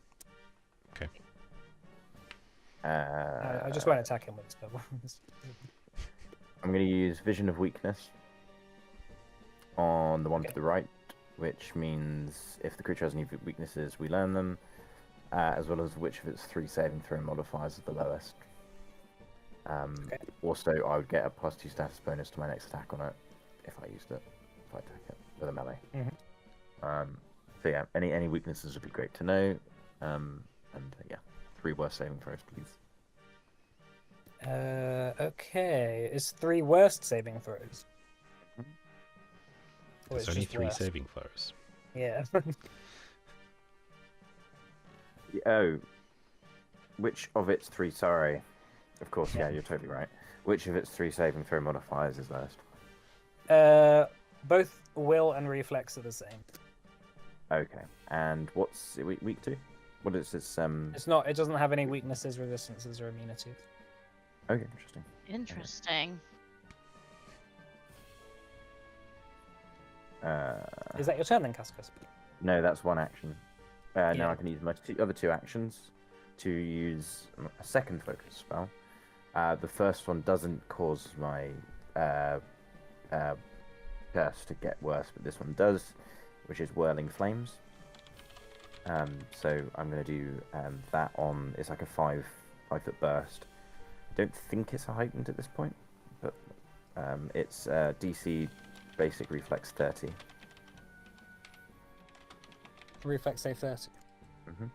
Okay. I just won't attack him with his spell. I'm going to use Vision of Weakness on the one to the right, which means if the creature has any weaknesses, we learn them, as well as which of its 3 saving throw modifiers are the lowest. Also, I would get a +2 status bonus to my next attack on it if I used it, if I attack it with a melee. Mm-hmm. So yeah, any weaknesses would be great to know. And yeah, 3 worst saving throws, please. Okay. It's 3 worst saving throws. There's only 3 saving throws. Yeah. Oh, which of its 3? Sorry. Of course, yeah, you're totally right. Which of its 3 saving throw modifiers is lowest? Both will and reflex are the same. Okay. And what's it weak to? What is its It's not. It doesn't have any weaknesses, resistances, or immunities. Okay, interesting. Interesting. Is that your turn then, Cascus? No, that's one action. Yeah. Now I can use my other 2 actions to use a second focus spell. The first one doesn't cause my curse to get worse, but this one does, which is Whirling Flames. So I'm going to do that on. It's like a 5-foot burst. I don't think it's a heightened at this point, but it's DC basic reflex 30. Reflex save 30. Mm-hmm.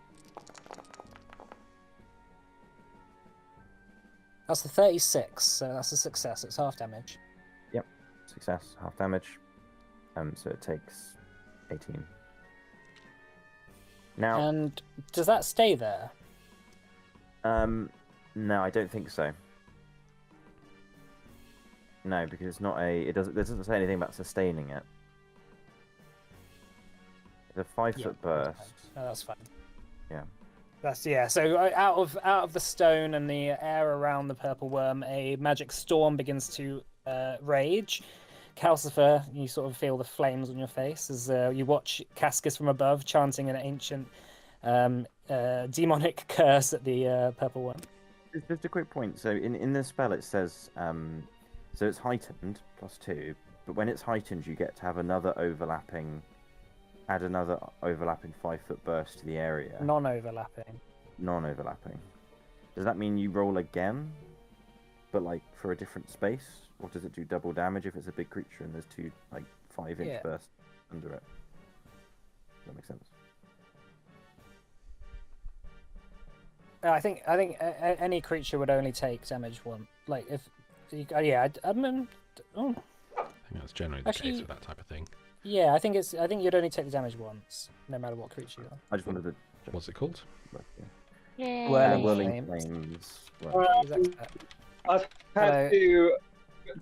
That's the 36, so that's a success. It's half damage. Yep, success, half damage. So it takes 18. Now, And does that stay there? no, I don't think so. No, because it's not a. It doesn't say anything about sustaining it. The 5-foot burst. No, that's fine. Yeah. Yeah. So out of the stone and the air around the purple worm, a magic storm begins to rage. Calcifer, you sort of feel the flames on your face as you watch Cascus from above chanting an ancient demonic curse at the purple worm. Just a quick point. So in the spell it says so it's heightened +2, but when it's heightened you get to have another overlapping 5-foot burst to the area. Non-overlapping. Non-overlapping. Does that mean you roll again, but like for a different space, or does it do double damage if it's a big creature and there's 2 like 5-inch bursts under it? Does that make sense? I think any creature would only take damage one. Like if, yeah, I mean, I think that's generally the Actually- case with that type of thing. yeah, I think you'd only take the damage once, no matter what creature you are. I just wanted to. What's it called? Yay. Whirling Whirling Flames. flames. Exactly. I've Hello. had to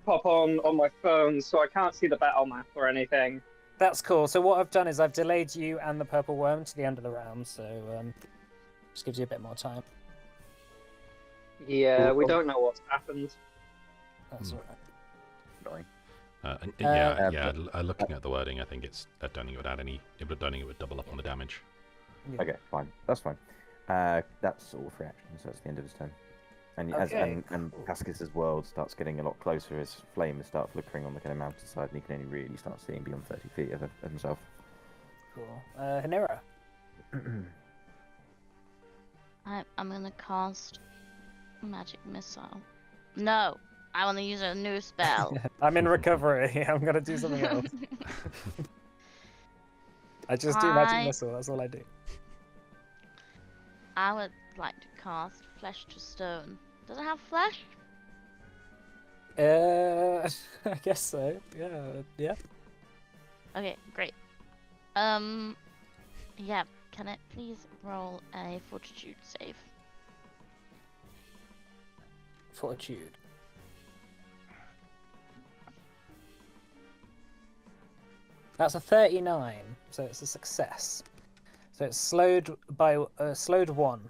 pop on my phone, so I can't see the battle map or anything. That's cool. So what I've done is I've delayed you and the purple worm to the end of the round, so just gives you a bit more time. Yeah, we don't know what's happened. That's Hmm. all right. Annoying. Looking at the wording, I think it's. I don't think it would add any. I don't think it would double up on the damage. Yeah. Okay, fine. That's fine. That's all 3 actions, so that's the end of his turn. And Okay, and Cascus's world starts getting a lot closer as flames start flickering on the kind of mountainside, and he can only really start seeing beyond 30 feet of himself. Cool. Hanera. I'm gonna cast magic missile. No, I want to use a new spell. I'm in recovery. I'm gonna do something else. I just do magic missile. That's all I do. I would like to cast flesh to stone. Does it have flesh? I guess so. Yeah. Okay, great. Yeah. Can it please roll a fortitude save? Fortitude. That's a 39, so it's a success. So it's slowed by slowed 1.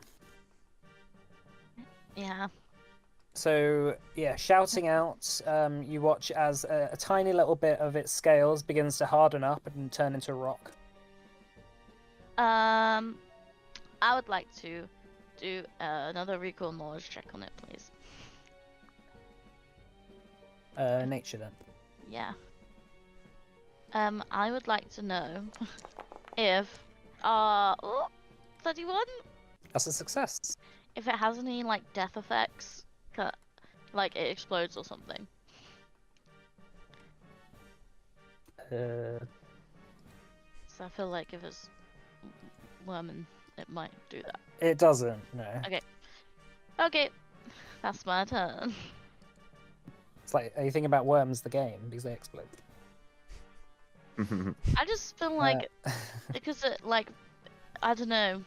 Yeah. So yeah, shouting out, you watch as a tiny little bit of its scales begins to harden up and turn into rock. I would like to do another recall knowledge check on it, please. Nature then. Yeah. I would like to know if 31? That's a success. If it has any like death effects, like it explodes or something. Uh, So I feel like if it's worming, it might do that. it doesn't. No. Okay, that's my turn. It's like, are you thinking about Worms the game because they explode? I just feel like because it like I don't know.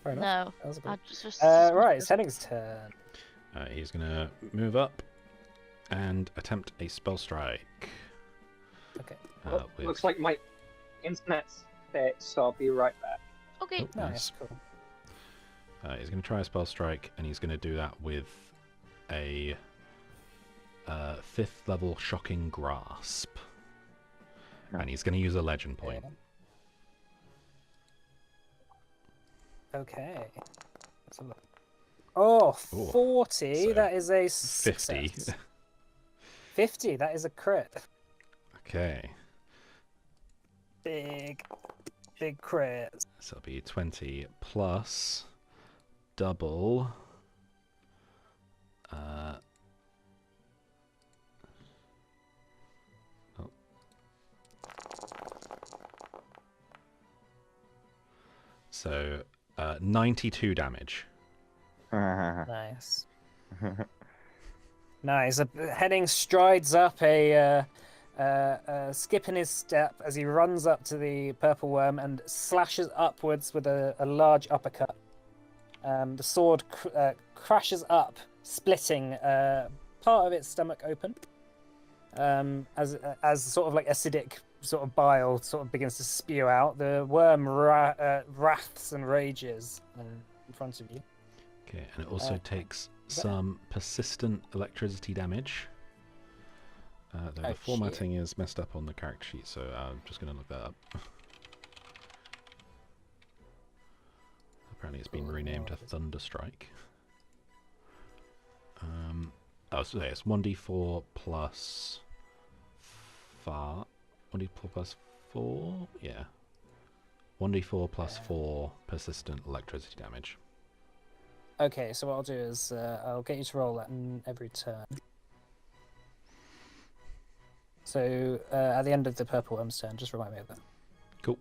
Fair enough. No, That was a I bit- just Right, it's Henning's turn. He's going to move up and attempt a spell strike. Okay. With... Looks like my internet's fixed, so I'll be right back. Okay. Oh, Nice. Cool. He's going to try a spell strike, and he's going to do that with a 5th level Shocking Grasp. No. And he's going to use a legend point. Okay. Let's have a look. Oh, Ooh, 40. so That is a 50. success. 50. That is a crit. Okay. Big crit. So it'll be 20 plus double. So 92 damage. Nice. Nice. Henning strides up, a skip in his step as he runs up to the purple worm and slashes upwards with a large uppercut. The sword crashes up, splitting part of its stomach open, as sort of like acidic sort of bile sort of begins to spew out. The worm wraths and rages in front of you. Okay, and it also takes some persistent electricity damage. Though the formatting is messed up on the character sheet, so I'm just going to look that up. Apparently it's been renamed to Thunderstrike. Oh, so it's 1d4 plus 5. 1d4 plus 4? Yeah. 1d4 plus 4 persistent electricity damage. Okay, so what I'll do is I'll get you to roll that in every turn. So at the end of the purple worm's turn, just remind me of that. Cool.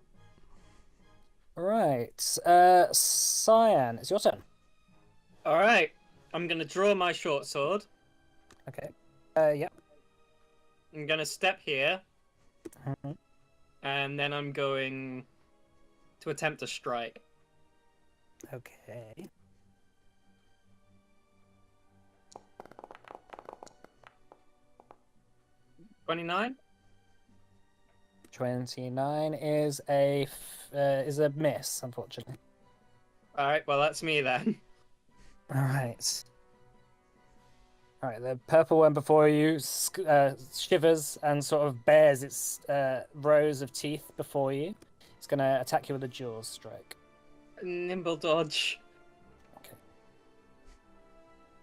Right, Cyan, it's your turn. All right, I'm gonna draw my short sword. Okay. Yeah. I'm gonna step here, Mhm. and then I'm going to attempt a strike. Okay. $29. 29 is a miss, unfortunately. All right, well that's me then. All right. All right. The purple one before you shivers and sort of bares its rows of teeth before you. It's going to attack you with a jaws strike. Nimble dodge. Okay.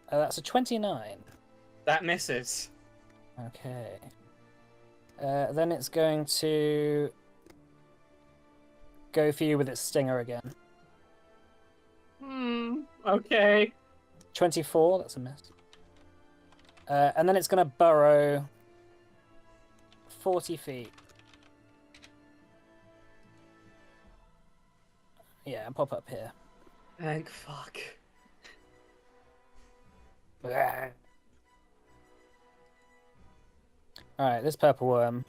That's a 29. That misses. Okay. Then it's going to go for you with its stinger again. Okay. 24, that's a miss. And then it's going to burrow 40 feet. Yeah, and pop up here. Thank fuck. Alright, this purple worm.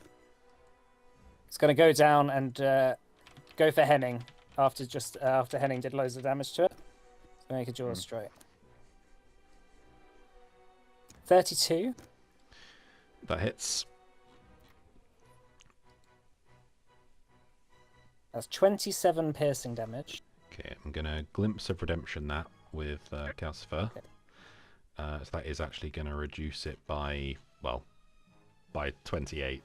It's going to go down and go for Henning after Henning did loads of damage to it. It's going to make a jaw strike. 32. That hits. That's 27 piercing damage. Okay, I'm going to Glimpse of Redemption that with Calcifer. Okay. So that is actually going to reduce it by 28.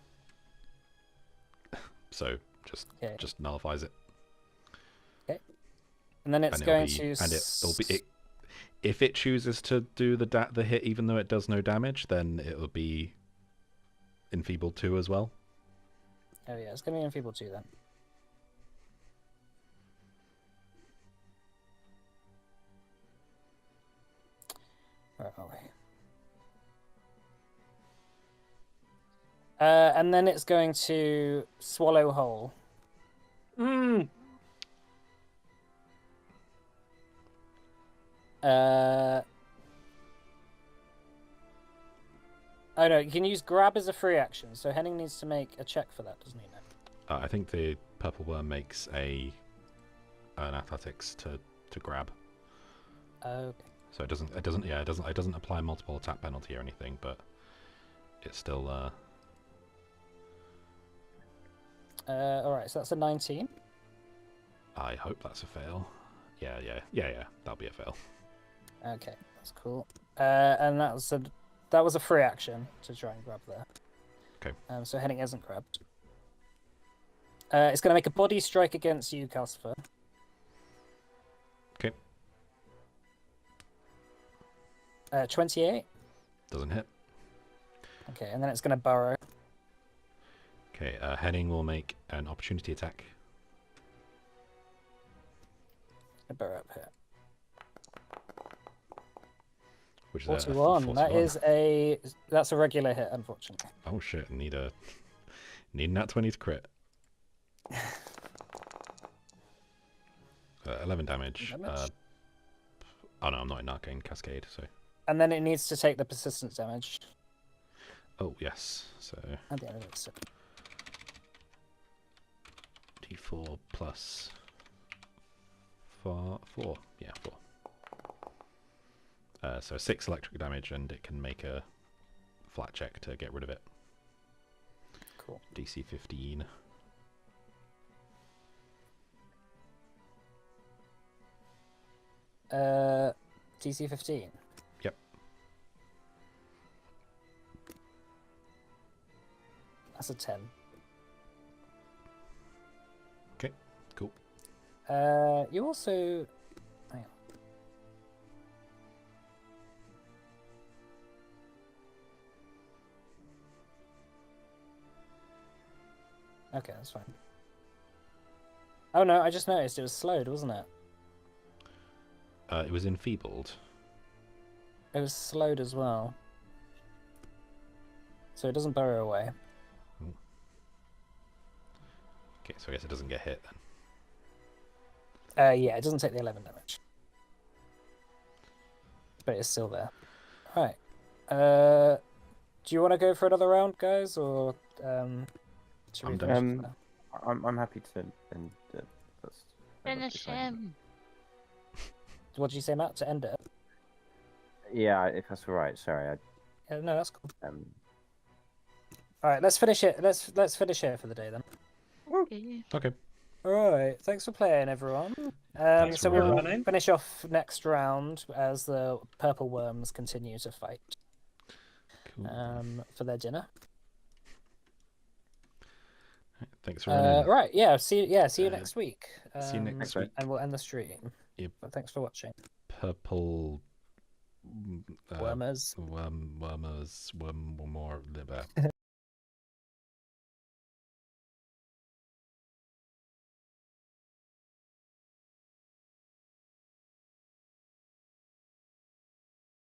So just nullifies it. Okay. And then it's going to... And it'll be... if it chooses to do the hit even though it does no damage, then it'll be enfeebled 2 as well. Oh yeah, it's going to be enfeebled 2 then. Where are we? And then it's going to swallow whole. Oh no, you can use grab as a free action, so Henning needs to make a check for that, doesn't he? I think the purple worm makes an athletics to grab. Okay. So it doesn't apply multiple attack penalty or anything, but it's still All right, so that's a 19. I hope that's a fail. Yeah, that'll be a fail. Okay, that's cool. And that was a free action to try and grab there. Okay. So Henning hasn't grabbed. It's going to make a body strike against you, Calcifer. Okay. 28. Doesn't hit. Okay, and then it's going to burrow. Okay, Henning will make an opportunity attack. A burrow up here. Which is 41. That's a regular hit, unfortunately. Oh shit! Need a nat 20 to crit. 11 damage. Oh no, I'm not in Arcane Cascade, so. And then it needs to take the persistence damage Oh yes, so at the end of it. So. d4 plus 4. Yeah, 4. So 6 electric damage, and it can make a flat check to get rid of it. Cool. DC 15. DC 15. Yep. That's a 10. Okay, cool. You also. Hang on. Okay, that's fine. Oh no, I just noticed it was slowed, wasn't it? It was enfeebled. It was slowed as well. So it doesn't burrow away. Okay, so I guess it doesn't get hit then. Yeah, it doesn't take the 11 damage. But it's still there. Alright. Do you want to go for another round, guys? Or should we I'm finish done. there? I'm happy to end that's Finish him. What did you say, Matt? To end it? Yeah, if that's all right. Sorry. Yeah, no, that's cool. I, Alright, let's finish it. Let's finish here for the day then. Okay. Okay. Alright, thanks for playing, everyone. Thanks So for we'll running. finish off next round as the purple worms continue to fight Cool. for their dinner. Thanks for running. Right, yeah. See you Uh, next week. See you next okay. week. And we'll end the stream. Yep. But thanks for watching. Purple. Wormers. Wormers. Worm more.